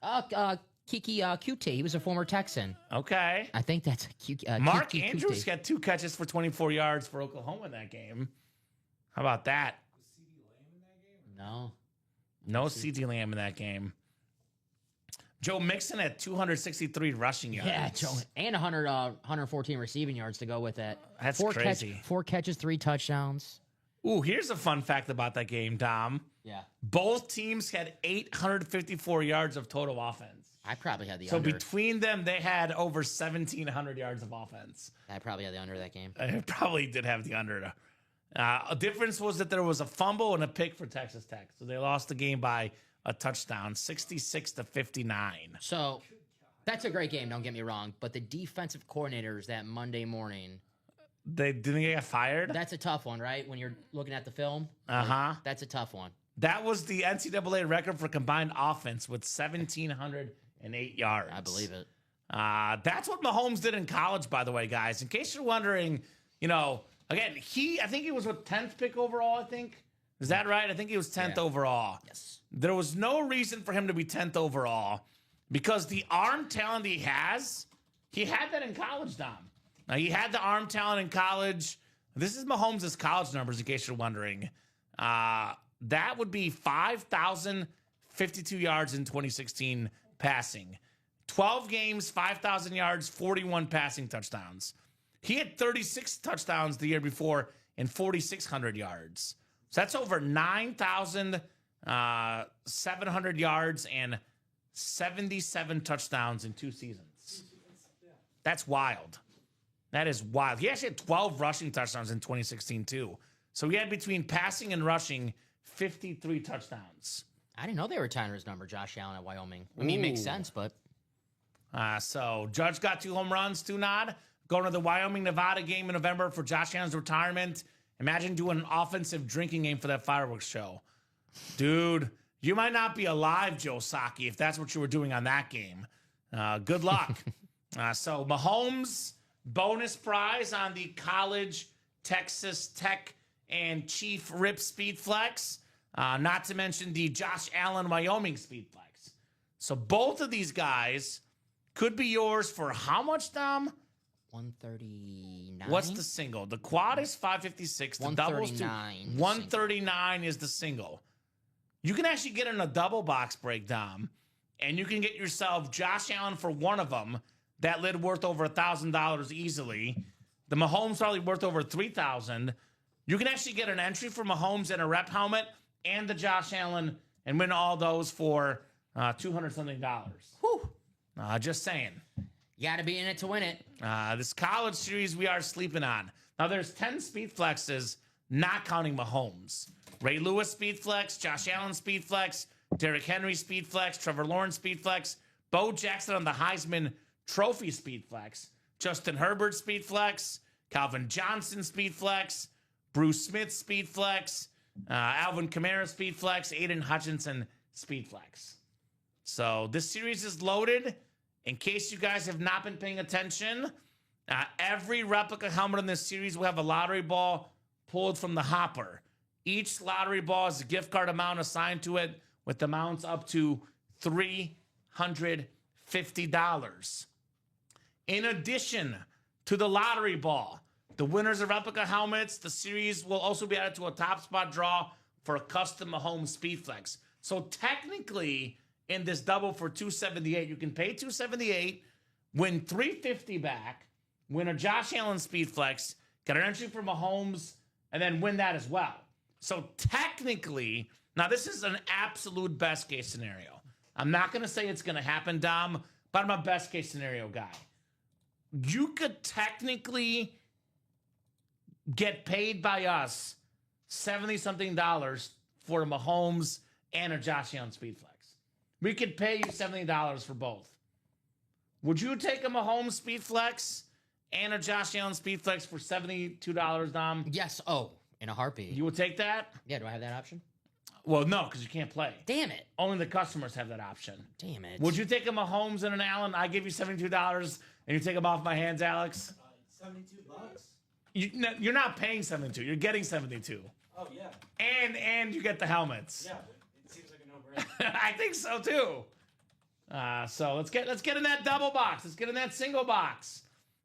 Kiki QT. He was a former Texan. Okay. I think that's Mark Kiki Andrews QT. got 2 catches for 24 yards for Oklahoma in that game. How about that? Was CD Lamb in that game? No. No C.D. Lamb in that game. Joe Mixon had 263 rushing yards. Yeah, Joe. And 114 receiving yards to go with that. That's 4 crazy. 4 catches, 3 touchdowns. Ooh, here's a fun fact about that game, Dom. Yeah. Both teams had 854 yards of total offense. I probably had the So under. between them, they had over 1,700 yards of offense. I probably had the under that game. I probably did have the under. A difference was that there was a fumble and a pick for Texas Tech. So they lost the game by a touchdown, 66-59. So that's a great game, don't get me wrong. But the defensive coordinators that Monday morning, They didn't get fired? that's a tough one, right? When you're looking at the film. Uh-huh. That's a tough one. That was the NCAA record for combined offense with 1,708 yards. I believe it. That's what Mahomes did in college, by the way, guys. In case you're wondering, again, I think he was with 10th pick overall, I think. Is that right? I think he was 10th overall. Yes. There was no reason for him to be 10th overall because the arm talent he has, he had that in college, Dom. Now, he had the arm talent in college. This is Mahomes' college numbers, in case you're wondering. That would be 5,052 yards in 2016 passing. 12 games, 5,000 yards, 41 passing touchdowns. He had 36 touchdowns the year before and 4,600 yards. So that's over 9,700 yards and 77 touchdowns in 2 seasons. That's wild. That is wild. He actually had 12 rushing touchdowns in 2016 too. So he had between passing and rushing 53 touchdowns. I didn't know they were tying his number, Josh Allen at Wyoming. I mean, it makes sense, but So Judge got 2 home runs, 2 nod. Going to the Wyoming-Nevada game in November for Josh Allen's retirement. Imagine doing an offensive drinking game for that fireworks show. Dude, you might not be alive, Joe Saki, if that's what you were doing on that game. Good luck. So Mahomes bonus prize on the college Texas Tech and Chief Rip Speed Flex. Not to mention the Josh Allen Wyoming Speed Flex. So both of these guys could be yours for how much, Dom? 139. What's the single? The quad is 556. The doubles 139. 139 is the single. You can actually get in a double box break, Dom, and you can get yourself Josh Allen for one of them. That lid worth over $1,000 easily. The Mahomes probably worth over $3,000. You can actually get an entry for Mahomes and a rep helmet and the Josh Allen and win all those for $200-something. Whew. Just saying. You got to be in it to win it. This college series we are sleeping on. Now, there's 10 speed flexes, not counting Mahomes. Ray Lewis speed flex, Josh Allen speed flex, Derrick Henry speed flex, Trevor Lawrence speed flex, Bo Jackson on the Heisman Trophy speed flex, Justin Herbert speed flex, Calvin Johnson speed flex, Bruce Smith speed flex, Alvin Kamara speed flex, Aiden Hutchinson speed flex. So this series is loaded. In case you guys have not been paying attention, every replica helmet in this series will have a lottery ball pulled from the hopper. Each lottery ball is a gift card amount assigned to it with amounts up to $350. In addition to the lottery ball, the winners of replica helmets, the series will also be added to a top spot draw for a custom Mahomes Speed Flex. So technically, in this double for $278, you can pay $278, win $350 back, win a Josh Allen Speed Flex, get an entry for Mahomes, and then win that as well. So technically, now this is an absolute best case scenario. I'm not going to say it's going to happen, Dom, but I'm a best case scenario guy. You could technically get paid by us $70-something for a Mahomes and a Josh Allen Speed Flex. We could pay you $70 for both. Would you take a Mahomes Speed Flex and a Josh Allen Speed Flex for $72, Dom? Yes. Oh, in a heartbeat. You would take that? Yeah, do I have that option? Well, no, because you can't play. Damn it. Only the customers have that option. Damn it. Would you take a Mahomes and an Allen? I give you $72 and you take them off my hands, Alex? $72. You're not paying 72. You're getting 72. Oh yeah. And you get the helmets. Yeah, it seems like a no-brainer. I think so too. So let's get in that double box. Let's get in that single box.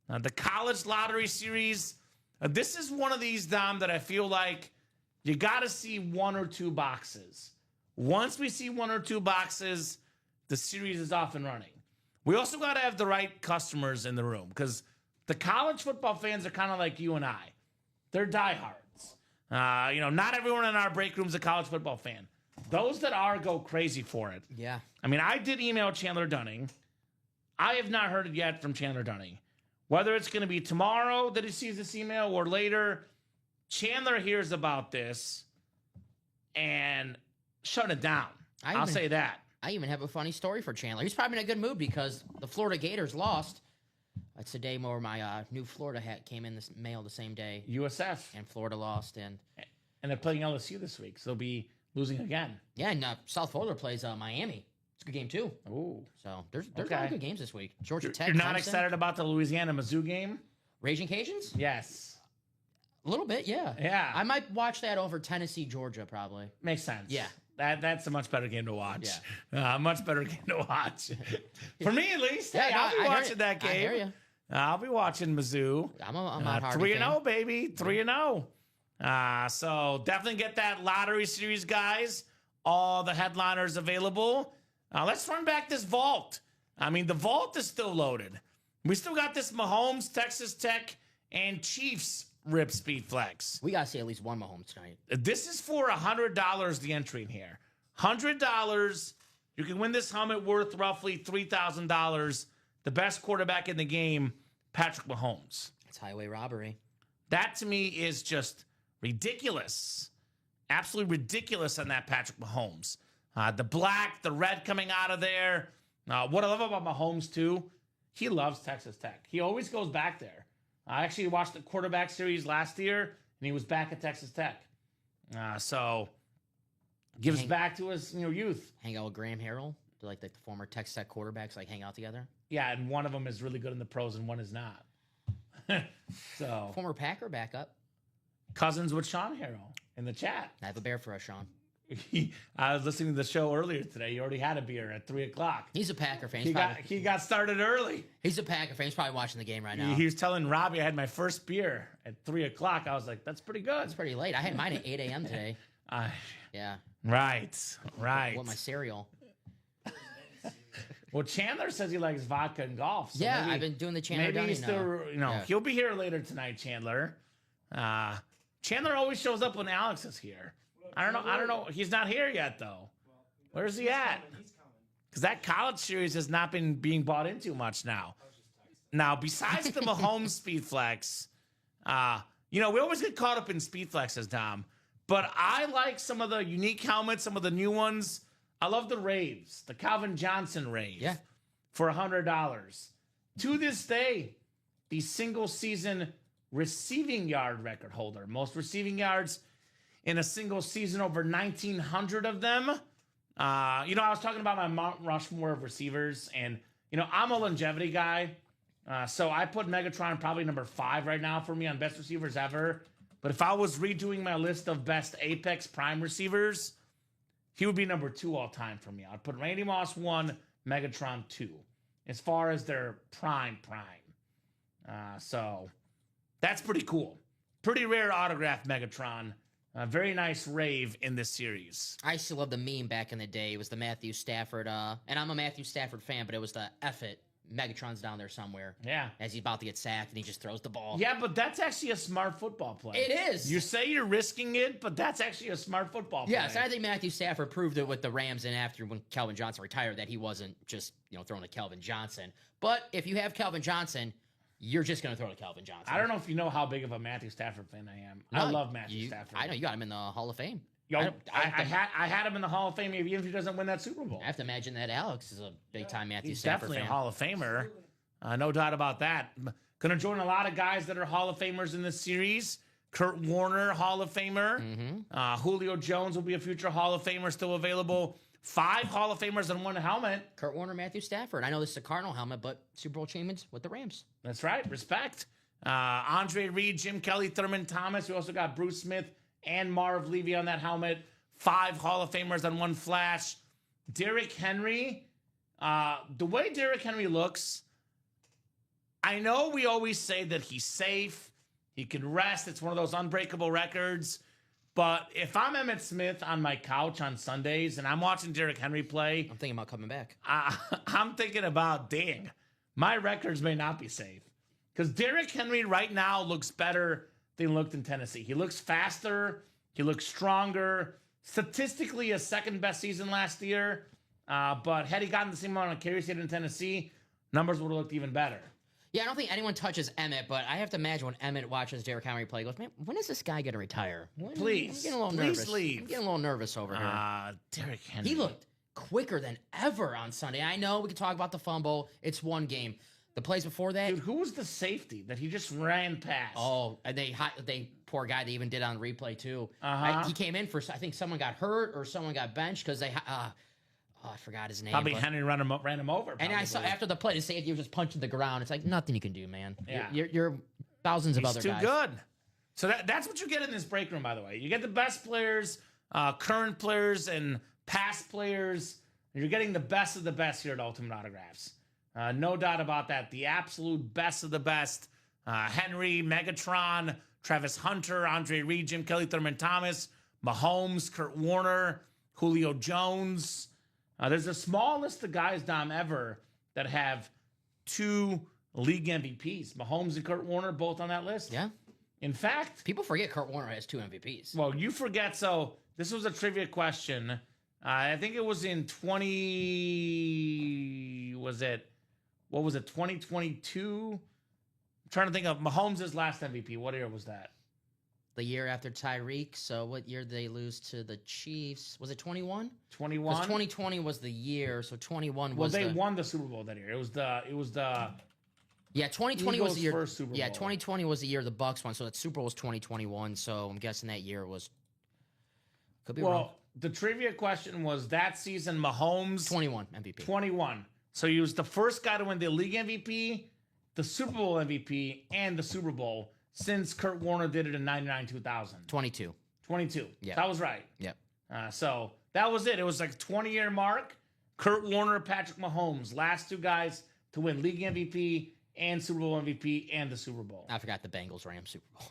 The college lottery series. This is one of these, Dom, that I feel like you got to see 1 or 2 boxes. Once we see 1 or 2 boxes, the series is off and running. We also got to have the right customers in the room because the college football fans are kind of like you and I. They're diehards. Not everyone in our break room is a college football fan. Those that are go crazy for it. Yeah. I mean, I did email Chandler Dunning. I have not heard it yet from Chandler Dunning. Whether it's going to be tomorrow that he sees this email or later, Chandler hears about this and shut it down. I'll say that. I even have a funny story for Chandler. He's probably in a good mood because the Florida Gators lost. That's the day where my new Florida hat came in the mail the same day. USF. And Florida lost. And they're playing LSU this week, so they'll be losing again. Yeah, and South Florida plays Miami. It's a good game, too. Ooh. So there's a lot of good games this week. Georgia Tech, You're not Clemson. excited about the Louisiana-Mizzou game? Raging Cajuns? Yes. A little bit, yeah. Yeah. I might watch that over Tennessee, Georgia, probably. Makes sense. Yeah. That's a much better game to watch. Yeah. Much better game to watch. For me, at least. Yeah, Hey, no, I'll be I hear watching you. that game. I hear you. I'll be watching Mizzou. I'm not hard 3-0, baby. 3-0. So definitely get that lottery series, guys. All the headliners available. Let's run back this vault. I mean, the vault is still loaded. We still got this Mahomes, Texas Tech, and Chiefs Rip Speed Flex. We got to see at least one Mahomes tonight. This is for $100, the entry in here. $100. You can win this helmet worth roughly $3,000. The best quarterback in the game, Patrick Mahomes. It's highway robbery. That to me is just ridiculous. Absolutely ridiculous on that Patrick Mahomes. The black, the red coming out of there. What I love about Mahomes, too, he loves Texas Tech. He always goes back there. I actually watched the quarterback series last year, and he was back at Texas Tech. So gives back to his youth. Hang out with Graham Harrell. Do like the former Texas Tech quarterbacks like hang out together? Yeah, and one of them is really good in the pros, and one is not. So Former Packer backup. cousins with Sean Harrell in the chat. I have a bear for us, Sean. I was listening to the show earlier today. He already had a beer at 3:00. He's a Packer fan. He got started early. He's a Packer fan. He's probably watching the game right now. He was telling Robbie I had my first beer at 3:00. I was like, that's pretty good. It's pretty late. I had mine at 8 a.m. today. Yeah. Right. What my cereal? Well, Chandler says he likes vodka and golf. So Yeah, maybe, I've been doing the Chandler maybe he's Dunning, still, yeah. he'll be here later tonight, Chandler. Chandler always shows up when Alex is here. I don't know. He's not here yet, though. Where's he at? He's coming. Because that college series has not been being bought into much now. Now, besides the Mahomes Speed Flex, we always get caught up in Speed Flexes, Dom. But I like some of the unique helmets, some of the new ones. I love the Raves, the Calvin Johnson Rave. Yeah. For $100. To this day, the single-season receiving yard record holder. Most receiving yards in a single season, over 1,900 of them. I was talking about my Mount Rushmore of receivers, and, I'm a longevity guy. So I put Megatron probably number 5 right now for me on best receivers ever. But if I was redoing my list of best Apex Prime receivers, he would be number 2 all time for me. I'd put Randy Moss 1, Megatron 2, as far as their prime. So that's pretty cool. Pretty rare autograph Megatron. Very nice rave in this series. I used to love the meme back in the day. It was the Matthew Stafford, and I'm a Matthew Stafford fan, but it was the F it. Megatron's down there somewhere. Yeah. As he's about to get sacked, and he just throws the ball. Yeah, but that's actually a smart football play. It is. You say you're risking it, but that's actually a smart football play. Yes, I think Matthew Stafford proved it with the Rams and after when Calvin Johnson retired that he wasn't just, throwing to Calvin Johnson. But if you have Calvin Johnson, you're just going to throw to Calvin Johnson. I don't know if you know how big of a Matthew Stafford fan I am. I love Matthew Stafford. I know you got him in the Hall of Fame. I had him in the Hall of Fame even if he doesn't win that Super Bowl. I have to imagine that Alex is a big-time Matthew He's Stafford definitely fan. a Hall of Famer. No doubt about that. Going to join a lot of guys that are Hall of Famers in this series. Kurt Warner, Hall of Famer. Mm-hmm. Julio Jones will be a future Hall of Famer still available. 5 Hall of Famers on one helmet. Kurt Warner, Matthew Stafford. I know this is a Cardinal helmet, but Super Bowl champions with the Rams. That's right. Respect. Andre Reed, Jim Kelly, Thurman Thomas. We also got Bruce Smith and Marv Levy on that helmet. 5 Hall of Famers on one flash. Derrick Henry. The way Derrick Henry looks, I know we always say that he's safe. He can rest. It's one of those unbreakable records. But if I'm Emmitt Smith on my couch on Sundays and I'm watching Derrick Henry play, I'm thinking about coming back. I'm thinking about, dang, my records may not be safe. Because Derrick Henry right now looks better than he looked in Tennessee. He looks faster. He looks stronger. Statistically, his second best season last year. But had he gotten the same amount of carries he had in Tennessee, numbers would have looked even better. Yeah, I don't think anyone touches Emmett, but I have to imagine when Emmett watches Derrick Henry play, he goes, man, when is this guy going to retire? Please. I'm getting a little Please nervous. leave. I'm getting a little nervous over here. Derrick Henry. He looked quicker than ever on Sunday. I know we can talk about the fumble. It's one game. The plays before that. Dude, who was the safety that he just ran past? Oh, and they poor guy, they even did on replay too. Uh-huh. He came in for, I think someone got hurt or someone got benched because they, I forgot his name. Probably but- Henry ran him over. And I saw probably. after the play, the safety was just punching the ground. It's like nothing you can do, man. Yeah. You're thousands of He's other too guys. good. So that's what you get in this break room, by the way. You get the best players, current players, and past players. You're getting the best of the best here at Ultimate Autographs. No doubt about that. The absolute best of the best. Henry, Megatron, Travis Hunter, Andre Reed, Jim Kelly, Thurman Thomas, Mahomes, Kurt Warner, Julio Jones. There's a small list of guys, Dom, ever that have 2 league MVPs. Mahomes and Kurt Warner both on that list. Yeah. In fact, People forget Kurt Warner has 2 MVPs. well, you forget. So this was a trivia question. I think it was in 2022? I'm trying to think of Mahomes' last MVP. What year was that? The year after Tyreek. So what year did they lose to the Chiefs? Was it 21? 21. 2020 was the year. So 21 Well, was they won the Super Bowl that year. It was the Yeah, 2020 was Eagles' the year. first Super Yeah, Bowl. 2020 was the year the Bucks won. So that Super Bowl was 2021. So I'm guessing that year was. Could be wrong. well. The trivia question was that season Mahomes 21 MVP. 21. So he was the first guy to win the league MVP, the Super Bowl MVP, and the Super Bowl since Kurt Warner did it in 99-2000. 22. 22. Yeah. That was right. Yep. So that was it. It was like a 20-year mark. Kurt Warner, Patrick Mahomes, last 2 guys to win league MVP and Super Bowl MVP and the Super Bowl. I forgot the Bengals-Rams Super Bowl.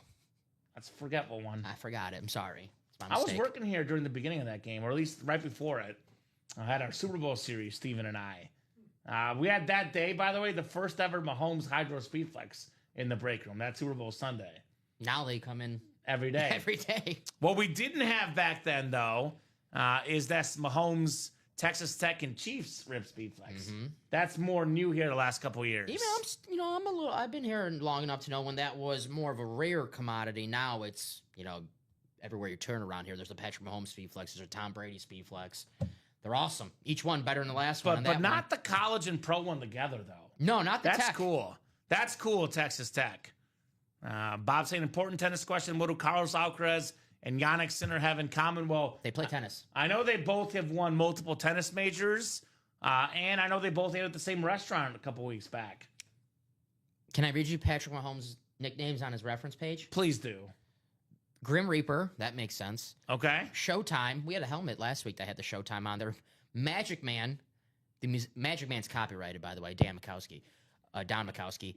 That's a forgetful one. I forgot it. I'm sorry. It's my I was mistake. working here during the beginning of that game, or at least right before it. I had our Super Bowl series, Steven and I. We had that day, by the way, the first ever Mahomes Hydro Speed Flex in the break room. That Super Bowl Sunday. Now they come in Every day. every day. What we didn't have back then, though, is that Mahomes Texas Tech and Chiefs Rip Speed Flex. That's more new here the last couple of years. Even I've been here long enough to know when that was more of a rare commodity. Now it's, everywhere you turn around here, there's a Patrick Mahomes Speed Flex, there's a Tom Brady Speed Flex. They're awesome. Each one better than the last one. But not the college and pro one together, though. No, not the That's Tech. cool. That's cool, Texas Tech. Bob saying important tennis question. What do Carlos Alcaraz and Yannick Sinner have in common? Well, They play tennis. I know they both have won multiple tennis majors, and I know they both ate at the same restaurant a couple weeks back. Can I read you Patrick Mahomes' nicknames on his reference page? Please do. Grim Reaper, that makes sense. Okay. Showtime, we had a helmet last week that had the Showtime on there. Magic Man, Magic Man's copyrighted, by the way, Don Makowski.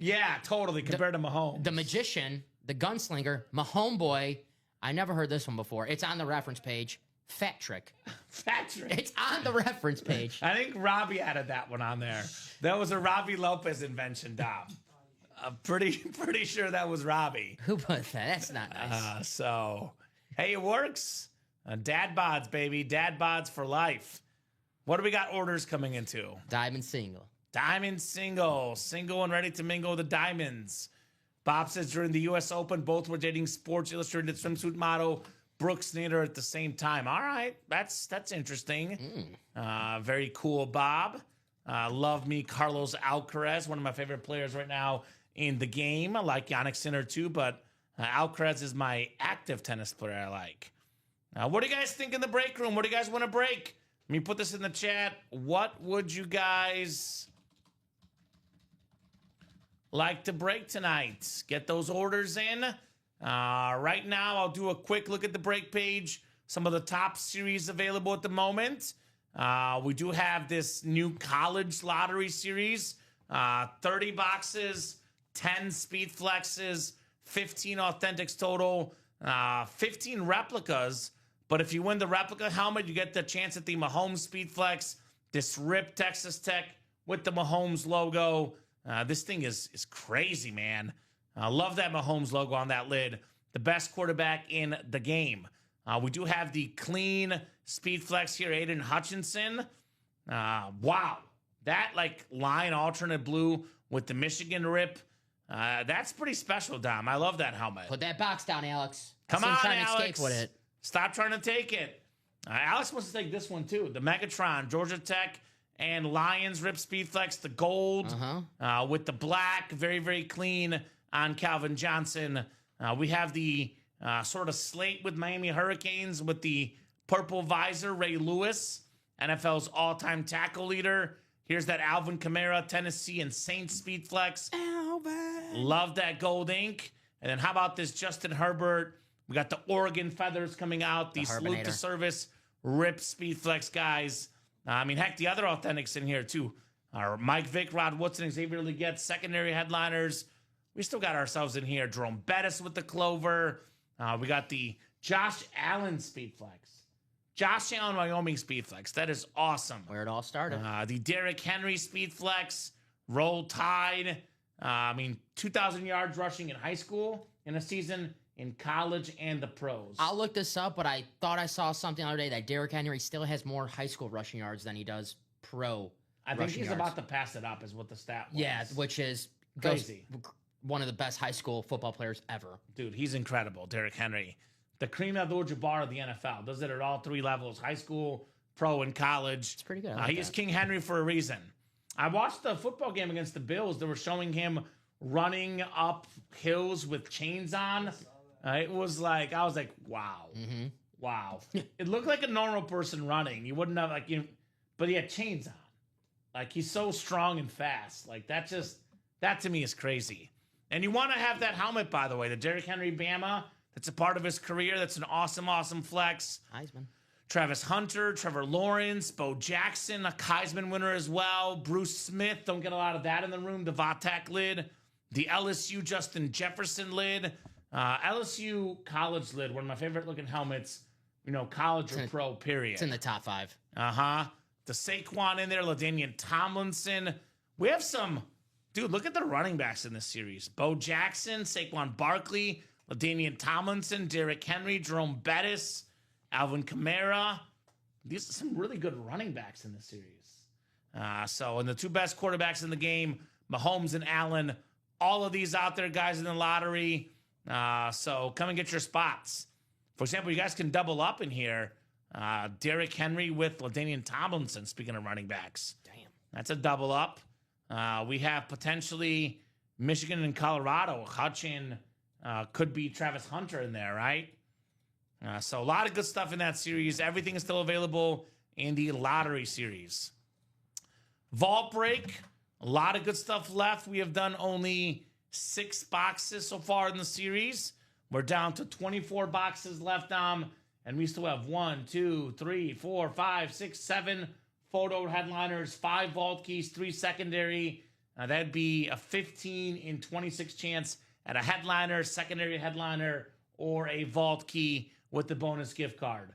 Yeah, totally. Compared to Mahomes. The Magician, the Gunslinger, Mahomeboy. I never heard this one before. It's on the reference page. Fat Trick. Fat Trick. It's on the reference page. I think Robbie added that one on there. That was a Robbie Lopez invention, Dom. I'm pretty sure that was Robbie. Who put that? That's not nice. So, hey, it works. Dad bods, baby. Dad bods for life. What do we got orders coming into? Diamond single. Diamond single. Single and ready to mingle the diamonds. Bob says during the U.S. Open, both were dating Sports Illustrated swimsuit model Brooke Snyder at the same time. All right. That's interesting. Very cool, Bob. Love me Carlos Alcaraz, one of my favorite players right now in the game. I like Yannick Sinner too, but Alcaraz is my active tennis player I like. What do you guys think in the break room? What do you guys want to break? Let me put this in the chat. What would you guys like to break tonight? Get those orders in. Right now, I'll do a quick look at the break page. Some of the top series available at the moment. We do have this new college lottery series. 30 boxes, 10 speed flexes, 15 authentics total, 15 replicas. But if you win the replica helmet, you get the chance at the Mahomes Speed Flex, this Rip Texas Tech with the Mahomes logo. This thing is crazy, man. I love that Mahomes logo on that lid. The best quarterback in the game. We do have the clean Speed Flex here, Aiden Hutchinson. Wow. That line alternate blue with the Michigan Rip. That's pretty special, Dom. I love that helmet. Put that box down, Alex. Come on, trying Alex. to escape with it. Stop trying to take it. Alex wants to take this one, too. The Megatron, Georgia Tech, and Lions Rip Speed Flex, the gold with the black. Very, very clean on Calvin Johnson. We have the sort of slate with Miami Hurricanes with the purple visor, Ray Lewis, NFL's all-time tackle leader. Here's that Alvin Kamara, Tennessee, and Saints Speed Flex. Alvin. Love that gold ink. And then how about this Justin Herbert? We got the Oregon Feathers coming out. The Salute to Service Rip Speed Flex guys. Heck, the other authentics in here, too. Our Mike Vick, Rod Woodson, Xavier Leggett, secondary headliners. We still got ourselves in here. Jerome Bettis with the Clover. We got the Josh Allen Speed Flex. Josh Allen, Wyoming Speed Flex. That is awesome. Where it all started. The Derrick Henry Speed Flex. Roll Tide. 2,000 yards rushing in high school in a season, in college, and the pros. I'll look this up, but I thought I saw something the other day that Derrick Henry still has more high school rushing yards than he does pro. I think he's about to pass it up, is what the stat was. Yeah, which is crazy. One of the best high school football players ever. Dude, he's incredible, Derrick Henry. The Kareem Abdul-Jabbar of the NFL. Does it at all three levels, high school, pro, and college. It's pretty good. He is King Henry for a reason. I watched the football game against the Bills. They were showing him running up hills with chains on. It was like, I was like, wow. Mm-hmm. Wow. It looked like a normal person running. You wouldn't have, but he had chains on. Like, he's so strong and fast. Like, that to me is crazy. And you want to have that helmet, by the way, the Derrick Henry Bama. That's a part of his career. That's an awesome, awesome flex. Heisman. Travis Hunter, Trevor Lawrence, Bo Jackson, a Heisman winner as well. Bruce Smith, don't get a lot of that in the room. The Vatek lid. The LSU Justin Jefferson lid. LSU college lid, one of my favorite looking helmets. College or pro, period. It's in the top 5. The Saquon in there, LaDainian Tomlinson. We have some... Dude, look at the running backs in this series. Bo Jackson, Saquon Barkley, LaDainian Tomlinson, Derrick Henry, Jerome Bettis, Alvin Kamara. These are some really good running backs in this series. And the two best quarterbacks in the game, Mahomes and Allen. All of these out there, guys, in the lottery. So come and get your spots. For example, you guys can double up in here. Derrick Henry with LaDainian Tomlinson, speaking of running backs. Damn. That's a double up. We have potentially Michigan and Colorado. Hutchin could be Travis Hunter in there, right? So a lot of good stuff in that series. Everything is still available in the lottery series. Vault break. A lot of good stuff left. We have done only 6 boxes so far in the series. We're down to 24 boxes left, and we still have 1, 2, 3, 4, 5, 6, 7 photo headliners, 5 vault keys, 3 secondary. That'd be a 15 in 26 chance at a headliner, secondary headliner, or a vault key with the bonus gift card.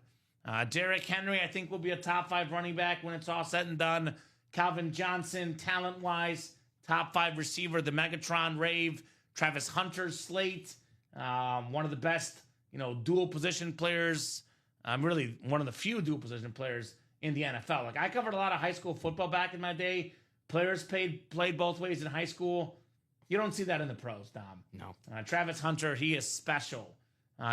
Derrick Henry, I think, will be a top 5 running back when it's all said and done. Calvin Johnson, talent-wise, top 5 receiver, the Megatron Rave. Travis Hunter, slate. One of the best, dual position players. Really one of the few dual position players in the NFL. Like, I covered a lot of high school football back in my day. Players played both ways in high school. You don't see that in the pros, Dom. No. Travis Hunter, he is special.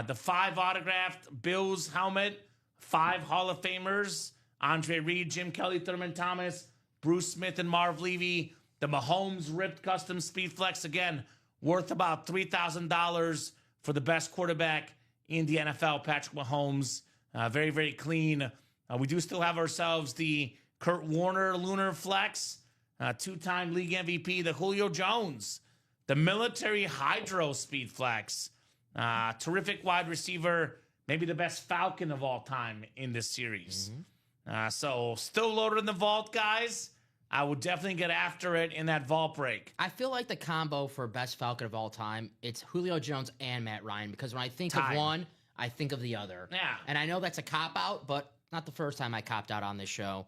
The 5 autographed Bills helmet, 5 Hall of Famers, Andre Reed, Jim Kelly, Thurman Thomas, Bruce Smith, and Marv Levy. The Mahomes ripped custom speed flex, again, worth about $3,000 for the best quarterback in the NFL, Patrick Mahomes. Very, very clean. We do still have ourselves the Kurt Warner Lunar Flex, 2-time league MVP, the Julio Jones, the Military Hydro Speed Flex, terrific wide receiver, maybe the best Falcon of all time in this series. So still loaded in the vault, guys. I would definitely get after it in that vault break. I feel like the combo for best Falcon of all time, it's Julio Jones and Matt Ryan, because when I think of one, I think of the other. Yeah. And I know that's a cop-out, but not the first time I copped out on this show.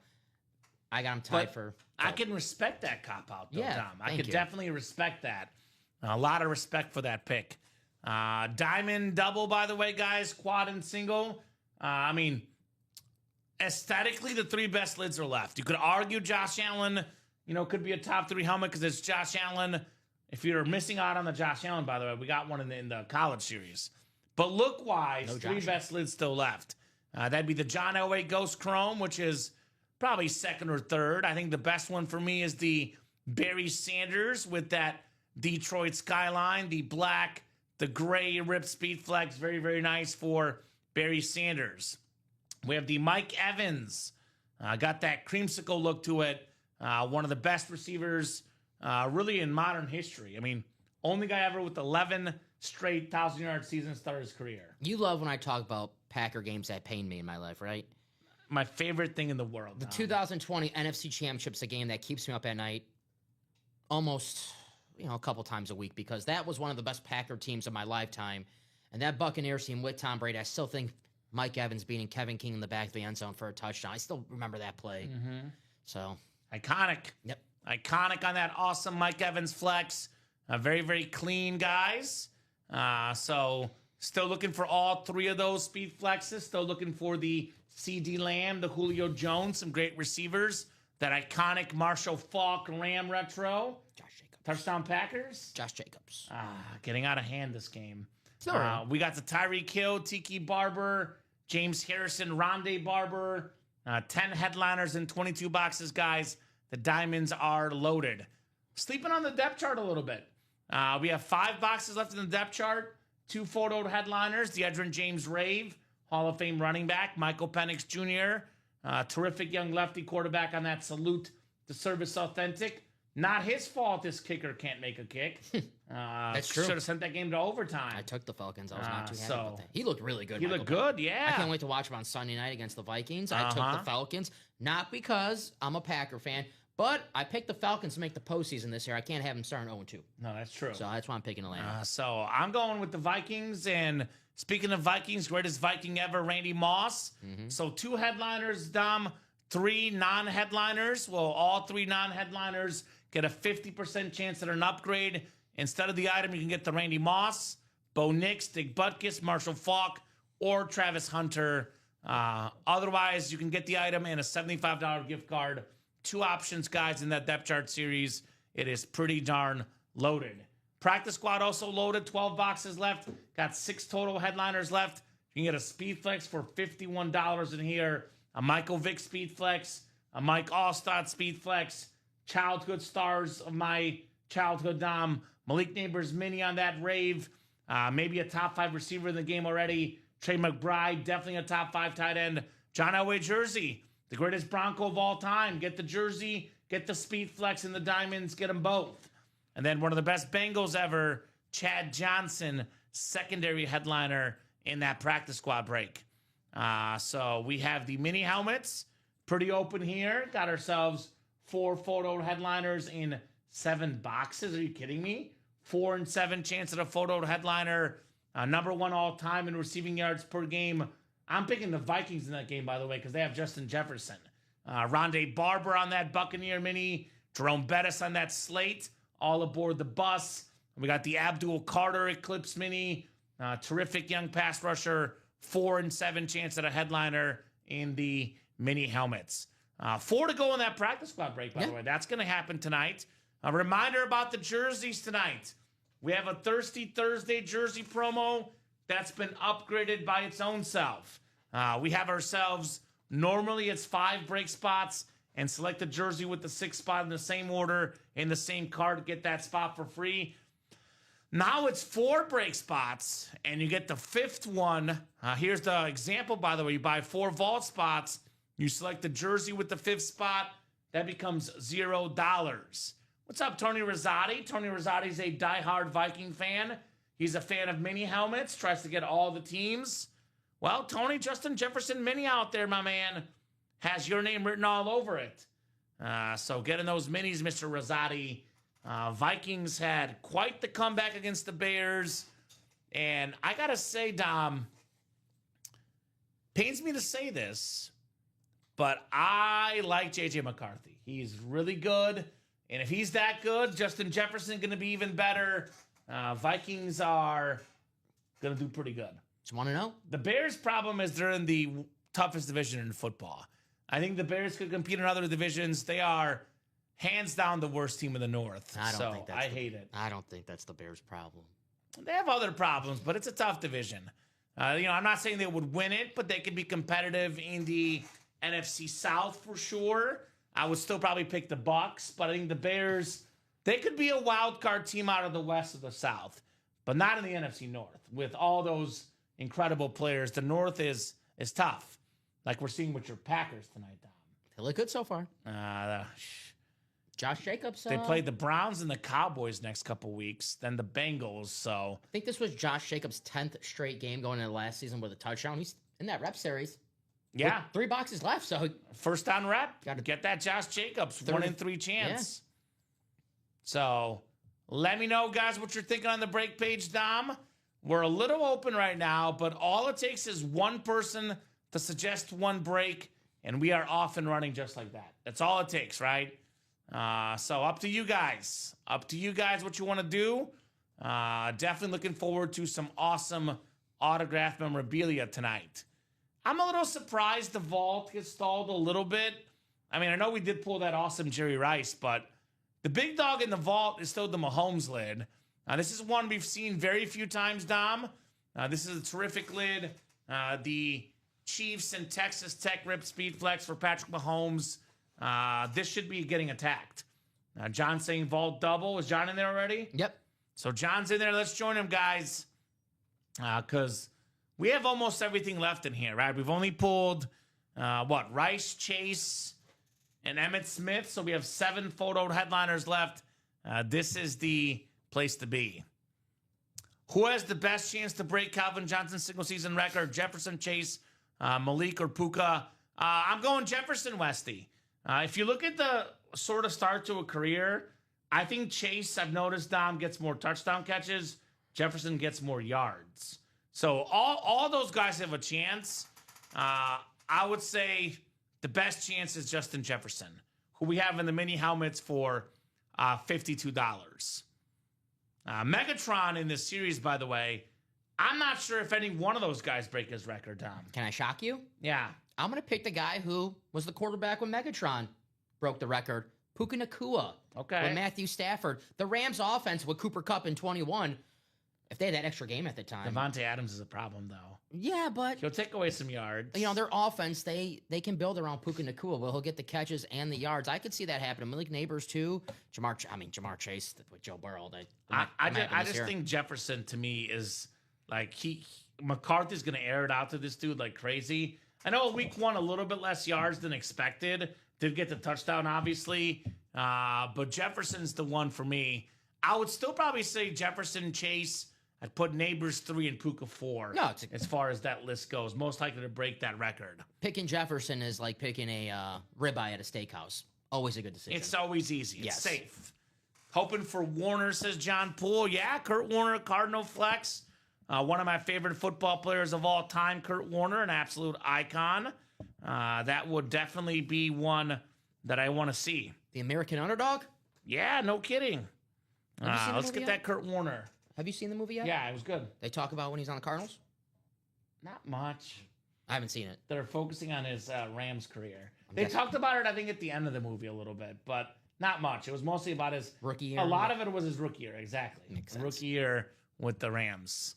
I got him tied for... I can respect that cop-out, though, Yeah, Tom. I thank could you. definitely respect that. A lot of respect for that pick. Diamond double, by the way, guys. Quad and single. Aesthetically, the 3 best lids are left. You could argue Josh Allen, could be a top 3 helmet because it's Josh Allen. If you're missing out on the Josh Allen, by the way, we got one in the college series. But look-wise, No 3 Josh. best lids still left. That'd be the John Elway Ghost Chrome, which is probably 2nd or 3rd. I think the best one for me is the Barry Sanders with that Detroit skyline, the black, the gray ripped speed flex. Very, very nice for Barry Sanders. We have the Mike Evans. Got that creamsicle look to it. One of the best receivers really in modern history. Only guy ever with 11 straight 1,000-yard seasons start his career. You love when I talk about Packer games that pain me in my life, right? My favorite thing in the world. The Tom. 2020 NFC Championship's a game that keeps me up at night almost, a couple times a week, because that was one of the best Packer teams of my lifetime. And that Buccaneers team with Tom Brady, I still think Mike Evans beating Kevin King in the back of the end zone for a touchdown. I still remember that play. So Iconic. Yep. Iconic on that awesome Mike Evans flex. Very, very clean guys. So still looking for all 3 of those speed flexes. Still looking for the CD Lamb, the Julio Jones, some great receivers. That iconic Marshall Faulk Ram retro. Josh Jacobs. Touchdown Packers. Josh Jacobs. Getting out of hand this game. Sorry. We got the Tyreek Hill, Tiki Barber, James Harrison, Rondé Barber. 10 headliners and 22 boxes, guys. The diamonds are loaded. Sleeping on the depth chart a little bit. We have 5 boxes left in the depth chart. 2 photoed headliners. The Edgerrin James Rave, Hall of Fame running back. Michael Penix Jr., terrific young lefty quarterback on that salute to Service Authentic. Not his fault this kicker can't make a kick. That's true. Should have sent that game to overtime. I took the Falcons. I was not too happy so- about that. He looked really good. He Michael looked Penix. good, yeah. I can't wait to watch him on Sunday night against the Vikings. I took the Falcons, not because I'm a Packer fan, but I picked the Falcons to make the postseason this year. I can't have them starting 0-2. No, that's true. So that's why I'm picking Atlanta. So I'm going with the Vikings. And speaking of Vikings, greatest Viking ever, Randy Moss. So 2 headliners, Dom, 3 non-headliners. Well, all 3 non-headliners get a 50% chance at an upgrade. Instead of the item, you can get the Randy Moss, Bo Nix, Dick Butkus, Marshall Faulk, or Travis Hunter. Otherwise, you can get the item and a $75 gift card. 2 options, guys, in that depth chart series. It is pretty darn loaded. Practice squad also loaded. 12 boxes left. Got 6 total headliners left. You can get a Speed Flex for $51 in here. A Michael Vick Speed Flex. A Mike Allstott Speed Flex. Childhood stars of my childhood, Dom. Malik Neighbors mini on that Rave. Maybe a top 5 receiver in the game already. Trey McBride, definitely a top 5 tight end. John Elway jersey. The greatest Bronco of all time. Get the jersey, get the Speed Flex and the diamonds, get them both. And then one of the best Bengals ever, Chad Johnson, secondary headliner in that practice squad break. So we have the mini helmets, pretty open here. Got ourselves 4 photo headliners in 7 boxes. Are you kidding me? 4 and 7 chance at a photo headliner. Number 1 all time in receiving yards per game. I'm picking the Vikings in that game, by the way, because they have Justin Jefferson. Rondé Barber on that Buccaneer mini. Jerome Bettis on that slate. All aboard the bus. We got the Abdul Carter Eclipse mini. Terrific young pass rusher. 4 and 7 chance at a headliner in the mini helmets. 4 to go in that practice squad break, by the way. That's going to happen tonight. A reminder about the jerseys tonight. We have a Thirsty Thursday jersey promo that's been upgraded by its own self. We have ourselves, normally it's 5 break spots, and select the jersey with the 6th spot in the same order in the same card to get that spot for free. Now it's 4 break spots, and you get the 5th one. Here's the example, by the way. You buy 4 vault spots. You select the jersey with the 5th spot. That becomes $0. What's up, Tony Rosati? Tony Rosati's a diehard Viking fan. He's a fan of mini helmets, tries to get all the teams. Well, Tony, Justin Jefferson mini out there, my man, has your name written all over it. So getting those minis, Mr. Rosati. Vikings had quite the comeback against the Bears. And I got to say, Dom, pains me to say this, but I like J.J. McCarthy. He's really good. And if he's that good, Justin Jefferson going to be even better. Vikings are going to do pretty good. Just want to know? The Bears' problem is they're in the toughest division in football. I think the Bears could compete in other divisions. They are hands down the worst team in the North. I hate it. I don't think that's the Bears' problem. They have other problems, but it's a tough division. I'm not saying they would win it, but they could be competitive in the NFC South for sure. I would still probably pick the Bucs, but I think the Bears, they could be a wild card team out of the West or the South, but not in the NFC North. With all those incredible players, the North is tough, like we're seeing with your Packers tonight, Dom. They look good so far. Josh Jacobs. They played the Browns and the Cowboys next couple weeks, then the Bengals. So I think this was Josh Jacobs' 10th straight game going into last season with a touchdown. He's in that rep series. Yeah, with 3 boxes left. So first down rep. Got to get that Josh Jacobs 1 in 3 chance. Yeah. So let me know, guys, what you're thinking on the break page, Dom. We're a little open right now, but all it takes is one person to suggest one break, and we are off and running just like that. That's all it takes, right? So up to you guys. Up to you guys what you want to do. Definitely looking forward to some awesome autograph memorabilia tonight. I'm a little surprised the vault gets stalled a little bit. I mean, I know we did pull that awesome Jerry Rice, but the big dog in the vault is still the Mahomes lid. This is one we've seen very few times, Dom. This is a terrific lid. The Chiefs and Texas Tech Rip Speed Flex for Patrick Mahomes. This should be getting attacked. John saying vault double. Is John in there already? Yep. So John's in there. Let's join him, guys. Because we have almost everything left in here, right? We've only pulled, Rice, Chase, and Emmitt Smith. So we have 7 photo headliners left. This is the place to be. Who has the best chance to break Calvin Johnson's single season record? Jefferson, Chase, Malik, or Puka? I'm going Jefferson, Westy. If you look at the sort of start to a career, I think Chase, I've noticed, Dom, gets more touchdown catches. Jefferson gets more yards. So all those guys have a chance. I would say the best chance is Justin Jefferson, who we have in the mini helmets for $52. Megatron in this series, by the way, I'm not sure if any one of those guys break his record, Dom. Can I shock you? Yeah. I'm going to pick the guy who was the quarterback when Megatron broke the record, Puka Nacua. Okay. With Matthew Stafford. The Rams offense with Cooper Kupp in 21, if they had that extra game at the time. Devontae Adams is a problem, though. Yeah, but He'll take away some yards. you know, their offense, they can build around Puka Nacua. Well, he'll get the catches and the yards. I could see that happening. Malik Neighbors, too. Jamar Chase with Joe Burrow. I just think Jefferson, to me, is like McCarthy's going to air it out to this dude like crazy. I know week 1, a little bit less yards than expected. Did get the touchdown, obviously. But Jefferson's the one for me. I would still probably say Jefferson, Chase. I'd put Neighbors 3 and Puka 4. No, as far as that list goes, most likely to break that record. Picking Jefferson is like picking a ribeye at a steakhouse. Always a good decision. It's always easy. It's Yes. safe. Hoping for Warner, says John Poole. Yeah, Kurt Warner, Cardinal flex. One of my favorite football players of all time, Kurt Warner, an absolute icon. That would definitely be one that I want to see. The American Underdog? Yeah, no kidding. Have you seen the Let's movie get yet? that Kurt Warner. Have you seen the movie yet? Yeah, it was good. They talk about when he's on the Cardinals? Not much. I haven't seen it. They're focusing on his Rams career. I'm They guessing- talked about it, I think, at the end of the movie a little bit, but not much. It was mostly about his Rookie year? A lot of it was his rookie year, exactly. Makes sense. Rookie year with the Rams.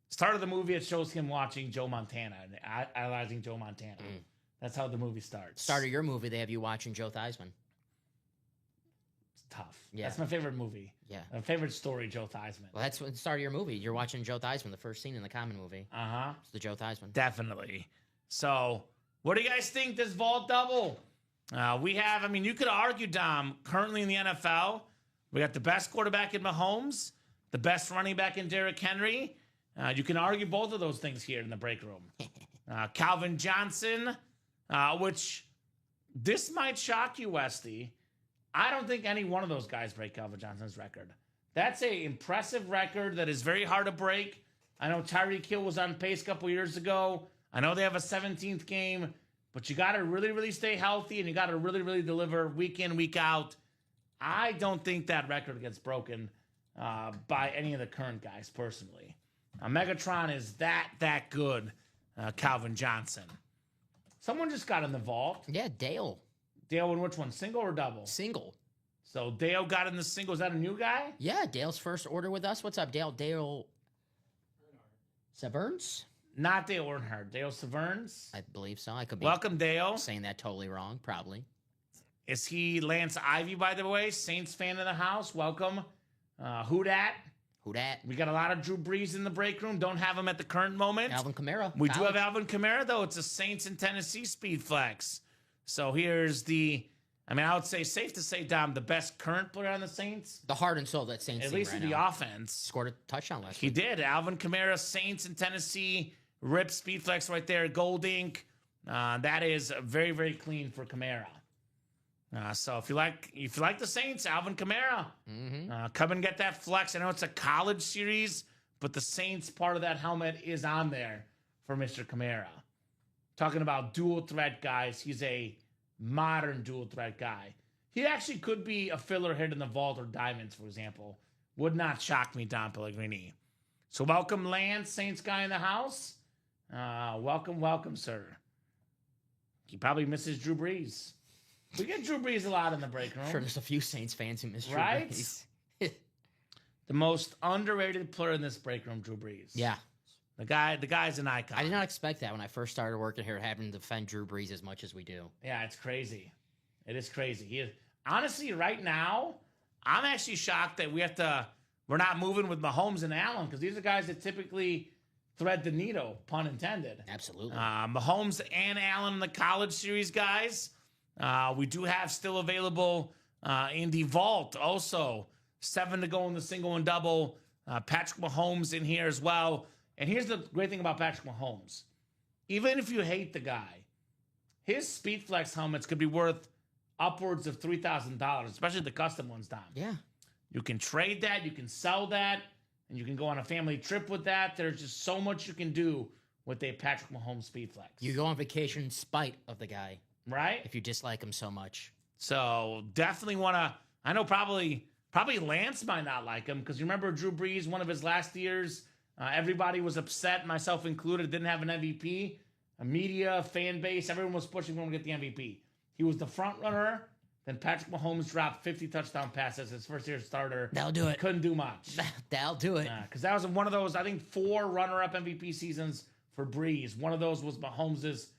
Start of the movie, it shows him watching Joe Montana, and idolizing Joe Montana. That's how the movie starts. Start of your movie, they have you watching Joe Theismann. It's tough. Yeah. That's my favorite movie. Yeah. My favorite story, Joe Theismann. Well, that's the start of your movie. You're watching Joe Theismann, the first scene in the Kamen movie. Uh-huh. It's the Joe Theismann. Definitely. So, what do you guys think this vault double? We have, I mean, you could argue, Dom, currently in the NFL, we got the best quarterback in Mahomes, the best running back in Derrick Henry. You can argue both of those things here in the break room. Calvin Johnson, which this might shock you, Westy. I don't think any one of those guys break Calvin Johnson's record. That's an impressive record that is very hard to break. I know Tyreek Hill was on pace a couple years ago. I know they have a 17th game, but you got to really, really stay healthy, and you got to really, really deliver week in, week out. I don't think that record gets broken by any of the current guys, personally. Megatron is that good, Calvin Johnson. Someone just got in the vault. Yeah, Dale. Dale in which one, single or double? Single. So Dale got in the single. Is that a new guy? Yeah, Dale's first order with us. What's up, Dale? Dale Severns? Not Dale Earnhardt. Dale Severns. I believe so. I could be Welcome, Dale. saying that totally wrong, probably. Is he Lance Ivy, by the way? Saints fan in the house. Welcome. Who dat? Who dat? We got a lot of Drew Brees in the break room. Don't have him at the current moment. Alvin Kamara. We do College. have Alvin Kamara, though. It's a Saints in Tennessee speed flex. So here's I would say safe to say, Dom, the best current player on the Saints, The heart and soul of that Saints at team least right in the now. offense. Scored a touchdown last He week. did. Alvin Kamara, Saints in Tennessee, rip speed flex right there, gold ink. That is very, very clean for Kamara. So if you like the Saints, Alvin Kamara, come and get that flex. I know it's a college series, but the Saints part of that helmet is on there for Mr. Kamara. Talking about dual threat guys, he's a modern dual threat guy. He actually could be a filler hit in the vault or diamonds, for example. Would not shock me, Don Pellegrini. So welcome, Lance, Saints guy in the house. Welcome, sir. He probably misses Drew Brees. We get Drew Brees a lot in the break room. Sure, there's a few Saints fans who miss Drew Right? Brees. The most underrated player in this break room, Drew Brees. Yeah. The guy's an icon. I did not expect that when I first started working here, having to defend Drew Brees as much as we do. Yeah, it's crazy. It is crazy. He is, honestly, right now, I'm actually shocked that we're not moving with Mahomes and Allen, because these are guys that typically thread the needle, pun intended. Absolutely. Mahomes and Allen, the college series guys. We do have still available in the vault also. 7 to go in the single and double. Patrick Mahomes in here as well. And here's the great thing about Patrick Mahomes. Even if you hate the guy, his SpeedFlex helmets could be worth upwards of $3,000, especially the custom ones, Dom. Yeah. You can trade that, you can sell that, and you can go on a family trip with that. There's just so much you can do with a Patrick Mahomes SpeedFlex. You go on vacation in spite of the guy, right? if you dislike him so much. So definitely want to, I know probably Lance might not like him, because you remember Drew Brees, one of his last years, everybody was upset, myself included, didn't have an MVP. A media, fan base, everyone was pushing for him to get the MVP. He was the front runner. Then Patrick Mahomes dropped 50 touchdown passes his first year starter. That'll do it. Couldn't do much. That'll do it. Because that was one of those, I think, 4 runner-up MVP seasons for Breeze. One of those was Mahomes'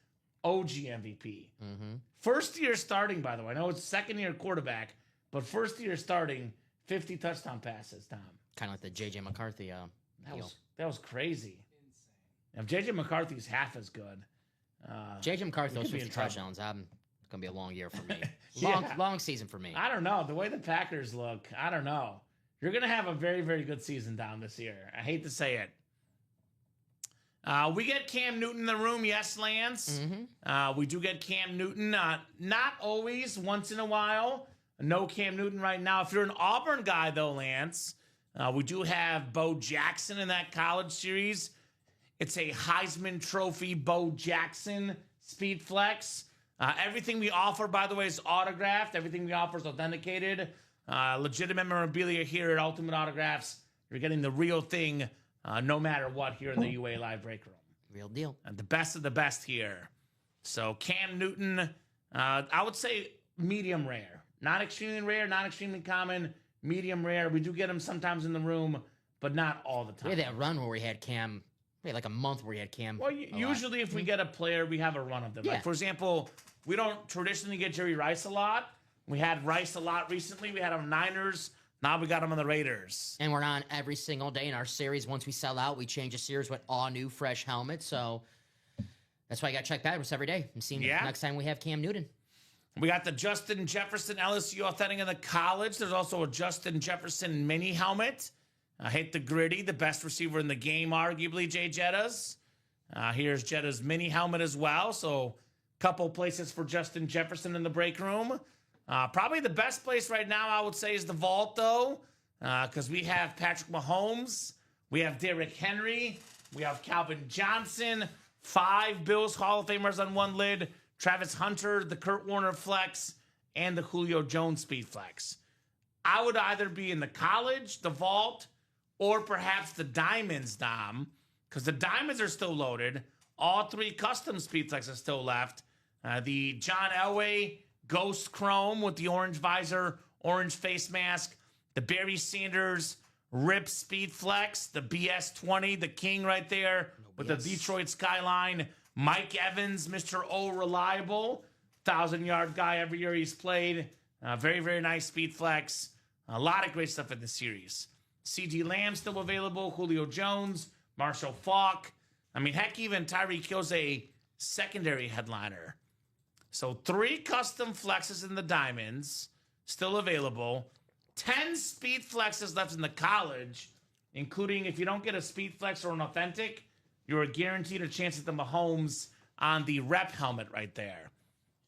OG MVP. Mm-hmm. First year starting, by the way. I know it's second-year quarterback, but first year starting, 50 touchdown passes, Tom. Kind of like the J.J. McCarthy deal. That was crazy. If J.J. McCarthy's half as good. J.J. McCarthy could those be 50 in trouble. touchdowns. It's going to be a long year for me. Yeah. Long season for me. I don't know. The way the Packers look, I don't know. You're going to have a very, very good season down this year. I hate to say it. We get Cam Newton in the room. Yes, Lance. Mm-hmm. We do get Cam Newton. Not always, once in a while. No Cam Newton right now. If you're an Auburn guy, though, Lance, we do have Bo Jackson in that college series. It's a Heisman Trophy Bo Jackson Speed Flex. Everything we offer, by the way, is autographed. Everything we offer is authenticated. Legitimate memorabilia here at Ultimate Autographs. You're getting the real thing no matter what here in the UA Live Break Room. Real deal. And the best of the best here. So Cam Newton, I would say medium rare. Not extremely rare, not extremely common. Medium rare. We do get him sometimes in the room, but not all the time. We had that run where we had Cam. We had like a month where we had Cam. Well, usually if we get a player, we have a run of them. Yeah. Like, for example, we don't traditionally get Jerry Rice a lot. We had Rice a lot recently. We had him Niners. Now we got him on the Raiders. And we're on every single day in our series. Once we sell out, we change the series with all new, fresh helmets. So that's why I got to check Batteries every day and see next time we have Cam Newton. We got the Justin Jefferson LSU authentic in the college. There's also a Justin Jefferson mini helmet. Hit the gritty, the best receiver in the game, arguably, Jay Jettas. Here's Jetta's mini helmet as well. So a couple places for Justin Jefferson in the break room. Probably the best place right now, I would say, is the vault, though, because we have Patrick Mahomes. We have Derrick Henry. We have Calvin Johnson. 5 Bills Hall of Famers on one lid. Travis Hunter, the Kurt Warner Flex, and the Julio Jones Speed Flex. I would either be in the college, the vault, or perhaps the Diamonds, Dom, because the Diamonds are still loaded. All 3 custom Speed Flex are still left. The John Elway Ghost Chrome with the orange visor, orange face mask. The Barry Sanders Rip Speed Flex. The BS20, the king right there with the Detroit skyline. Mike Evans, Mr. O Reliable, 1,000-yard guy every year he's played. Very, very nice Speed Flex. A lot of great stuff in this series. C.D. Lamb still available. Julio Jones, Marshall Faulk. I mean, heck, even Tyreek Hill's a secondary headliner. So 3 custom flexes in the Diamonds still available. 10 Speed Flexes left in the college, including if you don't get a Speed Flex or an authentic, you're guaranteed a chance at the Mahomes on the rep helmet right there.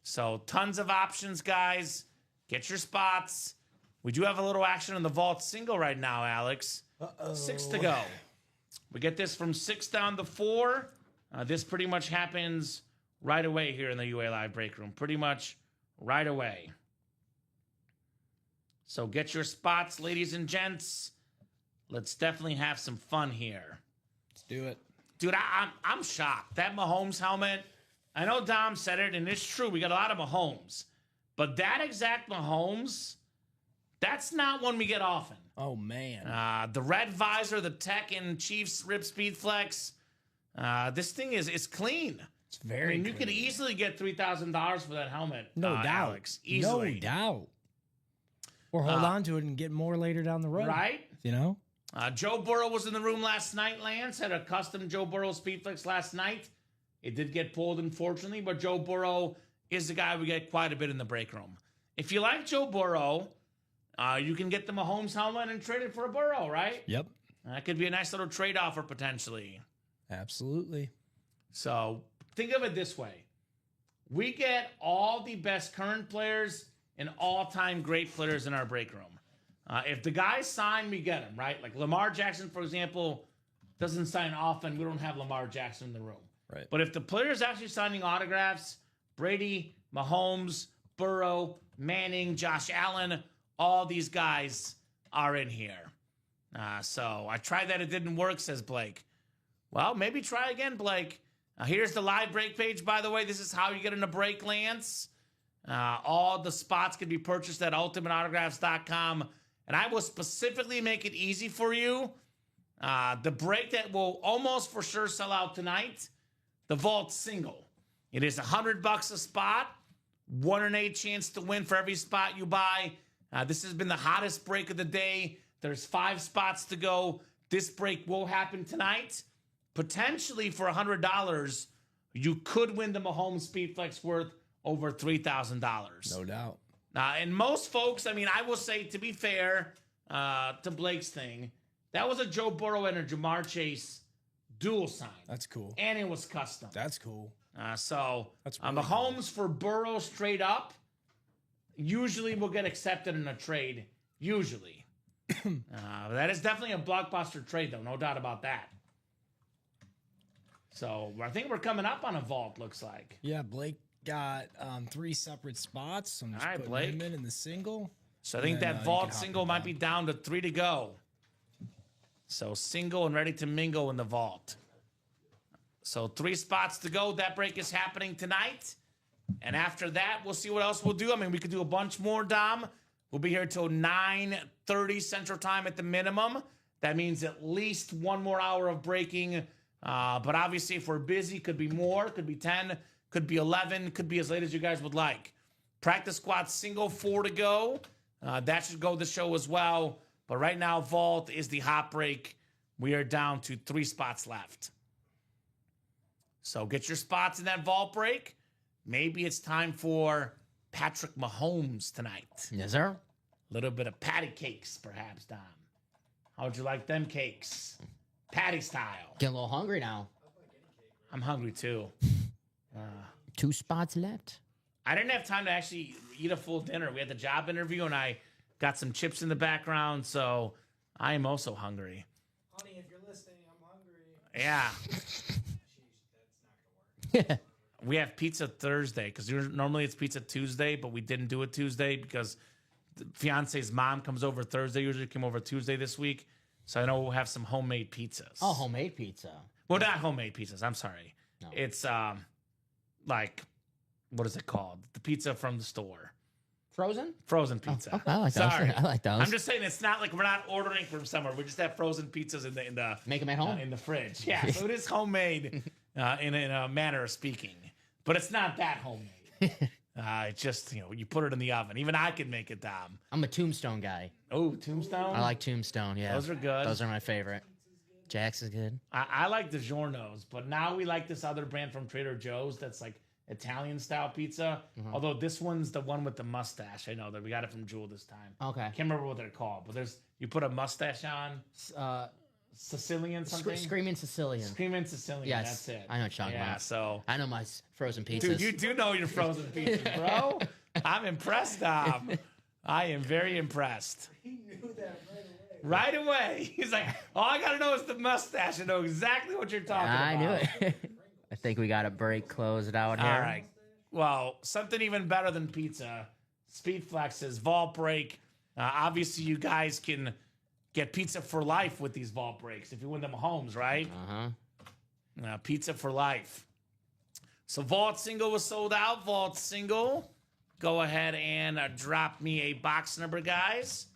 So tons of options, guys. Get your spots. We do have a little action in the vault single right now, Alex. 6 to go. We get this from 6 down to 4. This pretty much happens right away here in the UA Live Break Room. Pretty much right away. So get your spots, ladies and gents. Let's definitely have some fun here. Let's do it. Dude, I'm shocked. That Mahomes helmet, I know Dom said it, and it's true. We got a lot of Mahomes. But that exact Mahomes, that's not one we get often. Oh, man. The red visor, the Tech and Chiefs Rip Speed Flex. This thing is clean. It's very I mean, you could clean. easily get $3,000 for that helmet. No doubt. Alex. Easily. No doubt. Or hold on to it and get more later down the road. Right? You know? Joe Burrow was in the room last night, Lance. Had a custom Joe Burrow Speedflex last night. It did get pulled, unfortunately, but Joe Burrow is the guy we get quite a bit in the break room. If you like Joe Burrow, you can get the Mahomes helmet and trade it for a Burrow, right? Yep. That could be a nice little trade offer potentially. Absolutely. So think of it this way. We get all the best current players and all-time great players in our break room. If the guys sign, we get them, right? Like Lamar Jackson, for example, doesn't sign often. We don't have Lamar Jackson in the room. Right. But if the player's actually signing autographs, Brady, Mahomes, Burrow, Manning, Josh Allen, all these guys are in here. So I tried that. It didn't work, says Blake. Well, maybe try again, Blake. Here's the live break page, by the way. This is how you get in a break, Lance. All the spots can be purchased at ultimateautographs.com. And I will specifically make it easy for you. The break that will almost for sure sell out tonight, the Vault Single. It is $100 a spot, 1 in 8 chance to win for every spot you buy. This has been the hottest break of the day. There's 5 spots to go. This break will happen tonight. Potentially for $100, you could win the Mahomes Speedflex worth over $3,000. No doubt. And most folks, I mean, I will say, to be fair to Blake's thing, that was a Joe Burrow and a Jamar Chase dual sign. That's cool. And it was custom. That's cool. So That's really Mahomes for Burrow straight up usually will get accepted in a trade. Usually. That is definitely a blockbuster trade, though. No doubt about that. So I think we're coming up on a vault, looks like. Yeah, Blake got 3 separate spots. So I'm just All right, putting Blake. him in the single. So I think And then, that you vault can hop single in might down. be down to 3 to go. So single and ready to mingle in the vault. So 3 spots to go. That break is happening tonight. And after that, we'll see what else we'll do. I mean, we could do a bunch more, Dom. We'll be here till 9:30 Central Time at the minimum. That means at least 1 more hour of breaking. But obviously, if we're busy, could be more, could be 10, could be 11, could be as late as you guys would like. Practice squad single, 4 to go. That should go the show as well. But right now, Vault is the hot break. We are down to 3 spots left. So get your spots in that Vault break. Maybe it's time for Patrick Mahomes tonight. Yes, sir. A little bit of patty cakes, perhaps, Dom. How would you like them cakes? Patty style. Getting a little hungry now. I'm hungry too. 2 spots left. I didn't have time to actually eat a full dinner. We had the job interview and I got some chips in the background, so I am also hungry. Honey, if you're listening, I'm hungry. Yeah. Sheesh, that's not gonna work. We have pizza Thursday because normally it's pizza Tuesday, but we didn't do it Tuesday because the fiance's mom comes over Thursday. Usually came over Tuesday this week. So I know we'll have some homemade pizzas. Oh, homemade pizza. Well, not homemade pizzas. I'm sorry. No. It's like, what is it called? The pizza from the store. Frozen? Frozen pizza. Okay, I like those. Sorry. I like those. I'm just saying it's not like we're not ordering from somewhere. We just have frozen pizzas in the Make them at home. in the fridge. Yeah, so it is homemade in a manner of speaking, but it's not that homemade. It's just, you put it in the oven. Even I can make it, Dom. I'm a Tombstone guy. Oh, Tombstone. I like Tombstone, yeah. Those are good. Those are my favorite. Jack's is good. I like DiGiorno's, but now we like this other brand from Trader Joe's that's like Italian style pizza. Although this one's the one with the mustache. I know that we got it from Jewel this time. Okay. Can't remember what they're called, but you put a mustache on. Sicilian something? Screaming Sicilian. Screaming Sicilian, Yes, that's it. I know what you're talking Yeah, about. so... I know my frozen pizzas. Dude, you do know your frozen pizzas, bro. I'm impressed, Dom. I am very impressed. He knew that right away. Right away. He's like, all I got to know is the mustache. I know exactly what you're talking about. I knew it. I think we got a break closed out here. All right. Well, something even better than pizza. Speedflex's Vault Break. Obviously, you guys can get pizza for life with these vault breaks if you win them homes, right? Pizza for life. So vault single was sold out. Vault single. Go ahead and drop me a box number, guys.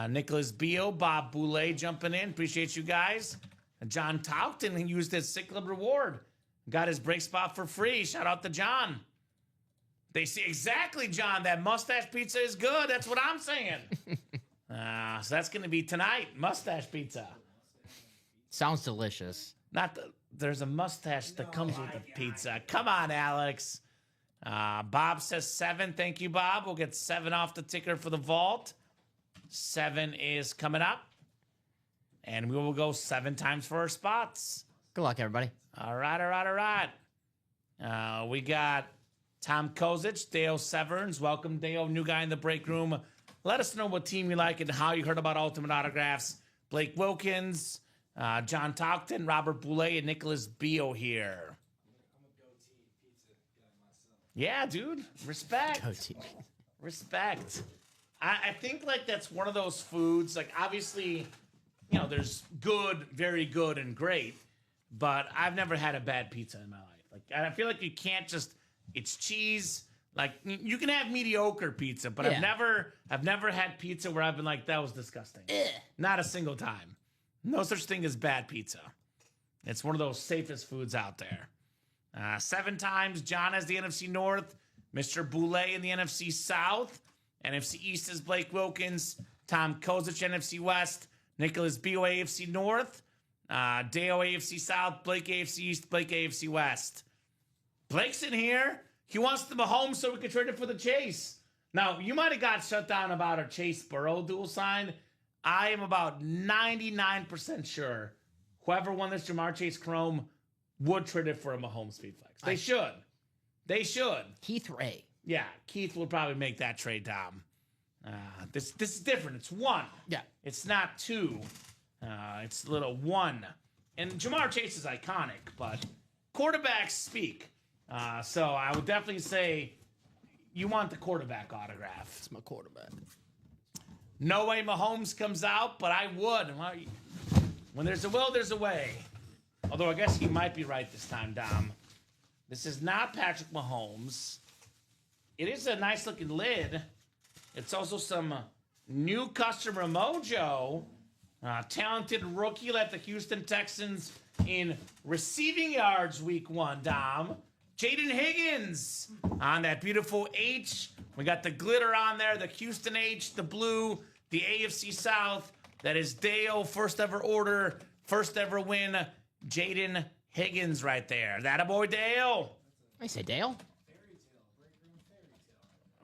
Nicholas Beal, Bob Boulay jumping in. Appreciate you guys. John Taukton used his sick club reward. Got his break spot for free. Shout out to John. They see exactly, John. That mustache pizza is good. That's what I'm saying. So that's going to be tonight. Mustache pizza. Sounds delicious. There's a mustache that comes with the pizza. Come on, Alex. Bob says 7. Thank you, Bob. We'll get 7 off the ticker for the vault. 7 is coming up. And we will go 7 times for our spots. Good luck, everybody. All right. We got Tom Kozic, Dale Severns. Welcome, Dale. New guy in the break room. Let us know what team you like and how you heard about Ultimate Autographs. Blake Wilkins, John Taukton, Robert Boulay, and Nicholas Beal here. I'm a goatee pizza guy myself. Yeah, dude. Respect. Goatee. Respect. I think like that's one of those foods. Like obviously, you know, there's good, very good, and great. But I've never had a bad pizza in my life. Like I feel like you can't just. It's cheese. Like you can have mediocre pizza, but Yeah. I've never had pizza where I've been like that was disgusting. Not a single time. No such thing as bad pizza. It's one of those safest foods out there. 7 times. John has the NFC North. Mr. Boulay in the NFC South. NFC East is Blake Wilkins. Tom Kozic, NFC West. Nicholas Beal, AFC North. Dale, AFC South. Blake, AFC East. Blake, AFC West. Blake's in here. He wants the Mahomes so we can trade it for the Chase. Now, you might have got shut down about a Chase Burrow dual sign. I am about 99% sure whoever won this Jamar Chase Chrome would trade it for a Mahomes Speed Flex. They should. They should. Keith Ray. Yeah, Keith will probably make that trade, Dom. This is different. It's 1. Yeah. It's not 2. It's a little 1. And Jamar Chase is iconic, but quarterbacks speak. So I would definitely say you want the quarterback autograph. It's my quarterback. No way Mahomes comes out, but I would. When there's a will, there's a way. Although I guess he might be right this time, Dom. This is not Patrick Mahomes. It is a nice looking lid. It's also some new customer mojo. Talented rookie led the Houston Texans in receiving yards week 1, Dom. Jaden Higgins on that beautiful H. We got the glitter on there, the Houston H, the blue, the AFC South. That is Dale, first ever order, first ever win. Jaden Higgins right there. That boy Dale. I say Dale.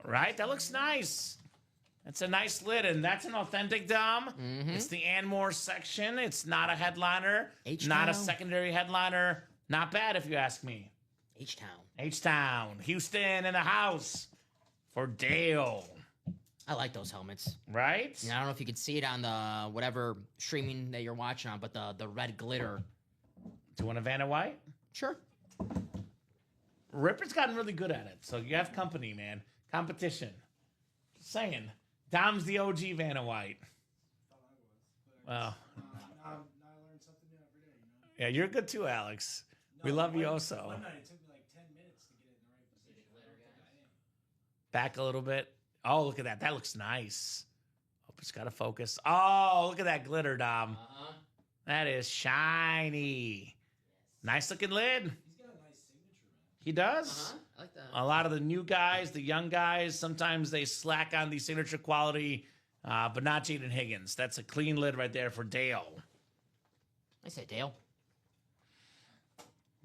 Right? That looks nice. That's a nice lid, and that's an authentic Dom. It's the Anmore section. It's not a headliner, not a secondary headliner. Not bad if you ask me. H-Town. H-Town. Houston in the house for Dale. I like those helmets. Right? And I don't know if you could see it on the whatever streaming that you're watching on, but the red glitter. Do you want a Vanna White? Sure. Ripper's gotten really good at it, so you have company, man. Competition. Just saying. Dom's the OG Vanna White. Well, I learn something new every day, you know? yeah, you're good too, Alex. We love you also. One night it took me like 10 minutes to get it in the right position. I don't think I am. Back a little bit. Oh, look at that. That looks nice. Oh, it's got to focus. Oh, look at that glitter, Dom. That is shiny. Nice looking lid. He's got a nice signature, man. He does. I like that. A lot of the new guys, the young guys, sometimes they slack on the signature quality, but not Jaden Higgins. That's a clean lid right there for Dale. I say Dale.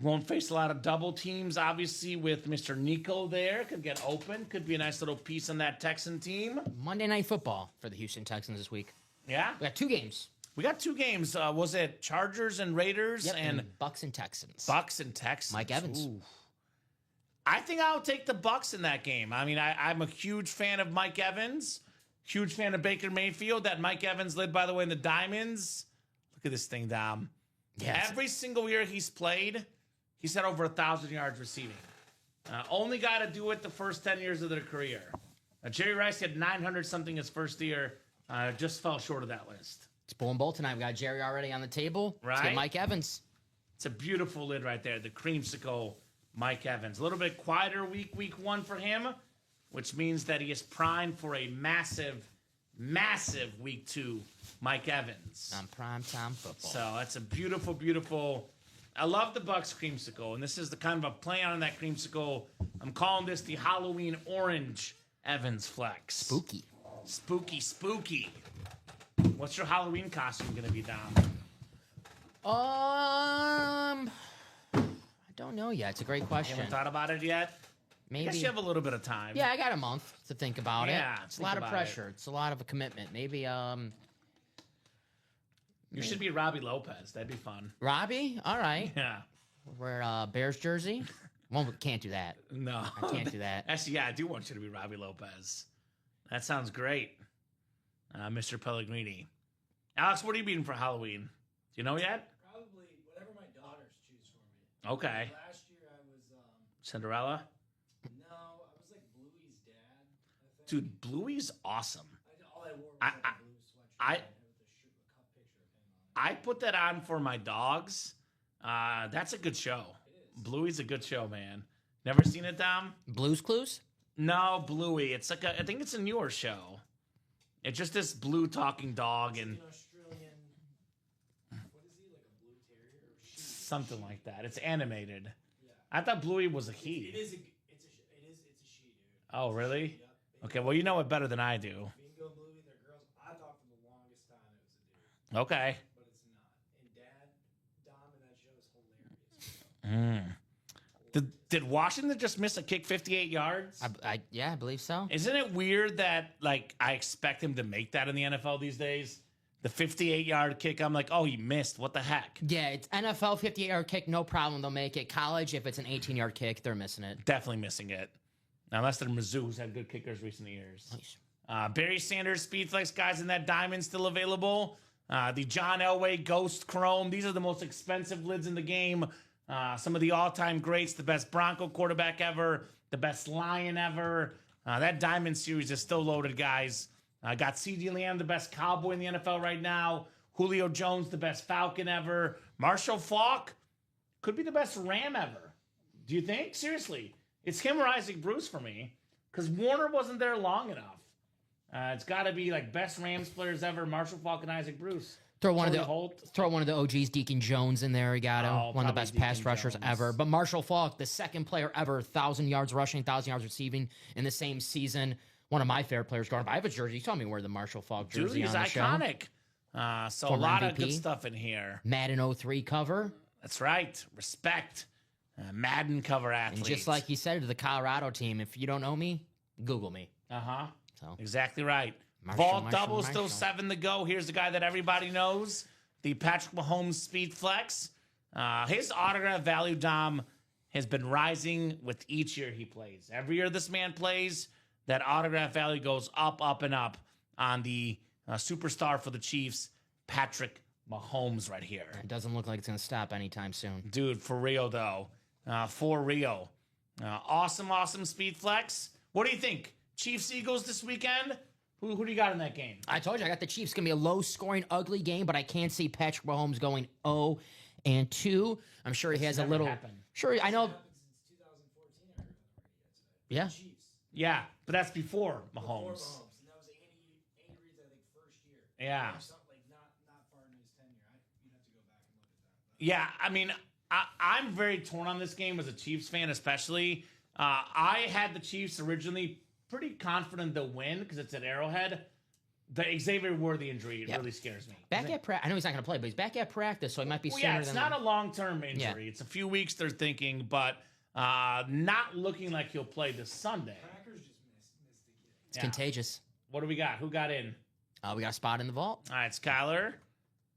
Won't face a lot of double teams, obviously, with Mr. Nico there. Could get open. Could be a nice little piece on that Texan team. Monday Night Football for the Houston Texans this week. Yeah? We got 2 games. We got 2 games. Was it Chargers and Raiders? Yep, and Bucks and Texans. Bucks and Texans. Mike Evans. Ooh. I think I'll take the Bucks in that game. I mean, I'm a huge fan of Mike Evans. Huge fan of Baker Mayfield. That Mike Evans led, by the way, in the Diamonds. Look at this thing, Dom. Yes. Every single year he's played, he's had over 1,000 yards receiving. Only guy to do it the first 10 years of their career. Jerry Rice had 900 something his first year. Just fell short of that list. It's bull and bull tonight. We got Jerry already on the table. Let's Right. get Mike Evans. It's a beautiful lid right there. The creamsicle Mike Evans. A little bit quieter week one for him, which means that he is primed for a massive week 2 Mike Evans. On primetime football. So that's a beautiful, beautiful. I love the Bucks creamsicle, and this is the kind of a play on that creamsicle. I'm calling this the Halloween orange Evans flex. Spooky. Spooky. What's your Halloween costume gonna be, Dom? I don't know yet. It's a great You question. haven't thought about it yet? Maybe. I guess you have a little bit of time. Yeah, I got a month to think about Yeah, it. It's a think lot of about pressure. It's a lot of a commitment. Maybe You should be Robbie Lopez. That'd be fun. Robbie. All right. Yeah. Wear Bears jersey. Well, we can't do that. No. I can't do that. Actually, yeah, I do want you to be Robbie Lopez. That sounds great. Mr. Pellegrini. Alex, what are you being for Halloween? Do you know yet? Probably whatever my daughters choose for me. Okay. Last year I was Cinderella? no, I was like Bluey's dad. I think. Dude, Bluey's awesome. All I wore was I- like a blue sweatshirt with a cup picture of him on it. I put that on for my dogs. That's a good show. Bluey's a good show, man. Never seen it, Dom? Blues Clues. No, Bluey. It's like I think it's a newer show. It's just this blue talking dog and An Australian. What is he, like a blue terrier or she? something like that. It's animated. Yeah. I thought Bluey was a he. It's a she, dude. Oh, really? Yep. Okay, well, you know it better than I do. Bingo Bluey, they're girls. I thought for the longest time it was a dude, Okay. but it's not. And Dom in that show is hilarious. Did Washington just miss a kick 58 yards? I believe so. Isn't it weird that, like, I expect him to make that in the NFL these days? The 58-yard kick, I'm like, oh, he missed. What the heck? Yeah, it's NFL 58-yard kick, no problem. They'll make it. College, if it's an 18-yard kick, they're missing it. Definitely missing it. Unless they're Mizzou, who's had good kickers recent years. Nice. Barry Sanders, Speedflex guys in that diamond still available. The John Elway Ghost Chrome. These are the most expensive lids in the game. Some of the all-time greats, the best Bronco quarterback ever, the best Lion ever. That Diamond Series is still loaded, guys. Got CeeDee Lamb, the best Cowboy in the NFL right now. Julio Jones, the best Falcon ever. Marshall Faulk could be the best Ram ever. Do you think? Seriously. It's him or Isaac Bruce for me because Warner wasn't there long enough. It's got to be like best Rams players ever, Marshall Faulk and Isaac Bruce. Throw one Torrey of Holt. the OGs, Deacon Jones, in there. You got him. Oh, One of the probably best pass Deacon rushers Jones. ever. But Marshall Faulk, the second player ever, 1,000 yards rushing, 1,000 yards receiving in the same season. One of my favorite players growing up. I have a jersey. You told me wear the Marshall Faulk Dude, jersey he's on the show. iconic. So a Former lot of MVP. good stuff in here. Madden 03 cover. That's right. Respect. Madden cover athlete. And just like you said to the Colorado team, if you don't know me, Google me. Uh-huh. So Exactly right. Marshall, Vault Marshall, double, still Marshall. 7 to go. Here's the guy that everybody knows, the Patrick Mahomes Speed Flex. His autograph value, Dom, has been rising with each year he plays. Every year this man plays, that autograph value goes up, and up on the superstar for the Chiefs, Patrick Mahomes right here. it doesn't look like it's going to stop anytime soon. Dude, for real, though. For real. Awesome Speed Flex. What do you think? Chiefs-Eagles this weekend? Who do you got in that game? I told you I got the Chiefs. It's going to be a low-scoring, ugly game, but I can't see Patrick Mahomes going 0-2. I'm sure he has a never little. happened. Sure, I know. Happened since 2014. I heard already. Yeah. Chiefs. Yeah, but that's before Before Mahomes. And that was Andy Reid's, I think, first year. Yeah. Or something, like not far into his tenure. You'd have to go back and look at that. Yeah, I mean, I'm very torn on this game as a Chiefs fan, especially. I had the Chiefs originally pretty confident they'll win because it's at Arrowhead. The Xavier Worthy injury really scares me. Back at practice. I know he's not going to play, but he's back at practice, so he might be Well, sooner yeah, it's than. not a long-term injury. It's a few weeks they're thinking, but not looking like he'll play this Sunday. Packers just missed the kid. It's contagious. What do we got? Who got in? We got a spot in the vault. All right, Skyler.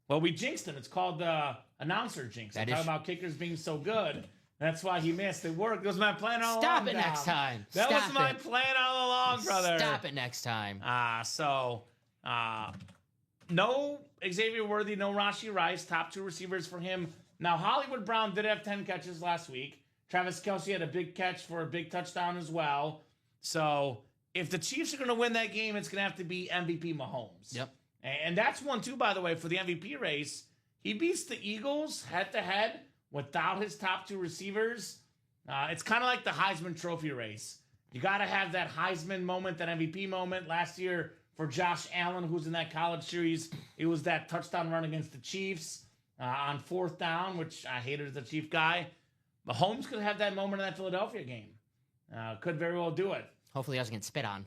Well, we jinxed him. It's called the announcer jinx. I'm That talking is- about kickers being so good. That's why he missed. It worked. It was my plan all along. Stop it Dom. next time. That Stop was my it. plan all along, brother. Stop it next time. No Xavier Worthy, no Rashi Rice, top 2 receivers for him. Now, Hollywood Brown did have 10 catches last week. Travis Kelce had a big catch for a big touchdown as well. So if the Chiefs are going to win that game, it's going to have to be MVP Mahomes. Yep. And that's one, too, by the way, for the MVP race. He beats the Eagles head-to-head without his top 2 receivers. It's kind of like the Heisman Trophy race. You got to have that Heisman moment, that MVP moment. Last year for Josh Allen, who's in that college series, it was that touchdown run against the Chiefs on 4th down, which I hated as a Chief guy. Mahomes could have that moment in that Philadelphia game. Could very well do it. Hopefully he doesn't get spit on.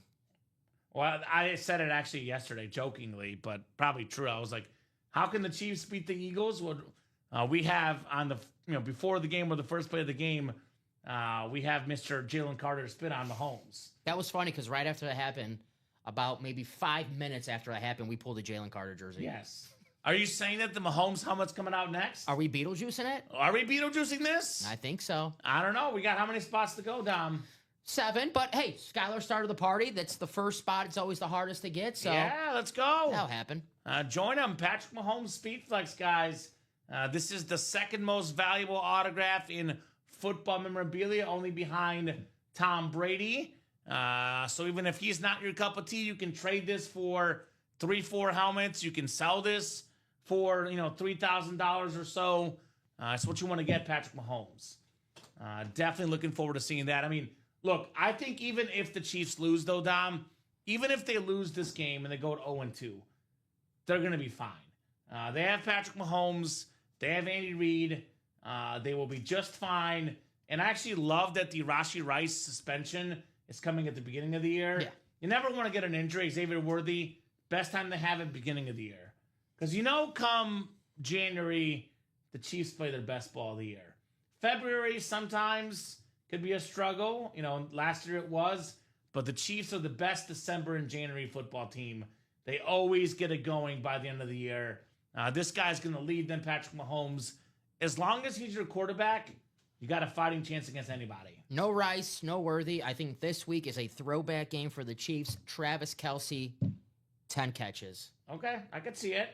Well, I said it actually yesterday, jokingly, but probably true. I was like, how can the Chiefs beat the Eagles? Well, we have on the, before the game or the first play of the game, we have Mr. Jalen Carter spit on Mahomes. That was funny because right after that happened, about maybe 5 minutes after that happened, we pulled a Jalen Carter jersey. Yes. Are you saying that the Mahomes helmet's coming out next? Are we Beetlejuicing it? Are we Beetlejuicing this? I think so. I don't know. We got how many spots to go, Dom? 7, but hey, Skylar started the party. That's the first spot. It's always the hardest to get, so yeah, let's go. that'll happen. Join him, Patrick Mahomes Speedflex, guys. This is the second most valuable autograph in football memorabilia, only behind Tom Brady. So even if he's not your cup of tea, you can trade this for 3-4 helmets. You can sell this for $3,000 or so. It's what you want to get, Patrick Mahomes. Definitely looking forward to seeing that. I mean, look, I think even if the Chiefs lose, though, Dom, even if they lose this game and they go to 0-2, they're going to be fine. They have Patrick Mahomes. They have Andy Reid. They will be just fine. And I actually love that the Rashee Rice suspension is coming at the beginning of the year. Yeah. You never want to get an injury. Xavier Worthy, best time to have it, beginning of the year. Because come January, the Chiefs play their best ball of the year. February sometimes could be a struggle. Last year it was. But the Chiefs are the best December and January football team. They always get it going by the end of the year. This guy's going to lead them, Patrick Mahomes. As long as he's your quarterback, you got a fighting chance against anybody. No Rice, no Worthy. I think this week is a throwback game for the Chiefs. Travis Kelce, 10 catches. Okay, I could see it.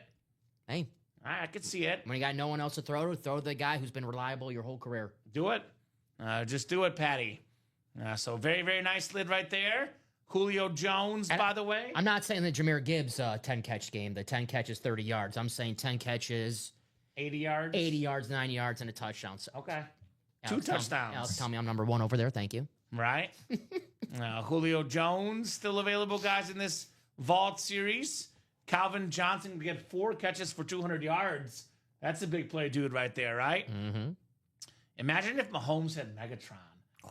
Hey, I could see it. when you got no one else to throw the guy who's been reliable your whole career. Do it. Just do it, Patty. So very, very nice lid right there. Julio Jones, by the way. I'm not saying the Jahmyr Gibbs 10-catch game, the 10 catches, 30 yards. I'm saying 10 catches, 80 yards. 80 yards, 90 yards, and a touchdown. So, Okay. Alex, Two touchdowns. Alex, tell me I'm number 1 over there. Thank you. Right. Julio Jones still available, guys, in this Vault series. Calvin Johnson can get 4 catches for 200 yards. That's a big play dude right there, right? Mm-hmm. Imagine if Mahomes had Megatron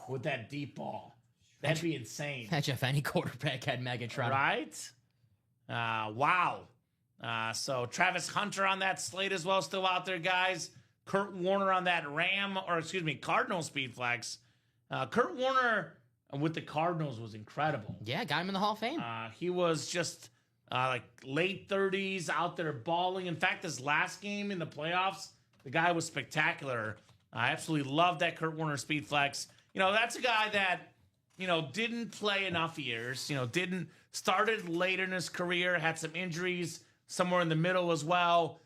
with that deep ball. That'd be insane. Imagine if any quarterback had Megatron. Right? Wow. So Travis Hunter on that slate as well, still out there, guys. Kurt Warner on that Cardinal speed flex. Kurt Warner with the Cardinals was incredible. Yeah, got him in the Hall of Fame. He was just like late 30s out there balling. In fact, his last game in the playoffs, the guy was spectacular. I absolutely love that Kurt Warner speed flex. That's a guy that, didn't play enough years, started later in his career, had some injuries somewhere in the middle as well.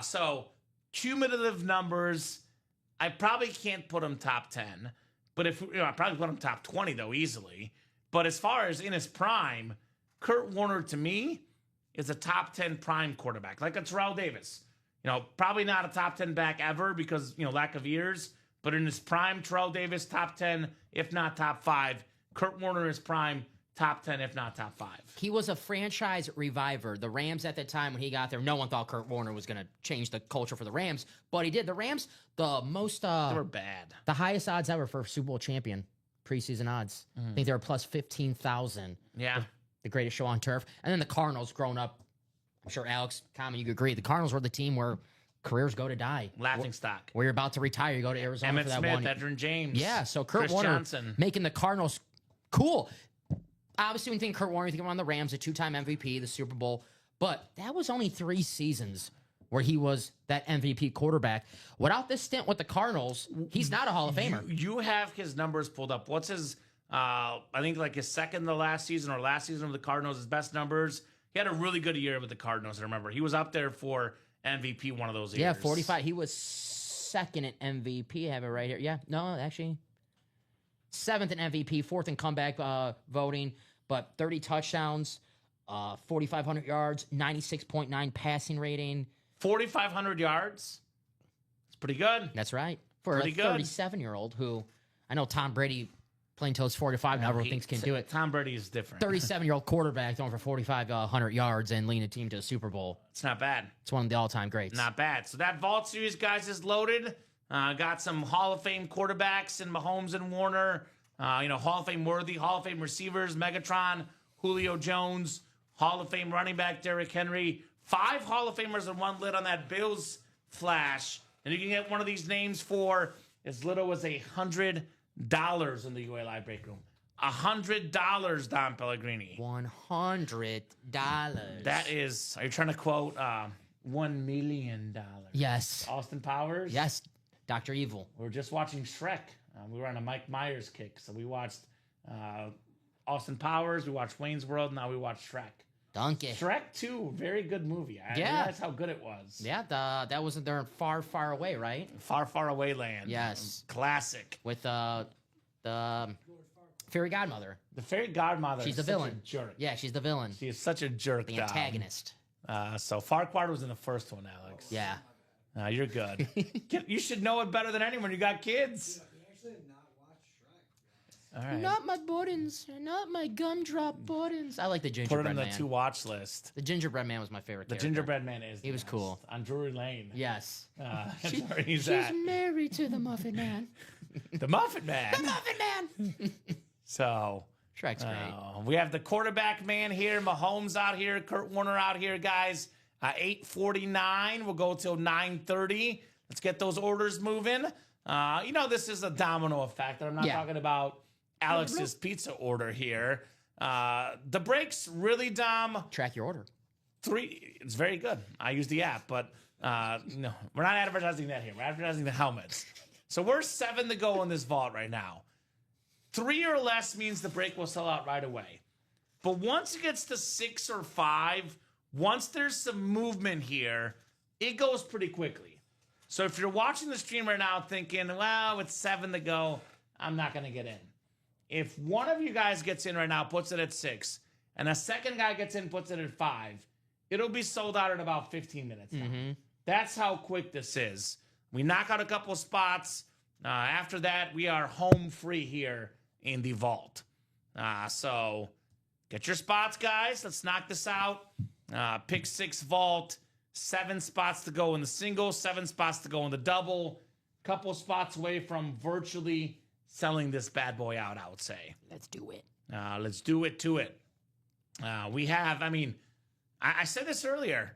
So cumulative numbers, I probably can't put him top 10, but I probably put him top 20 though, easily. But as far as in his prime, Kurt Warner to me is a top 10 prime quarterback, like a Terrell Davis. Probably not a top 10 back ever because, lack of years, but in his prime, Terrell Davis, top 10, if not top 5. Kurt Warner is prime, top 10, if not top 5. He was a franchise reviver. The Rams at the time when he got there, no one thought Kurt Warner was going to change the culture for the Rams, but he did. The Rams, the most... they were bad. The highest odds ever for Super Bowl champion, preseason odds. I think they were plus 15,000. Yeah. The greatest show on turf. And then the Cardinals growing up, I'm sure Alex, Kamen, you could agree, the Cardinals were the team where careers go to die. Laughing stock. Where you're about to retire, you go to Arizona Emmitt for that Smith, one. Edgerrin James. Yeah, so Kurt Chris Warner Johnson. making the Cardinals cool. Obviously, when you think Kurt Warner, you think of him on the Rams, a 2-time MVP, the Super Bowl. But that was only 3 seasons where he was that MVP quarterback. Without this stint with the Cardinals, he's not a Hall of Famer. You have his numbers pulled up. What's his, I think like his second to last season or last season of the Cardinals, his best numbers. He had a really good year with the Cardinals, I remember. He was up there for MVP one of those years. Yeah, 45. He was second in MVP. I have it right here. Yeah, no, actually. 7th in MVP, 4th in comeback voting. but 30 touchdowns, 4,500 yards, 96.9 passing rating. 4,500 yards. It's pretty good. That's right. For Pretty a good. 37-year-old who, I know Tom Brady playing until he's 45 now, everyone thinks can do it. Tom Brady is different. 37-year-old quarterback throwing for 4,500 yards and leading a team to a Super Bowl. It's not bad. It's one of the all-time greats. Not bad. So that Vault Series, guys, is loaded. Got some Hall of Fame quarterbacks in Mahomes and Warner. Hall of Fame worthy, Hall of Fame receivers, Megatron, Julio Jones, Hall of Fame running back Derrick Henry. 5 Hall of Famers in one lid on that Bills flash. And you can get one of these names for as little as $100 in the UA Live Break Room. $100, Don Pellegrini. $100. That is, are you trying to quote $1 million? Yes. Austin Powers? Yes. Dr. Evil. We were just watching Shrek. We were on a Mike Myers kick. So we watched Austin Powers, we watched Wayne's World, now we watched Shrek. Donkey. Shrek 2, very good movie. I realized how good it was. Yeah, that wasn't there far, far away, right? Far, far away land. Yes. Classic. With the fairy godmother. The fairy godmother. She's the is such villain. A jerk. Yeah, she's the villain. She is such a jerk. The antagonist. So Farquaad was in the first one, Alex. Yeah. You're good. You should know it better than anyone. You got kids. We actually have not watched Shrek. All right. Not my buttons. Not my gumdrop buttons. I like the Put it gingerbread in the man. to watch list. The gingerbread man was my favorite The character. gingerbread man is. He was best. cool. On Drury Lane. Yes. That's where he's She's at. married to the Muffin Man. The Muffin Man. Muffin Man! So. Shrek's great. We have the quarterback man here, Mahomes out here, Kurt Warner out here, guys. 8:49. We'll go till 9:30. Let's get those orders moving. This is a domino effect. I'm not talking about Alex's pizza order here. The breaks really dumb. Track your order. 3. It's very good. I use the app, but no, we're not advertising that here. We're advertising the helmets. So we're 7 to go in this vault right now. 3 or less means the break will sell out right away. But once it gets to 6 or 5, once there's some movement here, it goes pretty quickly. So if you're watching the stream right now thinking, well, with 7 to go, I'm not going to get in. If one of you guys gets in right now, puts it at 6, and a second guy gets in, puts it at 5, it'll be sold out in about 15 minutes now. Mm-hmm. That's how quick this is. We knock out a couple of spots. After that, we are home free here in the vault. So get your spots, guys. Let's knock this out. Pick 6 vault. 7 spots to go in the single. 7 spots to go in the double. Couple spots away from virtually selling this bad boy out, I would say. Let's do it. Let's do it to it. We have, I said this earlier.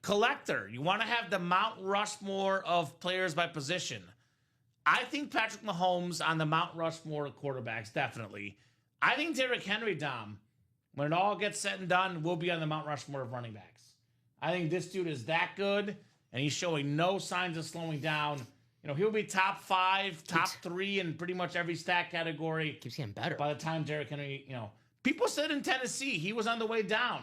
Collector, you want to have the Mount Rushmore of players by position. I think Patrick Mahomes on the Mount Rushmore of quarterbacks, definitely. I think Derrick Henry, Dom, when it all gets said and done, will be on the Mount Rushmore of running backs. I think this dude is that good, and he's showing no signs of slowing down. He'll be top 5, top 3 in pretty much every stat category. Keeps getting better. By the time Derrick Henry, people said in Tennessee he was on the way down.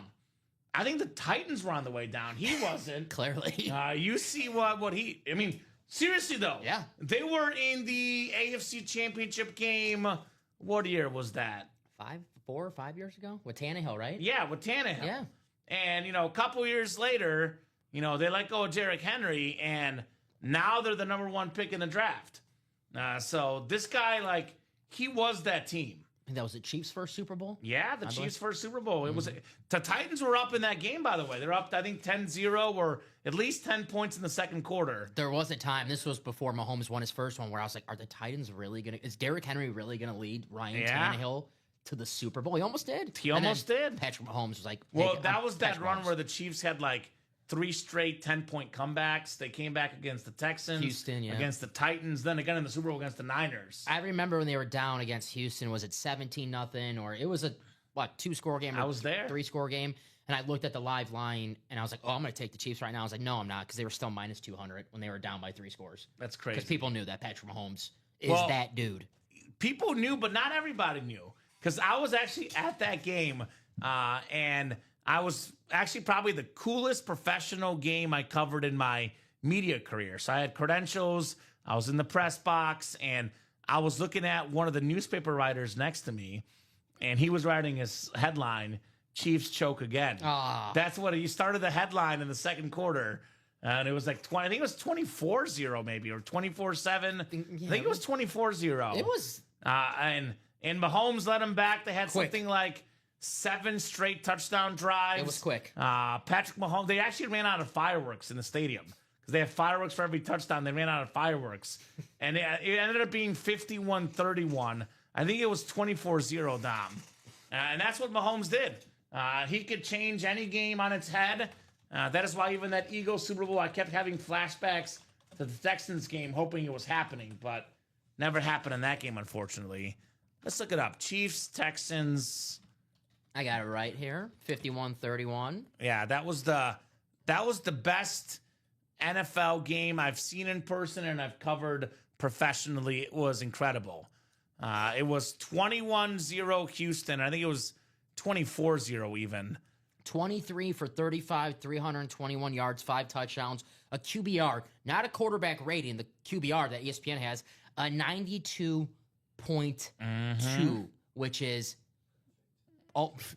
I think the Titans were on the way down. He wasn't. Clearly. You see what he, seriously though. Yeah. They were in the AFC Championship game. What year was that? 4 or 5 years ago? With Tannehill, right? Yeah, with Tannehill. Yeah. And, a couple years later, they let go of Derrick Henry, and now they're the number 1 pick in the draft. So this guy, he was that team. I think that was the Chiefs' first Super Bowl. Yeah, the Chiefs' first Super Bowl. It was the Titans were up in that game, by the way. They're up, I think, 10-0 or at least 10 points in the second quarter. There was a time, this was before Mahomes won his first one, where I was like, are the Titans really going to, is Derrick Henry really going to lead Ryan Tannehill to the Super Bowl? He almost did. He almost did. Patrick Mahomes was like, well, that was that run where the Chiefs had 3 straight 10-point comebacks. They came back against the Texans, Houston, against the Titans, then again in the Super Bowl against the Niners. I remember when they were down against Houston, was it 17-0, or it was a 2-score game? I was there. 3-score game. And I looked at the live line, and I was like, oh, I'm going to take the Chiefs right now. I was like, no, I'm not, because they were still minus 200 when they were down by 3 scores. That's crazy. Because people knew that Patrick Mahomes is that dude. People knew, but not everybody knew. Because I was actually at that game, and I was actually probably the coolest professional game I covered in my media career. So I had credentials, I was in the press box, and I was looking at one of the newspaper writers next to me, and he was writing his headline, Chiefs choke again. That's what he started the headline in the second quarter. And it was like 20, I think it was 24-0 maybe, or 24-7. I think it was 24-0. It was. And Mahomes led them back. They had Quick. something like 7 straight touchdown drives. It was quick. Patrick Mahomes, they actually ran out of fireworks in the stadium. Because they have fireworks for every touchdown. They ran out of fireworks. And it ended up being 51-31. I think it was 24-0, Dom. And that's what Mahomes did. He could change any game on its head. That is why even that Eagles Super Bowl, I kept having flashbacks to the Texans game, hoping it was happening, but never happened in that game, unfortunately. Let's look it up. Chiefs, Texans. I got it right here. 51-31. Yeah, that was the best NFL game I've seen in person and I've covered professionally. It was incredible. It was 21-0 Houston. I think it was 24-0 even. 23 for 35, 321 yards, 5 touchdowns, a QBR, not a quarterback rating, the QBR that ESPN has, a 92.2, which is Almost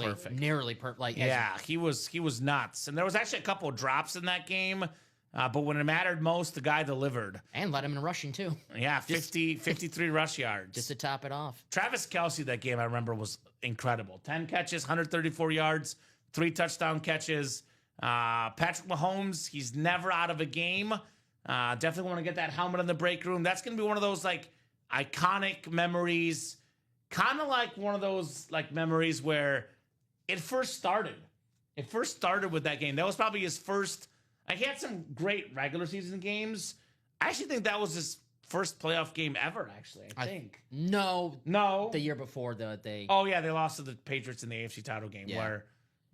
perfect. Nearly perfect. Like, Yeah, he was nuts. And there was actually a couple of drops in that game, but when it mattered most, the guy delivered. and led him in rushing, too, Yeah, 53 rush yards. just to top it off. Travis Kelce, that game I remember was incredible. 10 catches, 134 yards, 3 touchdown catches. Patrick Mahomes, he's never out of a game. Definitely want to get that helmet in the break room. That's going to be one of those like iconic memories, kind of like one of those like memories where it first started. It first started with that game. That was probably his first. He had some great regular season games. I actually think that was his first playoff game ever, actually, I think. No, No. the year before they. Oh, yeah, they lost to the Patriots in the AFC title game Yeah. where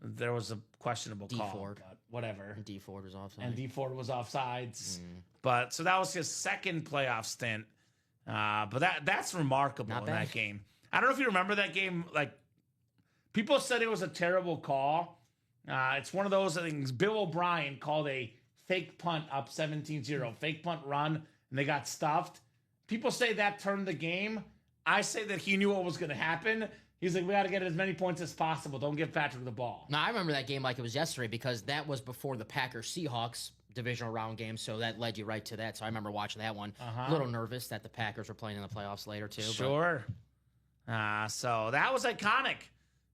there was a questionable D call. Ford. But whatever. D Ford was offside. And D Ford was offsides. But so that was his second playoff stint. But that's remarkable Not in bad. that game. I don't know if you remember that game. Like, people said it was a terrible call. It's one of those things. Bill O'Brien called a fake punt up 17-0, fake punt run, and they got stuffed. People say that turned the game. I say that he knew what was going to happen. He's like, we got to get as many points as possible. Don't give Patrick the ball. Now, I remember that game like it was yesterday because that was before the Packers-Seahawks divisional round game, so that led you right to that. So I remember watching that one. A little nervous that the Packers were playing in the playoffs later, too. Sure. So that was iconic.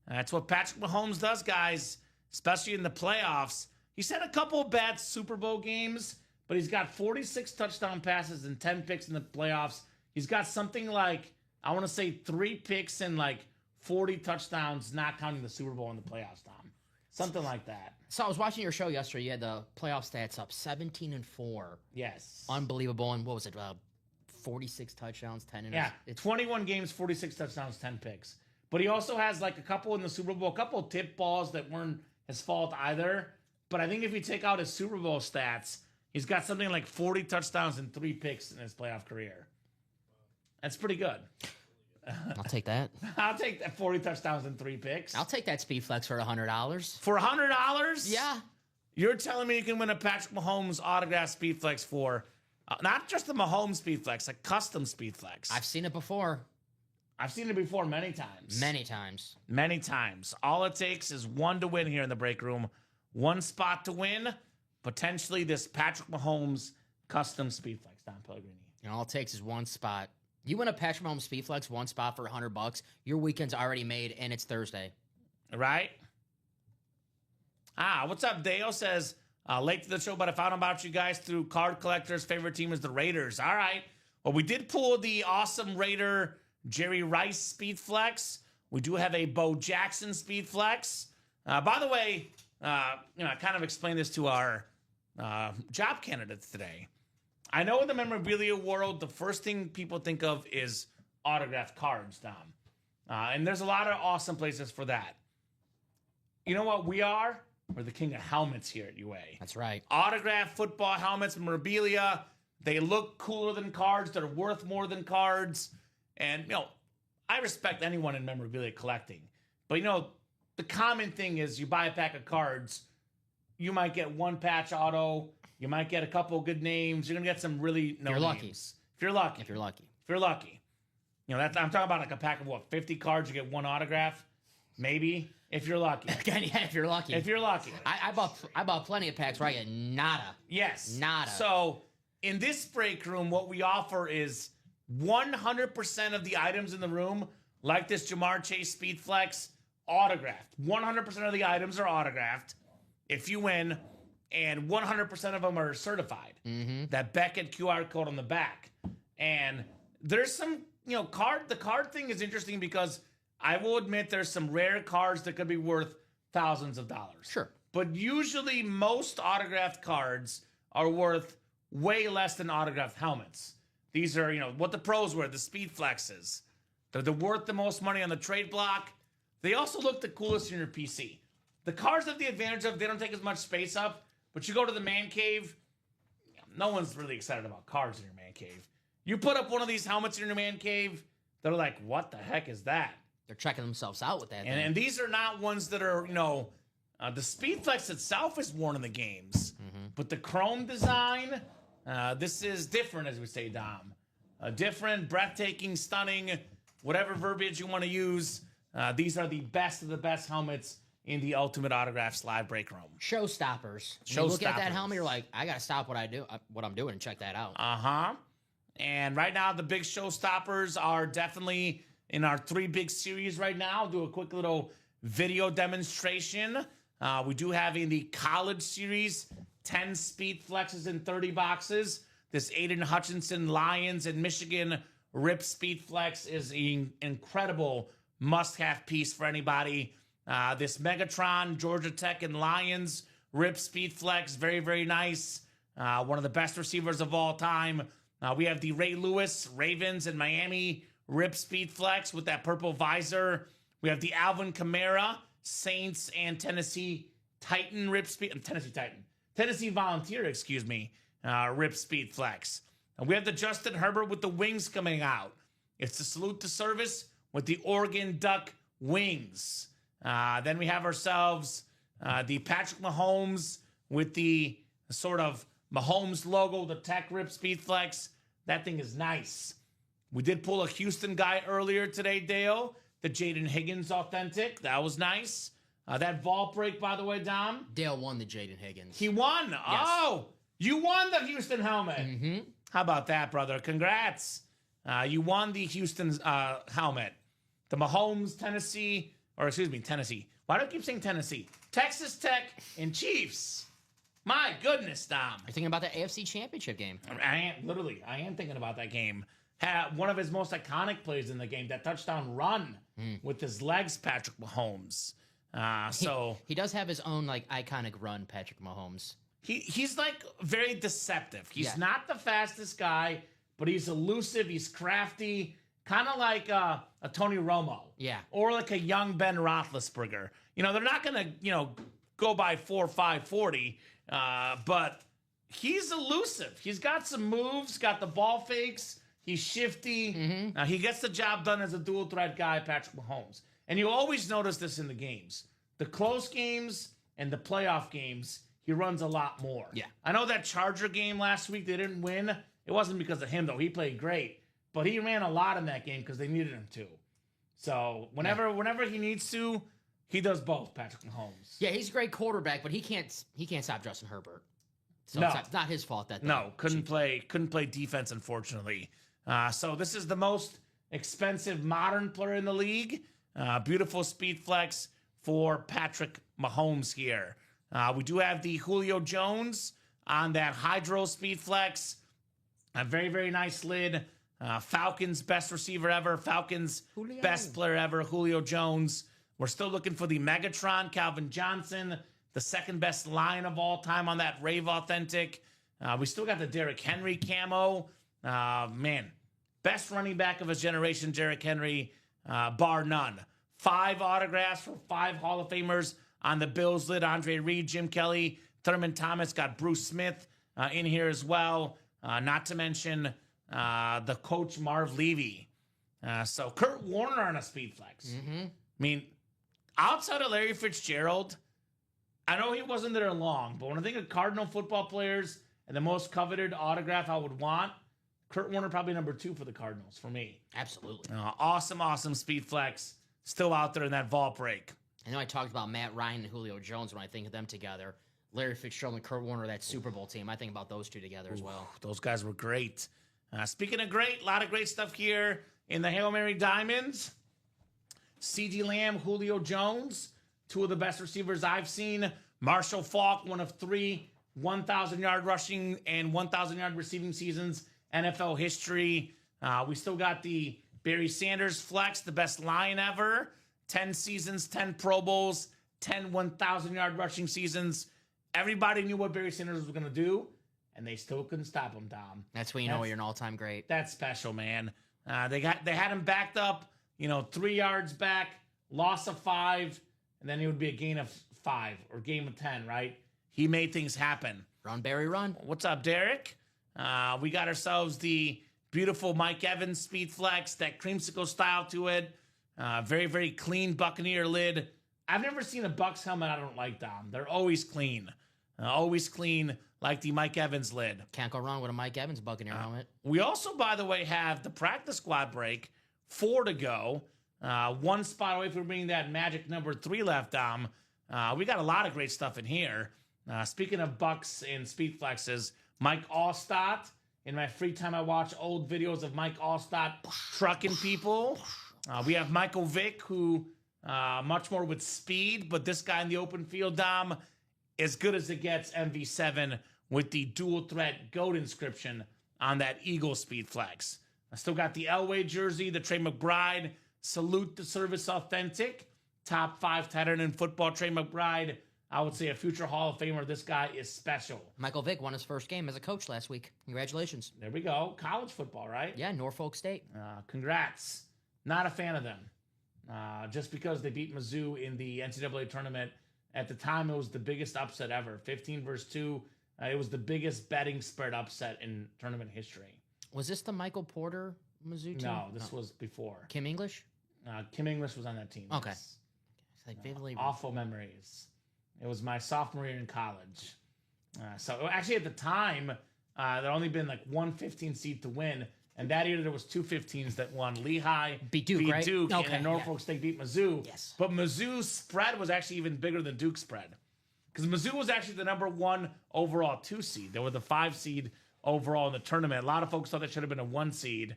That's what Patrick Mahomes does, guys, especially in the playoffs. He's had a couple of bad Super Bowl games, but he's got 46 touchdown passes and 10 picks in the playoffs. He's got something like, I want to say 3 picks and like 40 touchdowns, not counting the Super Bowl in the playoffs, Tom. Something like that. So I was watching your show yesterday. You had the playoff stats up 17-4. Yes. Unbelievable. And what was it? 46 touchdowns, 10 and Yeah, 21 games, 46 touchdowns, 10 picks. But he also has like a couple in the Super Bowl, a couple tip balls that weren't his fault either. But I think if you take out his Super Bowl stats, he's got something like 40 touchdowns and 3 picks in his playoff career. That's pretty good. I'll take that. I'll take that 40 touchdowns and 3 picks. I'll take that speed flex for $100. For $100? Yeah. You're telling me you can win a Patrick Mahomes autograph speed flex for not just the Mahomes speed flex, a custom speed flex. I've seen it before. I've seen it before many times. Many times. Many times. All it takes is one to win here in the break room. One spot to win. Potentially this Patrick Mahomes custom speed flex, Don Pellegrini. And all it takes is one spot. You win a Patrick Mahomes speed flex, one spot for $100. Your weekend's already made, and it's Thursday. Right? What's up? Dale says, late to the show, but I found out about you guys through Card Collector's favorite team is the Raiders. All right. Well, we did pull the awesome Raider Jerry Rice speed flex. We do have a Bo Jackson speed flex. By the way, I kind of explained this to our job candidates today. I know in the memorabilia world, the first thing people think of is autographed cards, Dom. And there's a lot of awesome places for that. You know what we are? We're the king of helmets here at UA. That's right. Autographed football helmets, memorabilia. They look cooler than cards. They're worth more than cards. And, I respect anyone in memorabilia collecting. But, the common thing is you buy a pack of cards, you might get one patch auto, you might get a couple good names, you're going to get some really no you're lucky. names. If you're lucky. If you're lucky. If you're lucky. You know, I'm talking about like a pack of what, 50 cards, you get one autograph, maybe, if you're lucky. Yeah, if you're lucky. If you're lucky. I bought plenty of packs where I get nada. Yes. Nada. So in this break room, what we offer is 100% of the items in the room, like this Jamar Chase Speed Flex, autographed. 100% of the items are autographed if you win, and 100% of them are certified. That Beckett QR code on the back. And there's some, you know, the card thing is interesting because I will admit there's some rare cards that could be worth thousands of dollars. Sure. But usually most autographed cards are worth way less than autographed helmets. These are, you know, what the pros wear, the Speed Flexes. They're worth the most money on the trade block. They also look the coolest in your PC. The cards have the advantage of they don't take as much space up, but you go to the man cave, no one's really excited about cards in your man cave. You put up one of these helmets in your man cave, they're like, what the heck is that? They're checking themselves out with that. And these are not ones that are, you know, the Speed Flex itself is worn in the games, but the chrome design, this is different, as we say, Dom. Different, breathtaking, stunning, whatever verbiage you want to use. These are the best of the best helmets in the Ultimate Autographs live break room. Showstoppers. You look at that helmet, you're like, I got to stop what I'm doing and check that out. Uh-huh. And right now, the big showstoppers are definitely in our 3 big series right now. I'll do a quick little video demonstration. We do have in the college series 10 Speed Flexes in 30 boxes. This Aiden Hutchinson Lions and Michigan Rip Speed Flex is an incredible must-have piece for anybody. This Megatron Georgia Tech and Lions Rip Speed Flex, very, very nice. One of the best receivers of all time. We have the Ray Lewis Ravens and Miami Rip Speed Flex with that purple visor. We have the Alvin Kamara Saints and Tennessee Titan Rip Speed, Tennessee Volunteer, excuse me, Rip Speed Flex. And we have the Justin Herbert with the wings coming out. It's the salute to service with the Oregon Duck wings. Then we have ourselves the Patrick Mahomes with the sort of Mahomes logo, the Tech Rip Speed Flex. That thing is nice. We did pull a Houston guy earlier today, Dale. The Jaden Higgins authentic. That was nice. That vault break, by the way, Dom. Dale won the Jaden Higgins. He won. Yes. Oh, you won the Houston helmet. Mm-hmm. How about that, brother? Congrats. You won the Houston helmet. The Mahomes, Tennessee. Why do I keep saying Tennessee? Texas Tech and Chiefs. My goodness, Dom. You're thinking about the AFC Championship game. I am thinking about that game. Had one of his most iconic plays in the game, that touchdown run with his legs, Patrick Mahomes. He does have his own like iconic run, Patrick Mahomes. He's like very deceptive. He's not the fastest guy, but he's elusive. He's crafty, kind of like a Tony Romo. Yeah. Or like a young Ben Roethlisberger. You know, they're not going to, go by 4.5 40, but he's elusive. He's got some moves, got the ball fakes. He's shifty. He gets the job done as a dual threat guy, Patrick Mahomes. And you always notice this in the games. The close games and the playoff games, he runs a lot more. Yeah. I know that Charger game last week, they didn't win. It wasn't because of him, though. He played great. But he ran a lot in that game because they needed him to. So whenever he needs to, he does both, Patrick Mahomes. Yeah, he's a great quarterback, but he can't stop Justin Herbert. So No. it's not his fault that No, couldn't play defense, unfortunately. So this is the most expensive modern player in the league. Beautiful speed flex for Patrick Mahomes here. We do have the Julio Jones on that Hydro speed flex. A very, very nice lid. Falcons' best receiver ever. Falcons' best player ever, Julio Jones. We're still looking for the Megatron, Calvin Johnson, the second best line of all time on that Rave Authentic. We still got the Derrick Henry camo. Best running back of his generation, Derrick Henry, bar none. 5 autographs for 5 Hall of Famers on the Bills lid. Andre Reed, Jim Kelly, Thurman Thomas, got Bruce Smith in here as well. Not to mention the coach Marv Levy. So Kurt Warner on a speed flex. I mean, outside of Larry Fitzgerald, I know he wasn't there long, but when I think of Cardinal football players and the most coveted autograph I would want, Kurt Warner probably number 2 for the Cardinals for me. Absolutely. Awesome speed flex. Still out there in that vault break. I know I talked about Matt Ryan and Julio Jones when I think of them together. Larry Fitzgerald and Kurt Warner, that Super Bowl team. I think about those two together as well. Those guys were great. Speaking of great, a lot of great stuff here in the Hail Mary Diamonds. CeeDee Lamb, Julio Jones, 2 of the best receivers I've seen. Marshall Faulk, one of 3 1,000-yard rushing and 1,000-yard receiving seasons, NFL history. We still got the Barry Sanders flex, the best Lion ever. 10 seasons, 10 Pro Bowls, 10 1,000-yard rushing seasons. Everybody knew what Barry Sanders was going to do, and they still couldn't stop him, Dom. That's when you know you're an all-time great. That's special, man. They had him backed up, 3 yards back, loss of 5, and then it would be a gain of 5 or gain of 10, right? He made things happen. Run, Barry, run. What's up, Derek? We got ourselves the beautiful Mike Evans speed flex, that creamsicle style to it. Very, very clean Buccaneer lid. I've never seen a Bucs helmet I don't like, Dom. They're always clean. Always clean, like the Mike Evans lid. Can't go wrong with a Mike Evans Buccaneer helmet. We also, by the way, have the practice squad break. 4 to go. 1 spot away from bringing that magic number 3 left, Dom. We got a lot of great stuff in here. Speaking of Bucks and speed flexes, Mike Allstott. In my free time, I watch old videos of Mike Allstott trucking people. We have Michael Vick, who much more with speed, but this guy in the open field, Dom, as good as it gets, MV7 with the dual threat GOAT inscription on that Eagle speed flex. I still got the Elway jersey, the Trey McBride, salute the service authentic, top 5 tight end in football, Trey McBride. I would say a future Hall of Famer. This guy is special. Michael Vick won his first game as a coach last week. Congratulations. There we go. College football, right? Yeah, Norfolk State. Congrats. Not a fan of them. Just because they beat Mizzou in the NCAA tournament. At the time, it was the biggest upset ever. 15-2. It was the biggest betting spread upset in tournament history. Was this the Michael Porter Mizzou team? No, this was before. Kim English? Kim English was on that team. Okay. Yes. It's like vividly. Awful memories. It was my sophomore year in college. So actually at the time, there only been like 1 15 seed to win. And that year there was 2 15s that won. Lehigh Beat Duke, right? Duke, Okay, and Norfolk State beat Mizzou. Yes. But Mizzou's spread was actually even bigger than Duke's spread. Because Mizzou was actually the number 1 overall 2 seed. They were the 5 seed overall in the tournament. A lot of folks thought they should have been a 1 seed,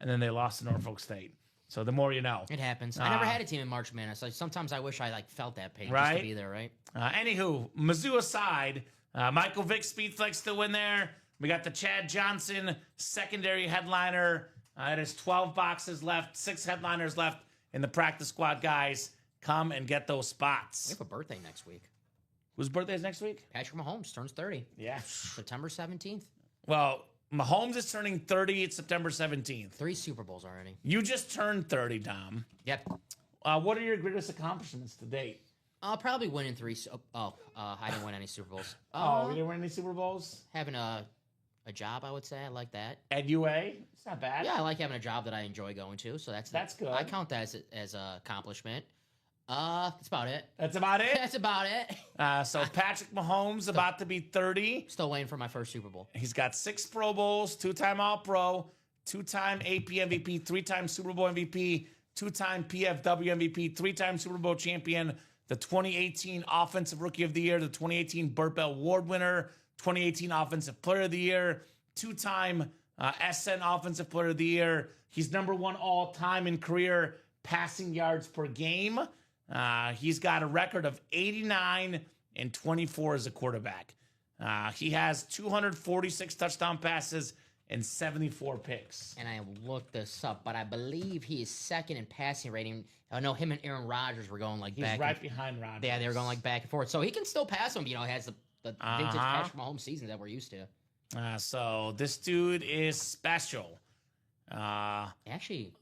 and then they lost to Norfolk State. So the more you know. It happens. I never had a team in March Madness. Like, sometimes I wish I felt that pain just Right? to be there, right? Anywho, Mizzou aside, Michael Vick Speedflex still in there. We got the Chad Johnson secondary headliner. It has 12 boxes left, 6 headliners left in the practice squad, guys. Come and get those We spots. have a birthday next week. Whose birthday is next week? Patrick Mahomes turns 30. Yeah. September 17th. Well, Mahomes is turning 30. It's September 17th. 3 Super Bowls already. You just turned 30, Dom. Yep. What are your greatest accomplishments to date? I'll probably win in 3. I didn't win any Super Bowls. You didn't win any Super Bowls? Having a job, I would say. I like that. At UA? It's not bad. Yeah, I like having a job that I enjoy going to. So that's good. I count that as an accomplishment. That's about it. That's about it? That's about it. So Patrick Mahomes about to be 30. Still waiting for my first Super Bowl. He's got 6 Pro Bowls, 2-time All-Pro, 2-time AP MVP, 3-time Super Bowl MVP, 2-time PFW MVP, 3-time Super Bowl champion, the 2018 Offensive Rookie of the Year, the 2018 Burt Bell Award winner, 2018 Offensive Player of the Year, 2-time SN Offensive Player of the Year. He's number 1 all-time in career passing yards per game. He's got a record of 89 and 24 as a quarterback. He has 246 touchdown passes and 74 picks. And I looked this up, but I believe he is second in passing rating. I know him and Aaron Rodgers were going He's back. right behind Rodgers. Yeah, they were going back and forth. So he can still pass him. He has the vintage Patrick Mahomes season that we're used to. So this dude is special. Actually,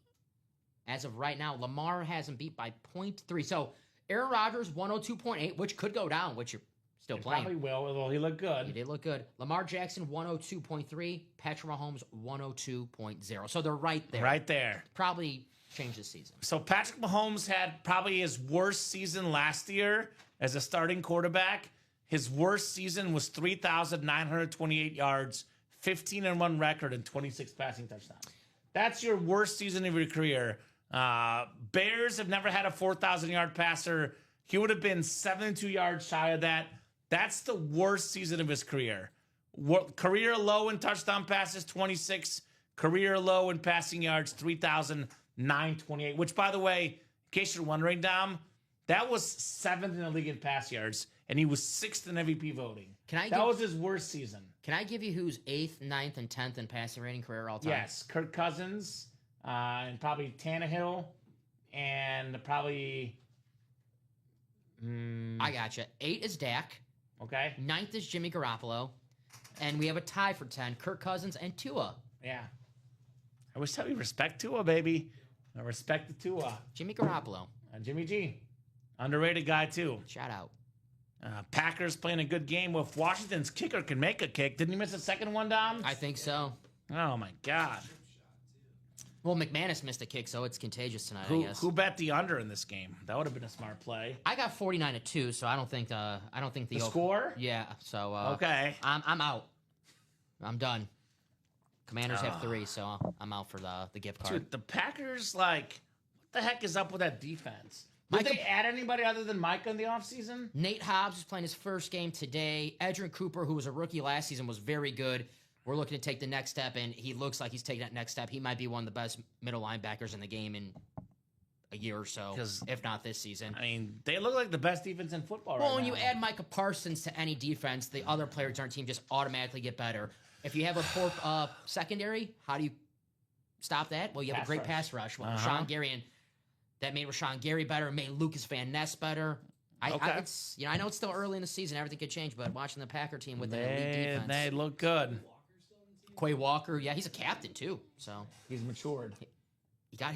as of right now, Lamar has him beat by 0.3. So Aaron Rodgers 102.8, which could go down, which you're still playing. Probably will, although he looked good. He did look good. Lamar Jackson 102.3, Patrick Mahomes 102.0. So they're right there. Right there. Probably change this season. So Patrick Mahomes had probably his worst season last year as a starting quarterback. His worst season was 3,928 yards, 15-1 record and 26 passing touchdowns. That's your worst season of your career. Bears have never had a 4,000-yard passer. He would have been 72 yards shy of that. That's the worst season of his career. Career low in touchdown passes, 26. Career low in passing yards, 3,928. Which, by the way, in case you're wondering, Dom, that was 7th in the league in pass yards, and he was 6th in MVP voting. That was his worst season. Can I give you who's 8th, 9th, and 10th in passing rating career all time? Yes, Kirk Cousins, and probably Tannehill, and probably... I gotcha. 8 is Dak. Okay. 9th is Jimmy Garoppolo. And we have a tie for 10, Kirk Cousins and Tua. Yeah. I wish that we respect Tua, baby. I respect the Tua. Jimmy Garoppolo. Jimmy G. Underrated guy, too. Shout out. Packers playing a good game with Washington's kicker can make a kick. Didn't he miss a second one, Dom? I think so. Oh, my God. Well, McManus missed a kick, so it's contagious tonight, I guess. Who bet the under in this game? That would have been a smart play. I got 49-2, so I don't think the score? Yeah, so okay. I'm out. I'm done. Commanders have 3, so I'm out for the gift card. Dude, the Packers, what the heck is up with that defense? Did they add anybody other than Micah in the offseason? Nate Hobbs is playing his first game today. Edrin Cooper, who was a rookie last season, was very good. We're looking to take the next step, and he looks like he's taking that next step. He might be one of the best middle linebackers in the game in a year or so, if not this season. I mean, they look like the best defense in football right now. Well, when you add Micah Parsons to any defense, the other players on our team just automatically get better. If you have a poor secondary, how do you stop that? Well, you have a great pass rush. Well, Rashawn Gary, and that made Rashawn Gary better, made Lucas Van Ness better. I know it's still early in the season, everything could change, but watching the Packer team with an elite defense. They look good. Quay Walker, yeah, he's a captain too. So he's matured.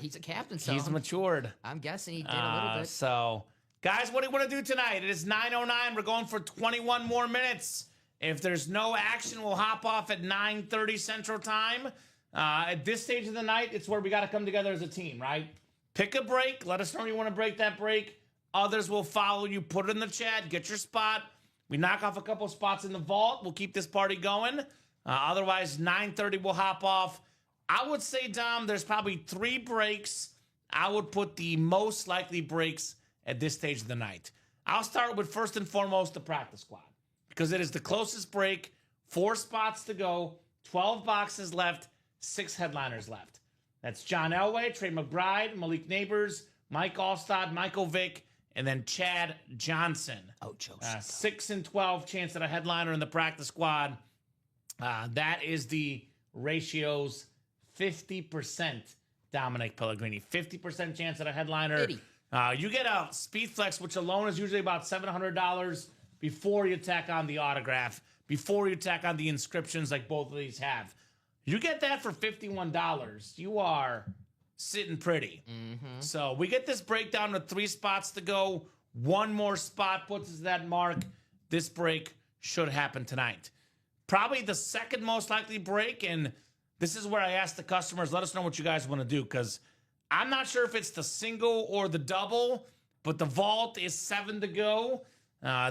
He's a captain. So he's matured. I'm guessing he did a little bit. So, guys, what do you want to do tonight? It is 9:09. We're going for 21 more minutes. If there's no action, we'll hop off at 9:30 Central Time. At this stage of the night, it's where we got to come together as a team, right? Pick a break. Let us know you want to break that break. Others will follow you. Put it in the chat. Get your spot. We knock off a couple spots in the vault. We'll keep this party going. Otherwise, 9:30 we'll hop off. I would say, Dom, there's probably 3 breaks. I would put the most likely breaks at this stage of the night. I'll start with, first and foremost, the practice squad, because it is the closest break. 4 spots to go, 12 boxes left, 6 headliners left. That's John Elway, Trey McBride, Malik Neighbors, Mike Allstad, Michael Vick, and then Chad Johnson. Oh, Joseph. 6 and 12 chance at a headliner in the practice squad. That is the ratios. 50% Dominic Pellegrini. 50% chance at a headliner. You get a Speed Flex, which alone is usually about $700 before you tack on the autograph, before you tack on the inscriptions like both of these have. You get that for $51. You are sitting pretty. Mm-hmm. So we get this breakdown with 3 spots to go. 1 more spot puts us at that mark. This break should happen tonight. Probably the second most likely break, and this is where I ask the customers, let us know what you guys want to do, because I'm not sure if it's the single or the double, but the vault is 7 to go.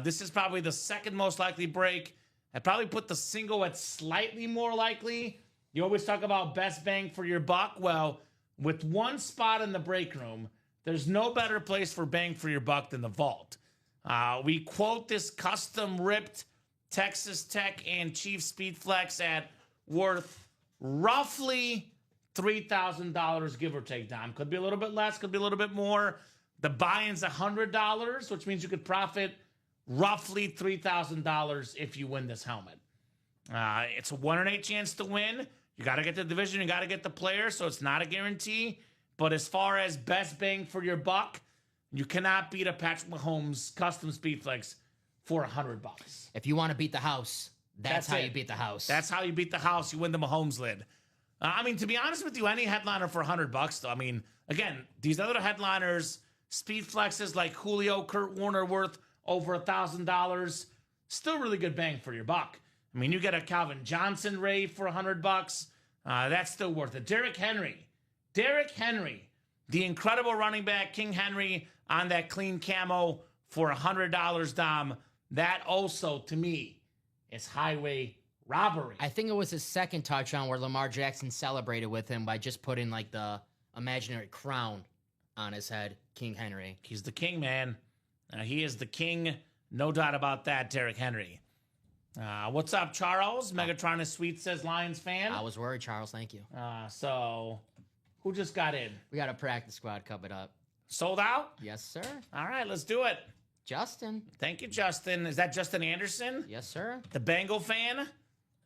This is probably the second most likely break. I'd probably put the single at slightly more likely. You always talk about best bang for your buck. Well, with 1 spot in the break room, there's no better place for bang for your buck than the vault. We quote this custom ripped Texas Tech and Chiefs Speed Flex at worth roughly $3,000, give or take, Dom. Could be a little bit less, could be a little bit more. The buy-in's $100, which means you could profit roughly $3,000 if you win this helmet. It's a 1 in 8 chance to win. You got to get the division, you got to get the player, so it's not a guarantee. But as far as best bang for your buck, you cannot beat a Patrick Mahomes custom Speed Flex for $100. If you want to beat the house, that's how you beat the house. That's how you beat the house. You win the Mahomes lid. I mean, to be honest with you, any headliner for $100, though. I mean, again, these other headliners, Speed Flexes like Julio, Kurt Warner, worth over $1,000, still really good bang for your buck. I mean, you get a Calvin Johnson Ray for $100. That's still worth it. Derrick Henry, the incredible running back, King Henry, on that clean camo for $100, Dom. That also, to me, is highway robbery. I think it was his second touchdown where Lamar Jackson celebrated with him by just putting like the imaginary crown on his head, King Henry. He's the king, man. He is the king. No doubt about that, Derrick Henry. What's up, Charles? Megatron is sweet, says Lions fan. I was worried, Charles. Thank you. So, who just got in? We got a practice squad coming up. Sold out? Yes, sir. All right, let's do it. Justin. Thank you, Justin. Is that Justin Anderson? Yes, sir. The Bengal fan?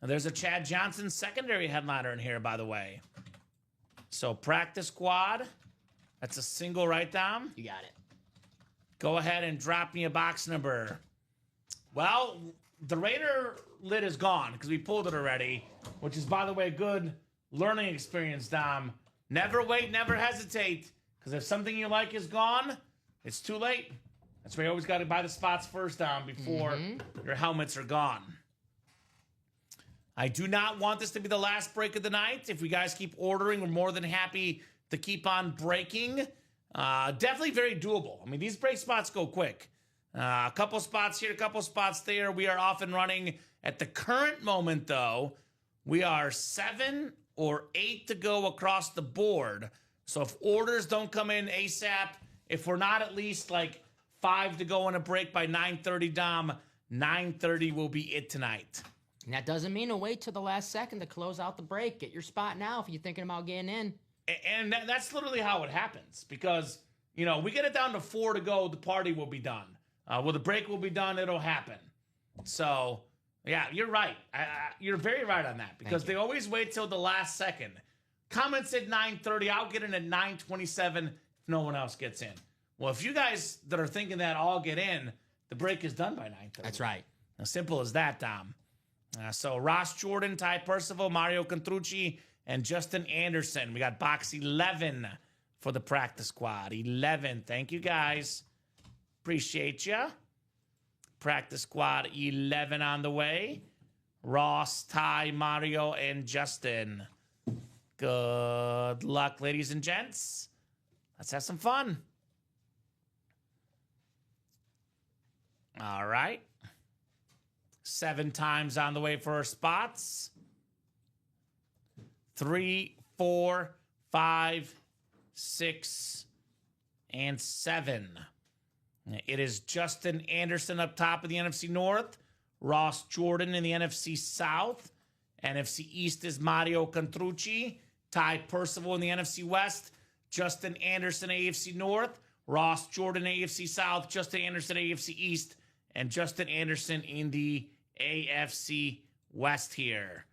There's a Chad Johnson secondary headliner in here, by the way. So, practice squad. That's a single, right, Dom? You got it. Go ahead and drop me a box number. Well, the Raider lid is gone because we pulled it already, which is, by the way, a good learning experience, Dom. Never wait, never hesitate, because if something you like is gone, it's too late. That's why you always got to buy the spots first, Dom, before your helmets are gone. I do not want this to be the last break of the night. If you guys keep ordering, we're more than happy to keep on breaking. Definitely very doable. I mean, these break spots go quick. A couple spots here, a couple spots there. We are off and running. At the current moment, though, we are 7 or 8 to go across the board. So if orders don't come in ASAP, if we're not at least like 5 to go on a break by 9:30, Dom, 9:30 will be it tonight. And that doesn't mean to wait till the last second to close out the break. Get your spot now if you're thinking about getting in. And that's literally how it happens because, you know, we get it down to 4 to go, the party will be done. Well, the break will be done, it'll happen. So, yeah, you're right. You're very right on that because they always wait till the last second. Comments at 9:30, I'll get in at 9:27 if no one else gets in. Well, if you guys that are thinking that all get in, the break is done by 9:30. That's right. As simple as that, Dom. So Ross Jordan, Ty Percival, Mario Contrucci, and Justin Anderson. We got box 11 for the practice squad. 11. Thank you, guys. Appreciate ya. Practice squad 11 on the way. Ross, Ty, Mario, and Justin. Good luck, ladies and gents. Let's have some fun. All right. 7 times on the way for our spots. 3, 4, 5, 6, and 7. It is Justin Anderson up top of the NFC North. Ross Jordan in the NFC South. NFC East is Mario Contrucci. Ty Percival in the NFC West. Justin Anderson, AFC North. Ross Jordan, AFC South. Justin Anderson, AFC East. And Justin Anderson in the AFC West here.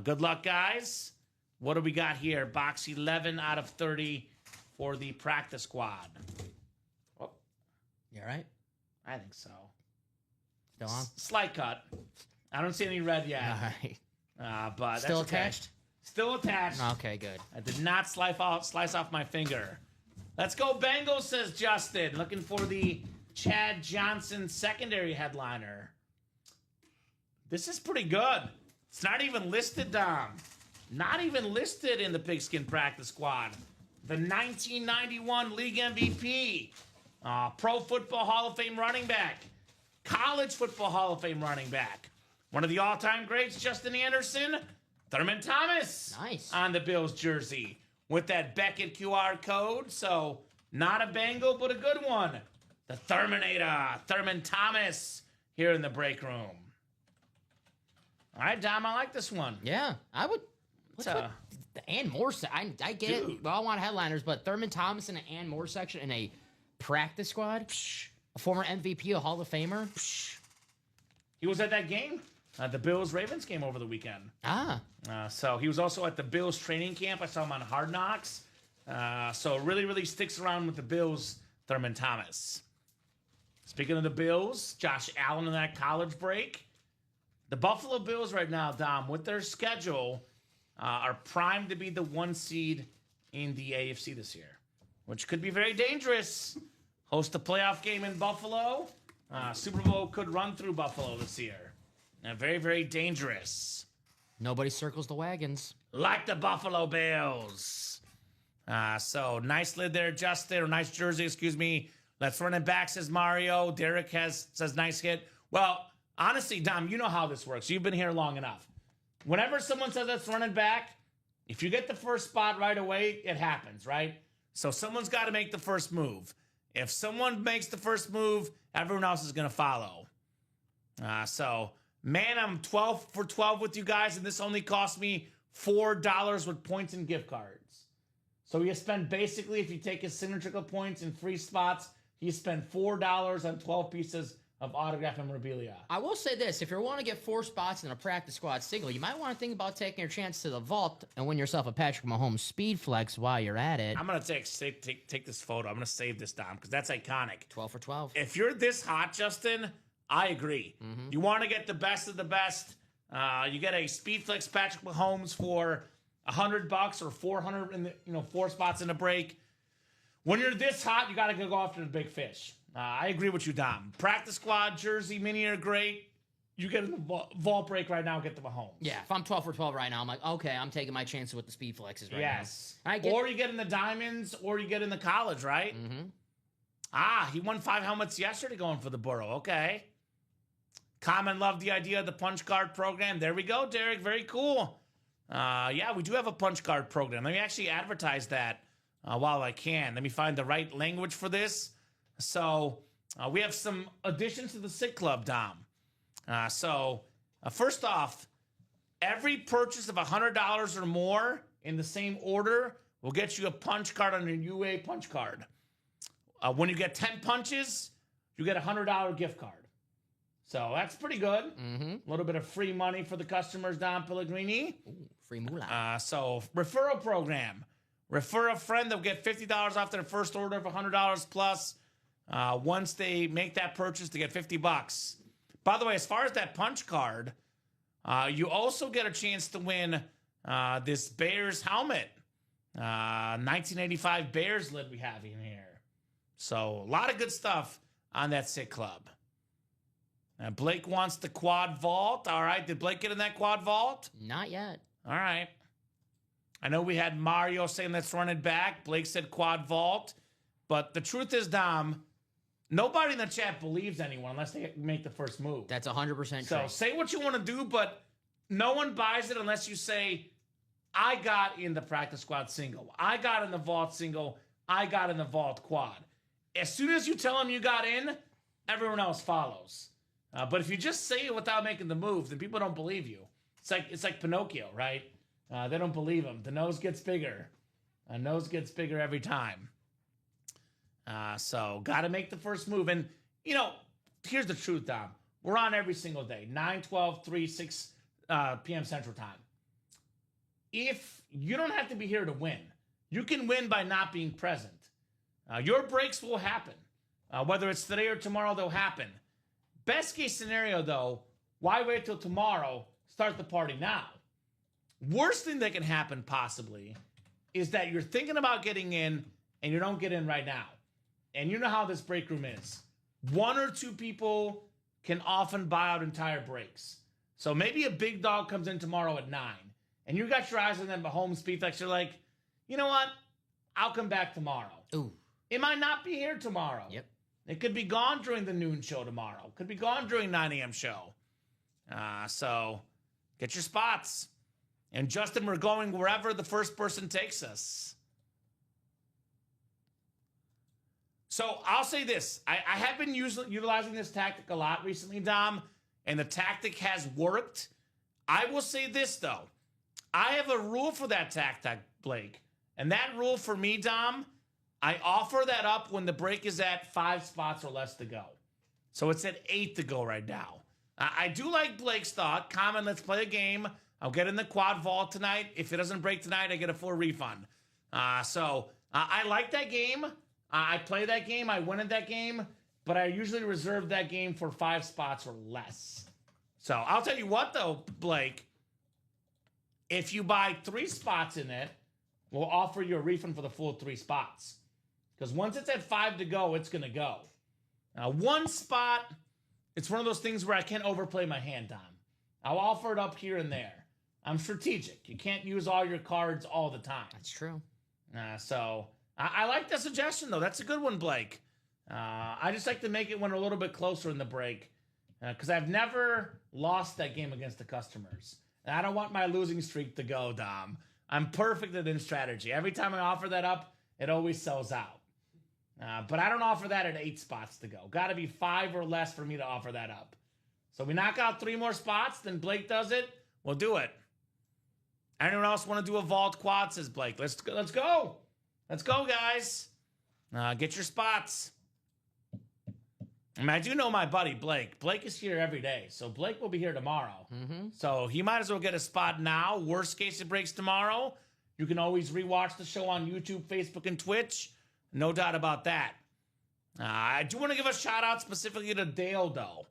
Good luck, guys. What do we got here? Box 11 out of 30 for the practice squad. Oh, You all right? I think so. Still on? Slight cut. I don't see any red yet. All right. But Still that's okay. attached? Still attached. Okay, good. I did not slice off my finger. Let's go Bengals, says Justin. Looking for the Chad Johnson secondary headliner. This is pretty good. It's not even listed, Dom. Not even listed in the Pigskin practice squad. The 1991 league MVP. Pro Football Hall of Fame running back. College Football Hall of Fame running back. One of the all-time greats, Justin Anderson. Thurman Thomas. Nice. On the Bills jersey. With that Beckett QR code. So, not a Bengal, but a good one. The Thurminator, Thurman Thomas, here in the break room. All right, Dom, I like this one. Yeah, I would. What's the Ann Moore section? I get it. We all want headliners, but Thurman Thomas in an Ann Moore section in a practice squad? A former MVP, a Hall of Famer? He was at that game, the Bills-Ravens game over the weekend. So he was also at the Bills training camp. I saw him on Hard Knocks. So really, really sticks around with the Bills, Thurman Thomas. Speaking of the Bills, Josh Allen in that college break. The Buffalo Bills right now, Dom, with their schedule, are primed to be the 1 seed in the AFC this year, which could be very dangerous. Host a playoff game in Buffalo. Super Bowl could run through Buffalo this year. Very, very dangerous. Nobody circles the wagons. Like the Buffalo Bills. So nice lid there, Justin, or nice jersey, excuse me. Let's run it back, says Mario. Derek says nice hit. Well, honestly, Dom, you know how this works. You've been here long enough. Whenever someone says that's running back, if you get the first spot right away, it happens, right? So someone's got to make the first move. If someone makes the first move, everyone else is going to follow. Man, I'm 12 for 12 with you guys, and this only cost me $4 with points and gift cards. So you spend basically, if you take his signature points and free spots, you spend $4 on 12 pieces of autograph memorabilia. I will say this: if you want to get 4 spots in a practice squad single, you might want to think about taking your chance to the vault and win yourself a Patrick Mahomes speed flex while you're at it. I'm gonna take this photo. I'm gonna save this, Dom, because that's iconic. 12 for 12. If you're this hot, Justin, I agree. You want to get the best of the best. You get a speed flex Patrick Mahomes for $100 or 400 in the 4 spots in a break. When you're this hot, you got to go after the big fish. I agree with you, Dom. Practice squad, jersey, mini are great. You get in the vault break right now, get the Mahomes. Yeah, if I'm 12 for 12 right now, I'm like, okay, I'm taking my chances with the speed flexes right Yes. now. Or you get in the diamonds, or you get in the college, right? He won 5 helmets yesterday going for the Burrow. Okay. Kamen loved the idea of the punch card program. There we go, Derek. Very cool. Yeah, we do have a punch card program. Let me actually advertise that while I can. Let me find the right language for this. So we have some additions to the Sick Club, Dom. First off, every purchase of $100 or more in the same order will get you a punch card on your UA punch card. When you get 10 punches, you get a $100 gift card. So that's pretty good. A little bit of free money for the customers, Don Pellegrini. Ooh, free moolah. Referral program. Refer a friend, they'll get $50 off their first order of $100 plus. Once they make that purchase, they get $50. By the way, as far as that punch card, you also get a chance to win this Bears helmet. 1985 Bears lid we have in here. So a lot of good stuff on that Sick Club. Blake wants the quad vault. All right. Did Blake get in that quad vault? Not yet. All right. I know we had Mario saying let's run it back. Blake said quad vault. But the truth is, Dom, nobody in the chat believes anyone unless they make the first move. That's 100% true. So say what you want to do, but no one buys it unless you say, I got in the practice squad single. I got in the vault single. I got in the vault quad. As soon as you tell them you got in, everyone else follows. But if you just say it without making the move, then people don't believe you. It's like Pinocchio, right? They don't believe him. The nose gets bigger. A nose gets bigger every time. So got to make the first move. And, here's the truth, Dom. We're on every single day. 9, 12, 3, 6 p.m. Central Time. If you don't have to be here to win, you can win by not being present. Your breaks will happen. Whether it's today or tomorrow, they'll happen. Best case scenario, though, why wait till tomorrow? Start the party now. Worst thing that can happen, possibly, is that you're thinking about getting in and you don't get in right now. And you know how this break room is. 1 or 2 people can often buy out entire breaks. So maybe a big dog comes in tomorrow at 9, and you got your eyes on them Mahomes speed flex. You're like, you know what? I'll come back tomorrow. Ooh. It might not be here tomorrow. Yep. It could be gone during the noon show tomorrow. Could be gone during 9 a.m. show. So get your spots. And Justin, we're going wherever the first person takes us. So I'll say this. I have been utilizing this tactic a lot recently, Dom, and the tactic has worked. I will say this, though. I have a rule for that tactic, Blake. And that rule for me, Dom, I offer that up when the break is at 5 spots or less to go. So it's at 8 to go right now. I do like Blake's thought. Kamen, let's play a game. I'll get in the quad vault tonight. If it doesn't break tonight, I get a full refund. So I like that game. I play that game. I win at that game. But I usually reserve that game for 5 spots or less. So I'll tell you what, though, Blake. If you buy 3 spots in it, we'll offer you a refund for the full 3 spots. Because once it's at 5 to go, it's going to go. Now, 1 spot, it's one of those things where I can't overplay my hand, Dom. I'll offer it up here and there. I'm strategic. You can't use all your cards all the time. That's true. So I like the suggestion, though. That's a good one, Blake. I just like to make it when we're a little bit closer in the break. because I've never lost that game against the customers. And I don't want my losing streak to go, Dom. I'm perfect at in strategy. Every time I offer that up, it always sells out. But I don't offer that at 8 spots to go. Got to be 5 or less for me to offer that up. So we knock out 3 more spots, then Blake does it. We'll do it. Anyone else want to do a vault quad? Says Blake. Let's go. Let's go, guys. Get your spots. I mean, I do know my buddy Blake. Blake is here every day, so Blake will be here tomorrow. So he might as well get a spot now. Worst case, it breaks tomorrow. You can always rewatch the show on YouTube, Facebook, and Twitch. No doubt about that. I do want to give a shout out specifically to Dale, though.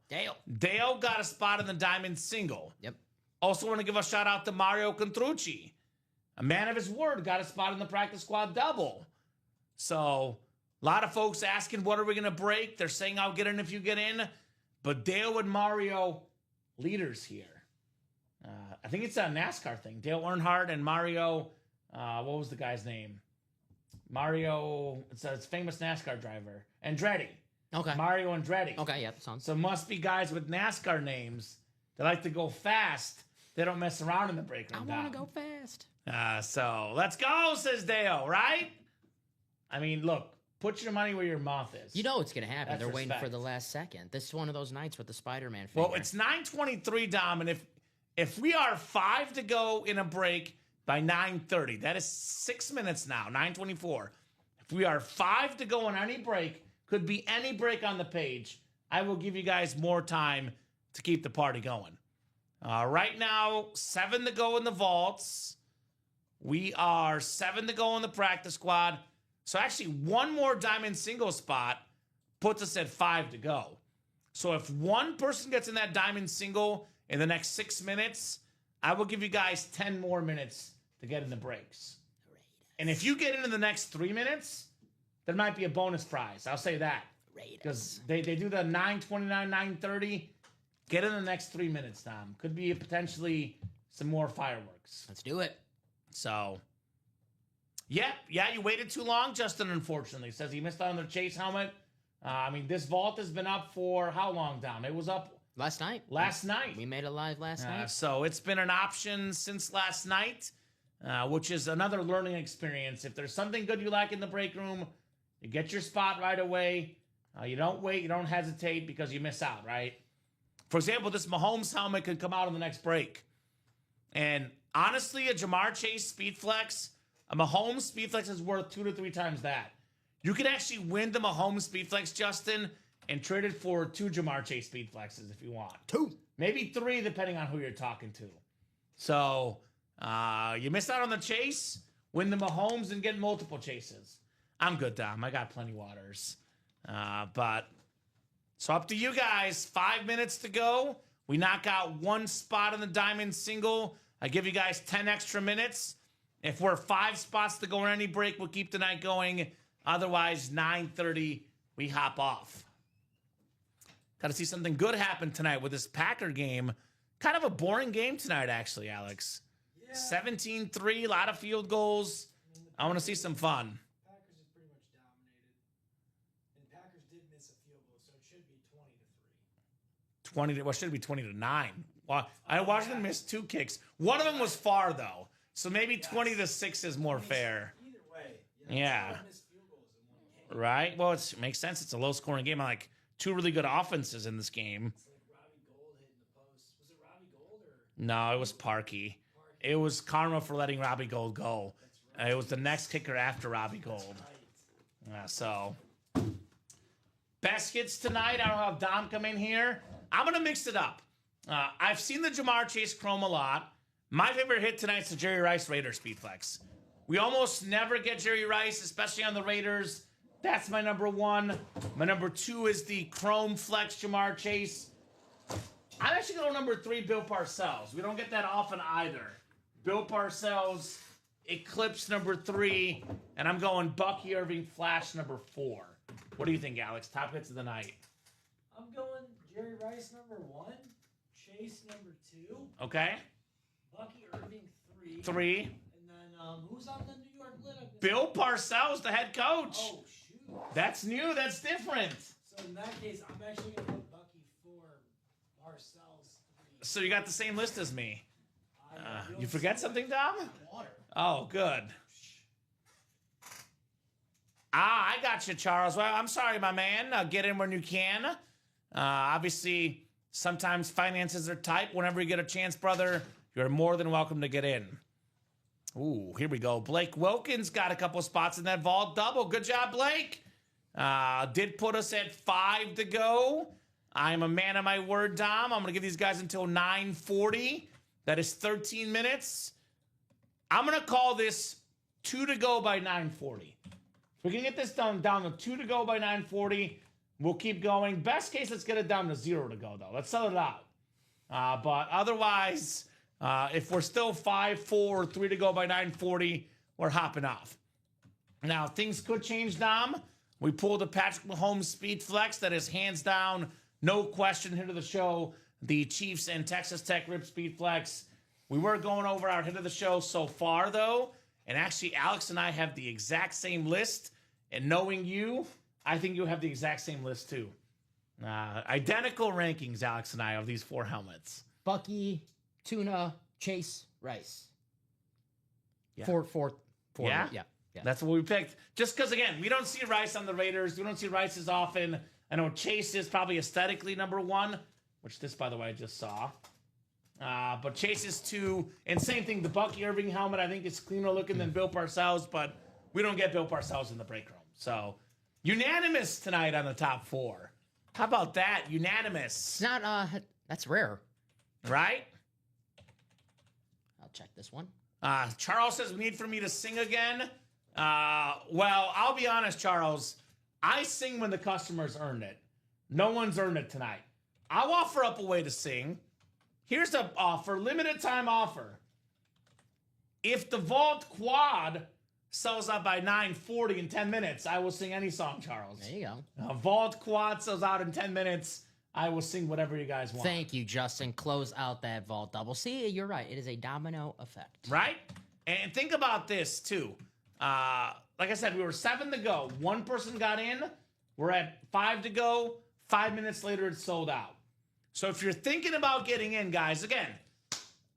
Dale got a spot in the Diamond Single. Yep. Also want to give a shout out to Mario Contrucci. A man of his word, got a spot in the Practice Squad Double. So, a lot of folks asking, what are we going to break? They're saying, I'll get in if you get in. But Dale and Mario, leaders here. I think it's a NASCAR thing. Dale Earnhardt and Mario, what was the guy's name? Mario, it's a famous NASCAR driver. Andretti. Okay. Mario Andretti. Okay, yep. Sounds. So must be guys with NASCAR names that like to go fast. They don't mess around in the break room. I want to go fast. So let's go, says Dale, right? I mean, look, put your money where your mouth is. You know it's going to happen. That's They're waiting for respect. the last second. This is one of those nights with the Spider-Man figure. Well, it's 9:23, Dom, and if we are 5 to go in a break by 9:30, that is 6 minutes now, 9:24. If we are 5 to go on any break, could be any break on the page, I will give you guys more time to keep the party going. Right now, 7 to go in the vaults. We are 7 to go in the practice squad. So actually, one more Diamond Single spot puts us at 5 to go. So if one person gets in that Diamond Single in the next 6 minutes, I will give you guys 10 more minutes to get in the breaks. And if you get in the next 3 minutes, there might be a bonus prize. I'll say that. Because they do the 9:29, 9:30. Get in the next 3 minutes, Tom. Could be potentially some more fireworks. Let's do it. So, yeah, you waited too long, Justin, unfortunately. Says he missed out on the chase helmet. I mean, this vault has been up for how long, Dom? It was up Last night. last night. We made it live last night. So it's been an option since last night, which is another learning experience. If there's something good you like in the break room, you get your spot right away. You don't wait. You don't hesitate because you miss out, right? For example, this Mahomes helmet could come out in the next break. And honestly, a Jamar Chase Speed Flex, a Mahomes Speed Flex is worth 2 to 3 times that. You could actually win the Mahomes Speed Flex, Justin, and trade it for 2 Jamar Chase Speed Flexes if you want. 2. Maybe 3, depending on who you're talking to. So, you missed out on the chase, win the Mahomes, and get multiple chases. I'm good, Dom. I got plenty waters. But, so up to you guys. 5 minutes to go. We knock out 1 spot in the Diamond Single. I give you guys 10 extra minutes. If we're 5 spots to go in any break, we'll keep the night going. Otherwise, 9:30, we hop off. Got to see something good happen tonight with this Packer game. Kind of a boring game tonight, actually, Alex. 17-3, a lot of field goals. I want to see some fun. Packers is pretty much dominated. And Packers did miss a field goal, so it should be 20-3. Should it be 20-9? Well, Washington missed 2 kicks. One of them was far, though. So maybe 20-6 is more fair. Either way. Yeah. Missed field goals in one game. Right? Well, it makes sense. It's a low-scoring game. I like 2 really good offenses in this game. It's like Robbie Gold hitting the post. Was it Robbie Gold or? No, it was Parkey. It was karma for letting Robbie Gold go. It was the next kicker after Robbie Gold. So, best hits tonight. I don't have Dom come in here. I'm going to mix it up. I've seen the Jamar Chase Chrome a lot. My favorite hit tonight's the Jerry Rice Raider Speed Flex. We almost never get Jerry Rice, especially on the Raiders. That's my number 1. My number 2 is the Chrome Flex Jamar Chase. I'm actually going to number 3, Bill Parcells. We don't get that often either. Bill Parcells, Eclipse number 3, and I'm going Bucky Irving Flash number 4. What do you think, Alex? Top hits of the night. I'm going Jerry Rice number 1, Chase number 2, Okay? Bucky Irving 3. 3. And then who's on the New York Lit? Bill Parcells, the head coach. Oh shoot. That's new. That's different. So in that case, I'm actually gonna put Bucky 4, Parcells 3. So you got the same list as me. You forget something, Dom? Oh, good. I got you, Charles. Well, I'm sorry, my man. Get in when you can. Obviously, sometimes finances are tight. Whenever you get a chance, brother, you're more than welcome to get in. Ooh, here we go. Blake Wilkins got a couple spots in that vault double. Good job, Blake. Did put us at 5 to go. I'm a man of my word, Dom. I'm going to give these guys until 9:40. That is 13 minutes. I'm going to call this 2 to go by 9:40. If we can get this down to 2 to go by 9:40, we'll keep going. Best case, let's get it down to 0 to go, though. Let's sell it out. But otherwise, if we're still 5-4, 3 to go by 9:40, we're hopping off. Now, things could change, Dom. We pulled a Patrick Mahomes speed flex that is hands down, no question, hit of the show. The Chiefs and Texas Tech rip speed flex. We were going over our hit of the show so far, though. And actually, Alex and I have the exact same list. And knowing you, I think you have the exact same list, too. Identical rankings, Alex and I, of these 4 helmets. Bucky, Tuna, Chase, Rice. Yeah. Four. Yeah? Yeah. That's what we picked. Just because, again, we don't see Rice on the Raiders. We don't see Rice as often. I know Chase is probably aesthetically number 1, which this, by the way, I just saw. But Chase is 2. And same thing, the Bucky Irving helmet, I think, is cleaner looking than Bill Parcells, but we don't get Bill Parcells in the break room. So, unanimous tonight on the top 4. How about that? Unanimous. It's not, that's rare. Right? I'll check this one. Charles says, we need for me to sing again. Well, I'll be honest, Charles. I sing when the customers earn it. No one's earned it tonight. I'll offer up a way to sing. Here's an offer, limited time offer. If the Vault Quad sells out by 9:40 in 10 minutes, I will sing any song, Charles. There you go. Vault Quad sells out in 10 minutes. I will sing whatever you guys want. Thank you, Justin. Close out that vault double. See, you're right. It is a domino effect. Right? And think about this, too. Like I said, we were 7 to go. One person got in. We're at 5 to go. 5 minutes later, it's sold out. So if you're thinking about getting in, guys, again,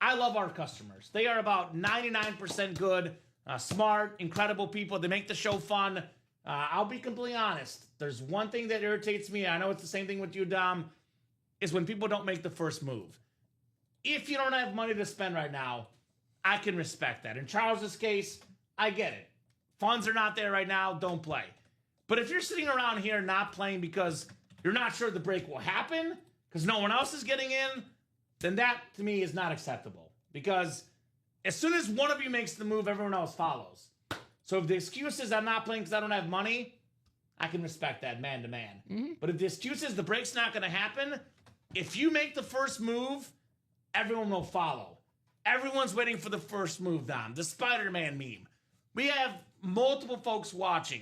I love our customers. They are about 99% good, smart, incredible people. They make the show fun. I'll be completely honest. There's one thing that irritates me. I know it's the same thing with you, Dom, is when people don't make the first move. If you don't have money to spend right now, I can respect that. In Charles's case, I get it. Funds are not there right now, don't play. But if you're sitting around here not playing because you're not sure the break will happen, because no one else is getting in, then that, to me, is not acceptable. Because as soon as one of you makes the move, everyone else follows. So if the excuse is I'm not playing because I don't have money, I can respect that man to man. Mm-hmm. But if the excuse is the break's not going to happen, if you make the first move, everyone will follow. Everyone's waiting for the first move, Dom. The Spider-Man meme. We have multiple folks watching.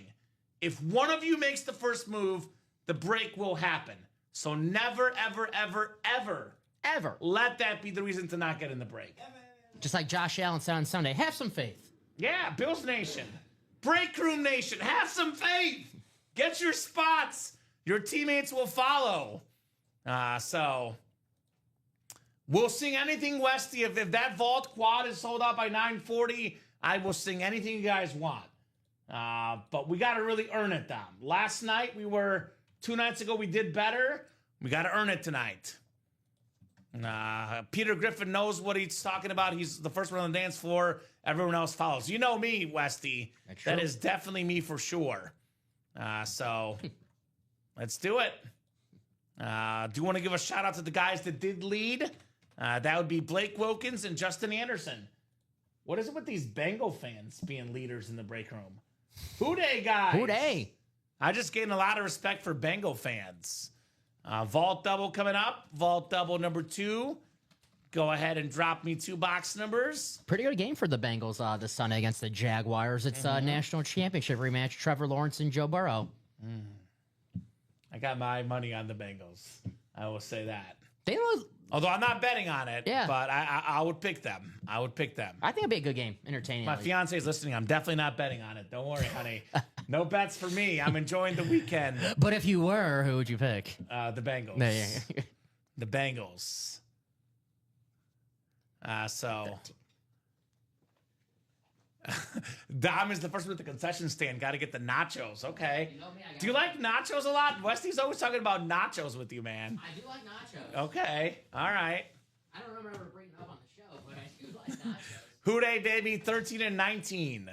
If one of you makes the first move, the break will happen. So never, ever, ever, ever let that be the reason to not get in the break. Just like Josh Allen said on Sunday, have some faith. Yeah, Bills Nation. Break Room Nation. Have some faith. Get your spots. Your teammates will follow. So we'll sing anything, Westy. If that Vault Quad is sold out by 9:40, I will sing anything you guys want. But we got to really earn it, Dom. Last night, 2 nights ago, we did better. We got to earn it tonight. Peter Griffin knows what he's talking about. He's the first one on the dance floor. Everyone else follows. You know me, Westy. That is definitely me for sure. So let's do it. Do you want to give a shout out to the guys that did lead? That would be Blake Wilkins and Justin Anderson. What is it with these Bengal fans being leaders in the break room? Who dey, guys? Who dey? I just gained a lot of respect for Bengal fans. Vault double coming up. Vault double number 2. Go ahead and drop me 2 box numbers. Pretty good game for the Bengals this Sunday against the Jaguars. It's a national championship rematch. Trevor Lawrence and Joe Burrow. I got my money on the Bengals. I will say that. They look, Although I'm not betting on it, Yeah. but I would pick them. I would pick them. I think it'll be a good game. Entertaining. My fiance is listening. I'm definitely not betting on it. Don't worry, honey. No bets for me. I'm enjoying the weekend. But if you were, who would you pick? The Bengals. Yeah. the Bengals. So Dom is the first one at the concession stand. Got to get the nachos. Okay. You know me, Do you like nachos a lot? Westy's always talking about nachos with you, man. I do like nachos. Okay. All right. I don't remember bringing it up on the show, but I do like nachos. Who Dey, baby? 13 and 19.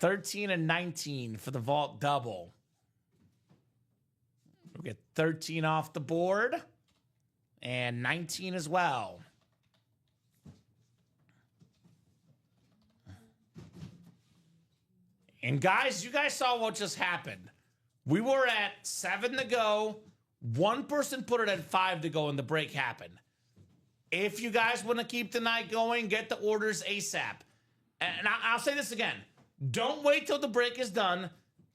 13 and 19 for the vault double. We'll get 13 off the board and 19 as well. And guys, you guys saw what just happened. We were at 7 to go. One person put it at 5 to go and the break happened. If you guys want to keep the night going, get the orders ASAP. And I'll say this again. Don't wait till the break is done.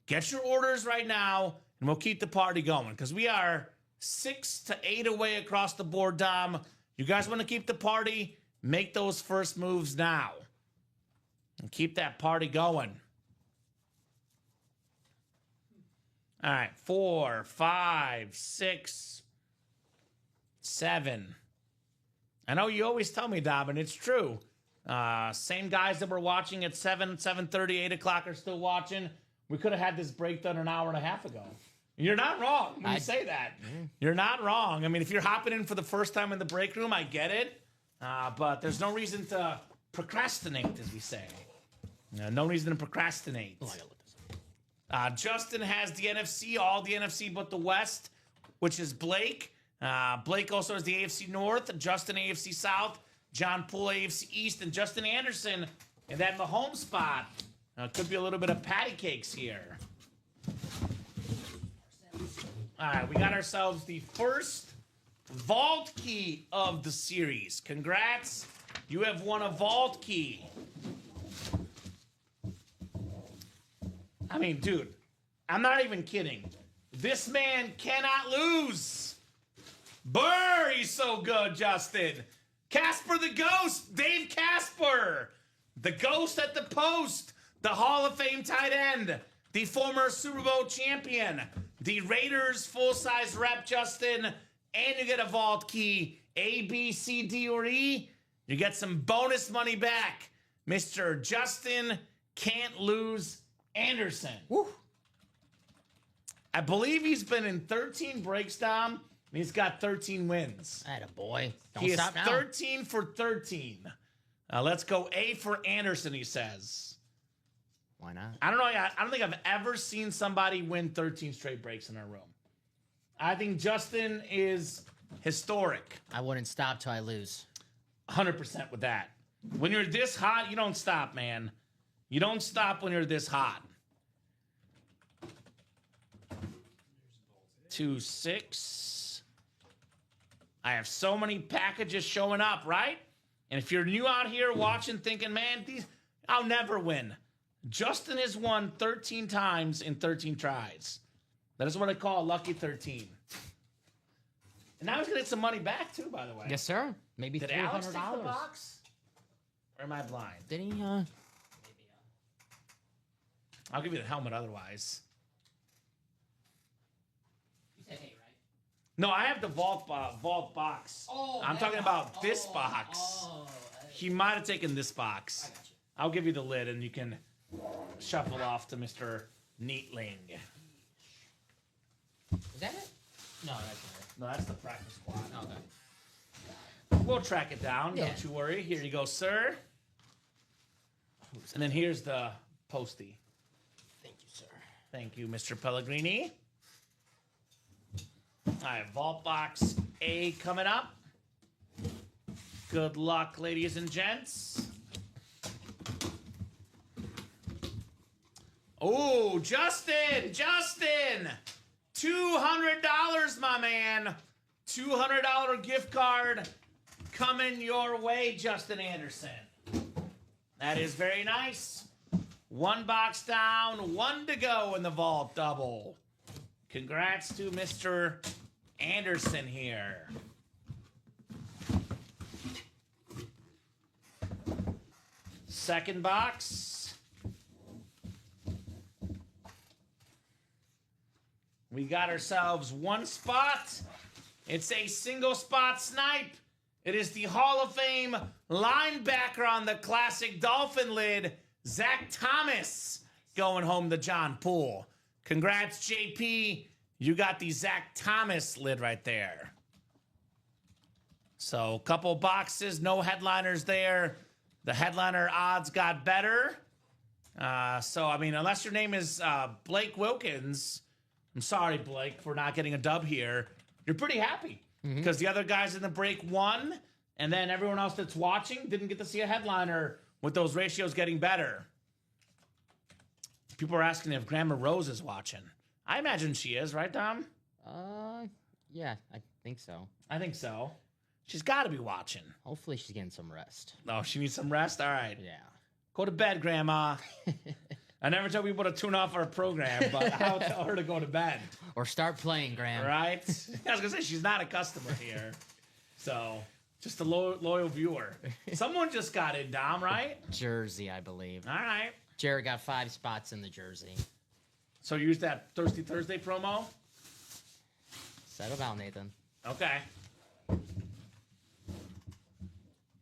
Get your orders right now, and we'll keep the party going. Because we are 6 to 8 away across the board, Dom. You guys want to keep the party? Make those first moves now. And keep that party going. All right, 4, 5, 6, 7. I know you always tell me, Dom, and it's true. Same guys that were watching at 7, 7:30, 8 o'clock are still watching. We could have had this break done an hour and a half ago. You're not wrong when you say that. You're not wrong. I mean, if you're hopping in for the first time in the break room, I get it. But there's no reason to procrastinate, as we say. No reason to procrastinate. Justin has the NFC, all the NFC but the West, which is Blake. Blake also has the AFC North, Justin AFC South, John Poole AFC East, and Justin Anderson in that Mahomes spot. Could be a little bit of patty cakes here. All right, we got ourselves the first vault key of the series. Congrats, you have won a vault key. I mean, dude, I'm not even kidding. This man cannot lose. Burr, he's so good, Justin. Casper the Ghost, Dave Casper. The Ghost at the post. The Hall of Fame tight end. The former Super Bowl champion. The Raiders full-size rep, Justin. And you get a vault key. A, B, C, D, or E. You get some bonus money back. Mr. Justin Can't Lose Anderson. Woo. I believe he's been in 13 breaks, Dom, and he's got 13 wins. Attaboy. Don't He is stop now. 13 for 13. Let's go A for Anderson, he says. Why not? I don't know. I don't think I've ever seen somebody win 13 straight breaks in a room. I think Justin is historic. I wouldn't stop till I lose. 100% with that. When you're this hot, you don't stop, man. You don't stop when you're this hot. 2, 6. I have so many packages showing up, right? And if you're new out here watching, thinking, man, I'll never win. Justin has won 13 times in 13 tries. That is what I call a lucky 13. And now he's gonna get some money back too, by the way. Yes, sir. Maybe Did $300. Alex take the box? Or am I blind? Did he? I'll give you the helmet otherwise. You said hey, right? No, I have the vault box. Oh, I'm that talking box. about this box. He might have taken this box. I got you. I'll give you the lid and you can shuffle off to Mr. Neatling. Is that it? No, that's not it. No, that's the practice squad. Okay. We'll track it down. Yeah. Don't you worry. Here you go, sir. And then here's the postie. Thank you, sir. Thank you, Mr. Pellegrini. All right, Vault Box A coming up. Good luck, ladies and gents. Oh, Justin! $200, my man. $200 gift card coming your way, Justin Anderson. That is very nice. One box down, one to go in the vault double. Congrats to Mr. Anderson here. Second box. We got ourselves one spot It's a single spot snipe. It is the Hall of Fame linebacker on the classic Dolphin lid, Zach Thomas, going home to John Poole. Congrats, JP. You got the Zach Thomas lid right there. So a couple boxes, no headliners there. The headliner odds got better. So, I mean, unless your name is Blake Wilkins, I'm sorry, Blake, for not getting a dub here. You're pretty happy because the other guys in the break won, and then everyone else that's watching didn't get to see a headliner with those ratios getting better. People are asking if Grandma Rose is watching. I imagine she is, right, Dom? Yeah, I think so. I think so. She's got to be watching. Hopefully she's getting some rest. Oh, she needs some rest? All right. Yeah. Go to bed, Grandma. I never tell people to tune off our program, but I'll tell her to go to bed. Or start playing, Graham. Right? I was going to say, she's not a customer here. So, just a loyal viewer. Someone just got in, Dom, right? Jersey, I believe. All right. Jared got 5 spots in the jersey. So, use that Thirsty Thursday promo? Settle down, Nathan. Okay.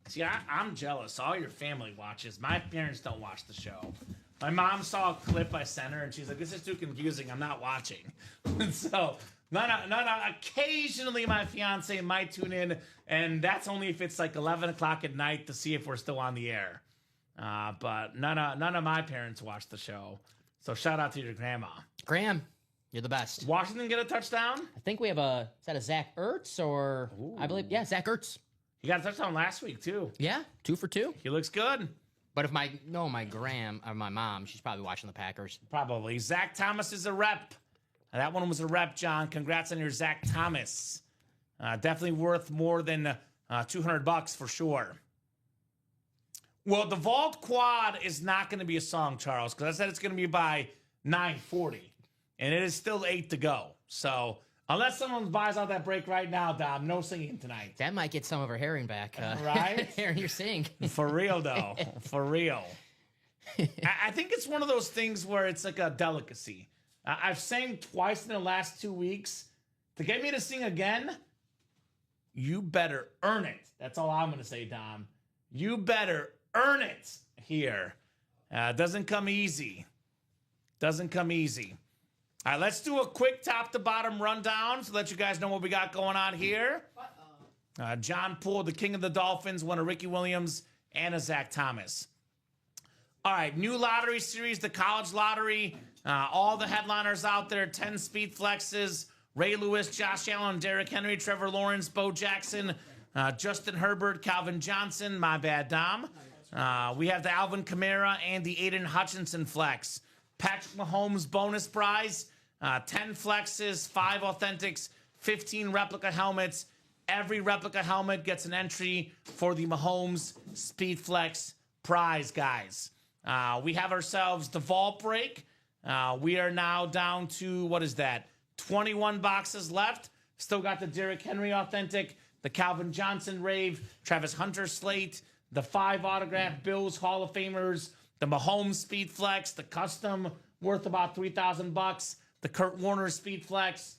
See, I'm jealous. All your family watches. My parents don't watch the show. My mom saw a clip I sent her, and she's like, this is too confusing. I'm not watching. And so, occasionally my fiance might tune in, and that's only if it's like 11 o'clock at night to see if we're still on the air. But none of my parents watch the show. So shout out to your grandma. Graham, you're the best. Washington get a touchdown? I think we have is that a Zach Ertz or, I believe, yeah, Zach Ertz. He got a touchdown last week, too. Yeah, 2 for 2. He looks good. But if my mom, she's probably watching the Packers. Probably. Zach Thomas is a rep. That one was a rep, John. Congrats on your Zach Thomas. Definitely worth more than $200 for sure. Well, the Vault Quad is not going to be a song, Charles, because I said it's going to be by 9:40, and it is still 8 to go. So unless someone buys out that break right now, Dom, no singing tonight. That might get some of her herring back. Right? Herring you're singing. For real, though. For real. I think it's one of those things where it's like a delicacy. I've sang twice in the last 2 weeks. To get me to sing again, you better earn it. That's all I'm going to say, Dom. You better earn it here. Doesn't come easy. Doesn't come easy. All right, let's do a quick top-to-bottom rundown to let you guys know what we got going on here. John Poole, the king of the Dolphins, won a Ricky Williams and a Zach Thomas. All right, new lottery series, the college lottery. All the headliners out there, 10 speed flexes. Ray Lewis, Josh Allen, Derrick Henry, Trevor Lawrence, Bo Jackson, Justin Herbert, Calvin Johnson. My bad, Dom. We have the Alvin Kamara and the Aiden Hutchinson flex. Patrick Mahomes bonus prize, 10 flexes, 5 authentics, 15 replica helmets. Every replica helmet gets an entry for the Mahomes Speed Flex prize, guys. We have ourselves the vault break. We are now down to, what is that, 21 boxes left. Still got the Derrick Henry authentic, the Calvin Johnson rave, Travis Hunter slate, the 5 autographed Bills Hall of Famers, the Mahomes Speed Flex, the custom worth about $3,000, the Kurt Warner Speed Flex.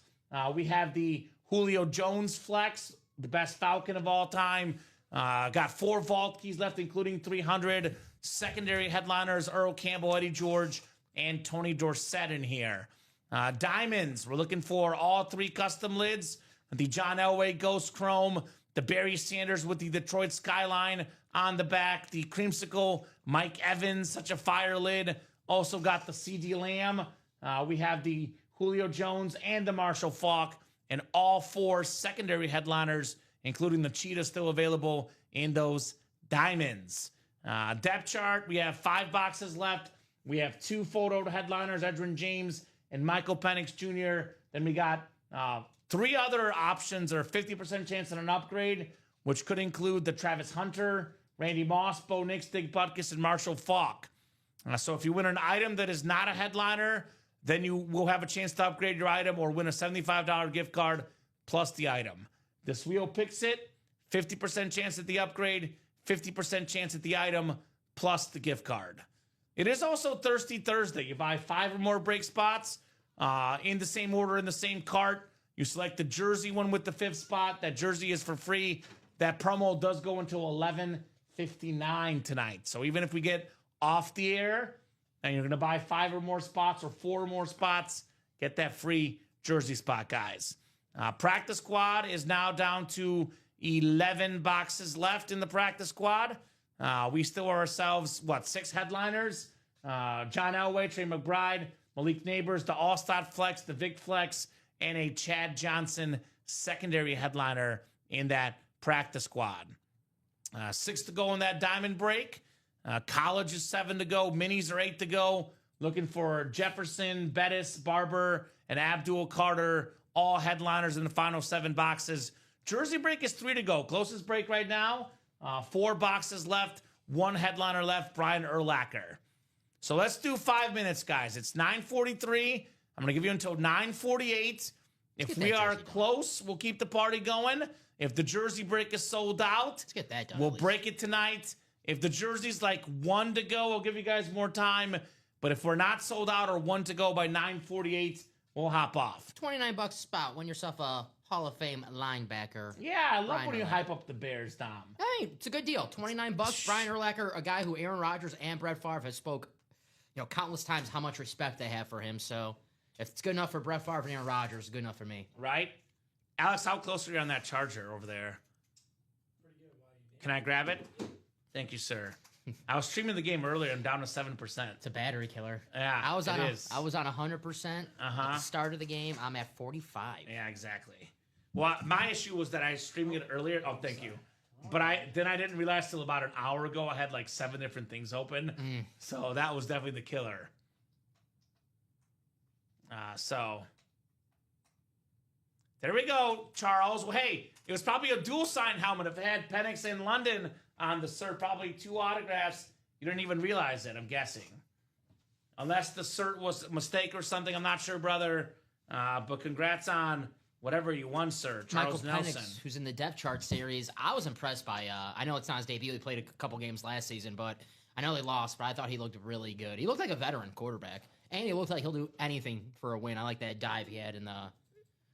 We have the Julio Jones Flex, the best Falcon of all time. Got 4 vault keys left, including 300. Secondary headliners, Earl Campbell, Eddie George, and Tony Dorsett in here. Diamonds, we're looking for all 3 custom lids. The John Elway Ghost Chrome, the Barry Sanders with the Detroit Skyline on the back, the Creamsicle Mike Evans, such a fire lid. Also got the CD Lamb. We have the Julio Jones and the Marshall Faulk, and all 4 secondary headliners, including the Cheetah, still available in those diamonds. Depth chart, we have 5 boxes left. We have 2 photo headliners, Edgerrin James and Michael Penix Jr. Then we got 3 other options, or 50% chance at an upgrade, which could include the Travis Hunter, Randy Moss, Bo Nix, Dig Butkus, and Marshall Faulk. So if you win an item that is not a headliner, then you will have a chance to upgrade your item or win a $75 gift card plus the item. This wheel picks it, 50% chance at the upgrade, 50% chance at the item, plus the gift card. It is also Thirsty Thursday. You buy 5 or more break spots in the same order, in the same cart, You select the jersey one with the 5th spot. That jersey is for free. That promo does go until 11:59 tonight. So even if we get off the air and you're going to buy 5 or more spots or 4 or more spots, get that free jersey spot, guys. Practice squad is now down to 11 boxes left in the practice squad. We still are ourselves, 6 headliners? John Elway, Trey McBride, Malik Neighbors, the Allstott Flex, the Vic Flex, and a Chad Johnson secondary headliner in that practice squad. 6 to go in that diamond break. College is 7 to go. Minis are 8 to go. Looking for Jefferson, Bettis, Barber, and Abdul Carter, all headliners in the final 7 boxes. Jersey break is 3 to go. Closest break right now, 4 boxes left, 1 headliner left, Brian Urlacher. So let's do 5 minutes, guys. It's 9:43. I'm going to give you until 9:48. If we are close, we'll keep the party going. If the jersey break is sold out, Let's get that done. we'll break it tonight. If the jersey's like 1 to go, we'll give you guys more time. But if we're not sold out or 1 to go by 9:48, we'll hop off. $29 a spot. Win yourself a Hall of Fame linebacker. Yeah, I love Brian when you Urlacher. hype up the Bears, Dom. Hey, it's a good deal. $29. Brian Urlacher, a guy who Aaron Rodgers and Brett Favre has spoke, countless times how much respect they have for him. So if it's good enough for Brett Favre and Aaron Rodgers, it's good enough for me. Right? Alex, how close are you on that charger over there? Can I grab it? Thank you, sir. I was streaming the game earlier. I'm down to 7%. It's a battery killer. Yeah, I was on it is. I was on 100% at the start of the game. I'm at 45. Yeah, exactly. Well, my issue was that I was streaming it earlier. Oh, thank you. But I didn't realize till about an hour ago I had like 7 different things open. So that was definitely the killer. So there we go, Charles. Well, hey, it was probably a dual sign helmet. If it had Penix in London on the cert, probably 2 autographs. You didn't even realize it, I'm guessing. Unless the cert was a mistake or something, I'm not sure, brother. But congrats on whatever you won, sir. Charles Michael Nelson. Penix, who's in the depth chart series, I was impressed by. I know it's not his debut. He played a couple games last season, but I know they lost. But I thought he looked really good. He looked like a veteran quarterback, and he looked like he'll do anything for a win. I like that dive he had in the.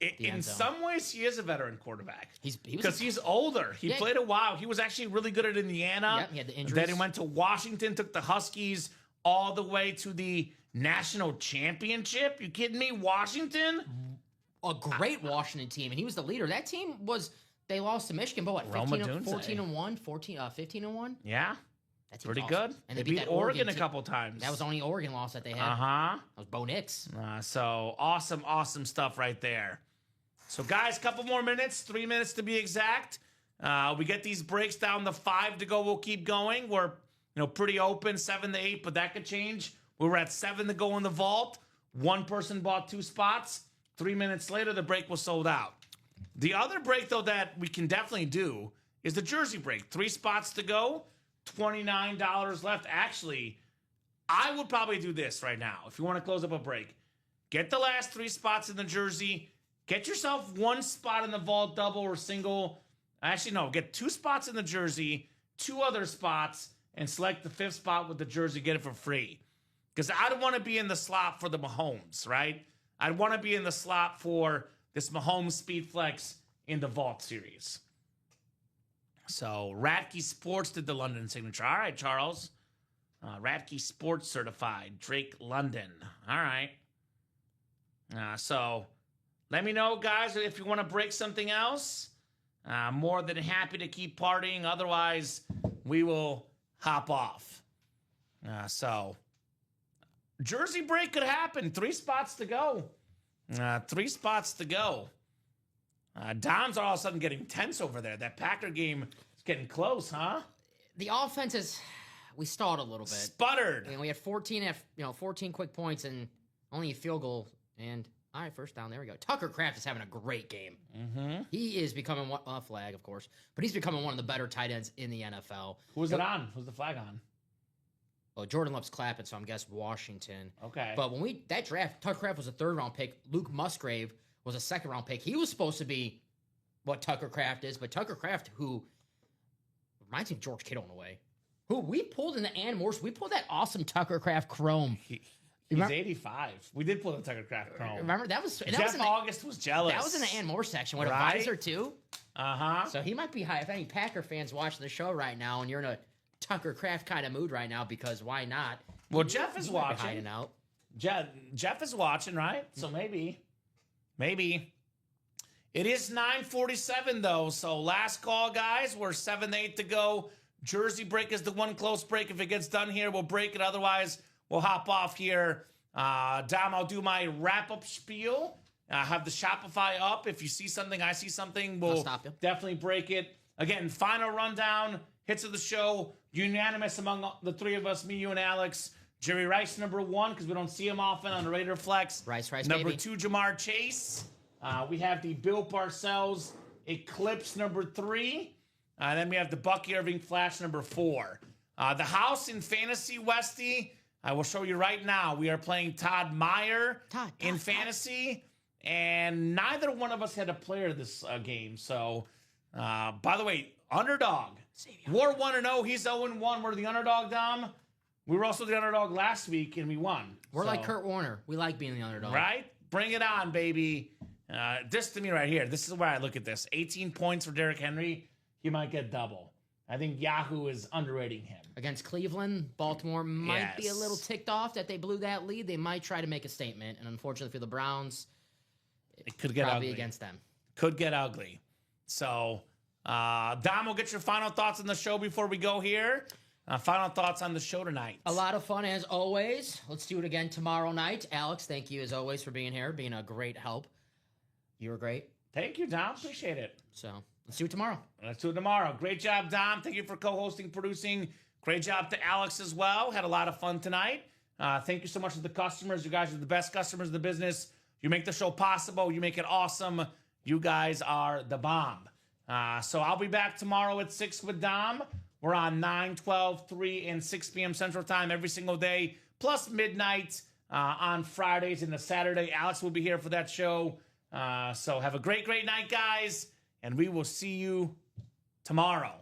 In end zone. some ways, he is a veteran quarterback. Because He's older. He played a while. He was actually really good at Indiana. Yep, he had the injuries. Then he went to Washington, took the Huskies all the way to the national championship. You kidding me? Washington? a great Washington team, and he was the leader. That team they lost to Michigan, but what, 14-1, 15-1? Yeah. That team's Pretty awesome. good. And They they beat that Oregon a team. couple times. That was the only Oregon loss that they had. Uh-huh. That was Bo Nix. So awesome stuff right there. So guys, couple more minutes, 3 minutes to be exact. We get these breaks down to 5 to go. We'll keep going. We're pretty open, 7 to 8, but that could change. We were at 7 to go in the vault. One person bought 2 spots. 3 minutes later, the break was sold out. The other break, though, that we can definitely do is the jersey break. 3 spots to go, $29 left. Actually, I would probably do this right now if you want to close up a break. Get the last 3 spots in the jersey. Get yourself 1 spot in the vault, double or single. Actually, no, get 2 spots in the jersey, 2 other spots, and select the 5th spot with the jersey. Get it for free. Because I don't want to be in the slot for the Mahomes, right? I'd want to be in the slot for this Mahomes Speed Flex in the Vault series. So Radke Sports did the London signature. All right, Charles. Radke Sports certified. Drake London. All right. So let me know, guys, if you want to break something else. More than happy to keep partying. Otherwise, we will hop off. Jersey break could happen. 3 spots to go. 3 spots to go. Dom's all of a sudden getting tense over there. That Packer game is getting close, huh? The offense we stalled a little bit. Sputtered. And we had 14 quick points and only a field goal. And all right, first down. There we go. Tucker Kraft is having a great game. Mm-hmm. He is becoming a flag, of course, but he's becoming one of the better tight ends in the NFL. Who's it on? Who's the flag on? Well, Jordan Love's clapping, so I'm guessing Washington. Okay. But when that draft, Tucker Kraft was a 3rd-round pick. Luke Musgrave was a 2nd-round pick. He was supposed to be what Tucker Kraft is, but Tucker Kraft, who reminds me of George Kittle in a way, who we pulled in the Ann Morse, we pulled that awesome Tucker Kraft Chrome. He's Remember- 85. We did pull the Tucker Craft promo. Remember that was Jeff in the, August was jealous. that was in the Ann Moore section with Right? a visor too. Uh-huh. So he might be high. If any Packer fans watching the show right now, and you're in a Tucker Craft kind of mood right now, because why not? Well, Jeff is He might be watching. hiding out. Jeff is watching, right? So maybe. It is 9:47 though, so last call, guys. We're 7-8 to go. Jersey break is the one close break. If it gets done here, we'll break it. Otherwise, we'll hop off here. Dom, I'll do my wrap-up spiel. I have the Shopify up. If you see something, I see something, we'll stop you. definitely break it. Again, final rundown, hits of the show. Unanimous among the three of us, me, you, and Alex. Jerry Rice, number 1, because we don't see him often on the Raider Flex. Rice, Number baby. 2, Jamar Chase. We have the Bill Parcells Eclipse, number 3. Then we have the Bucky Irving Flash, number 4. The house in Fantasy, Westy, I will show you right now. We are playing Todd Meyer in Fantasy, and neither one of us had a player this game. So, by the way, underdog. We're 1-0. He's 0-1. We're the underdog, Dom. We were also the underdog last week, and we won. We're like Kurt Warner. We like being the underdog. Right? Bring it on, baby. This to me right here. This is where I look at this. 18 points for Derrick Henry. He might get double. I think Yahoo is underrating him. Against Cleveland, Baltimore might be a little ticked off that they blew that lead. They might try to make a statement, and unfortunately for the Browns, It could get probably ugly. against them. Could get ugly. So, Dom, we'll get your final thoughts on the show before we go here. Final thoughts on the show tonight. A lot of fun as always. Let's do it again tomorrow night. Alex, thank you as always for being here, being a great help. You were great. Thank you, Dom. Appreciate it. So let's do it tomorrow. Let's do it tomorrow. Great job, Dom. Thank you for co-hosting, producing. Great job to Alex as well. Had a lot of fun tonight. Thank you so much to the customers. You guys are the best customers in the business. You make the show possible. You make it awesome. You guys are the bomb. So I'll be back tomorrow at 6 with Dom. We're on 9, 12, 3, and 6 p.m. Central Time every single day, plus midnight on Fridays and a Saturday. Alex will be here for that show. So have a great, great night, guys, and we will see you tomorrow.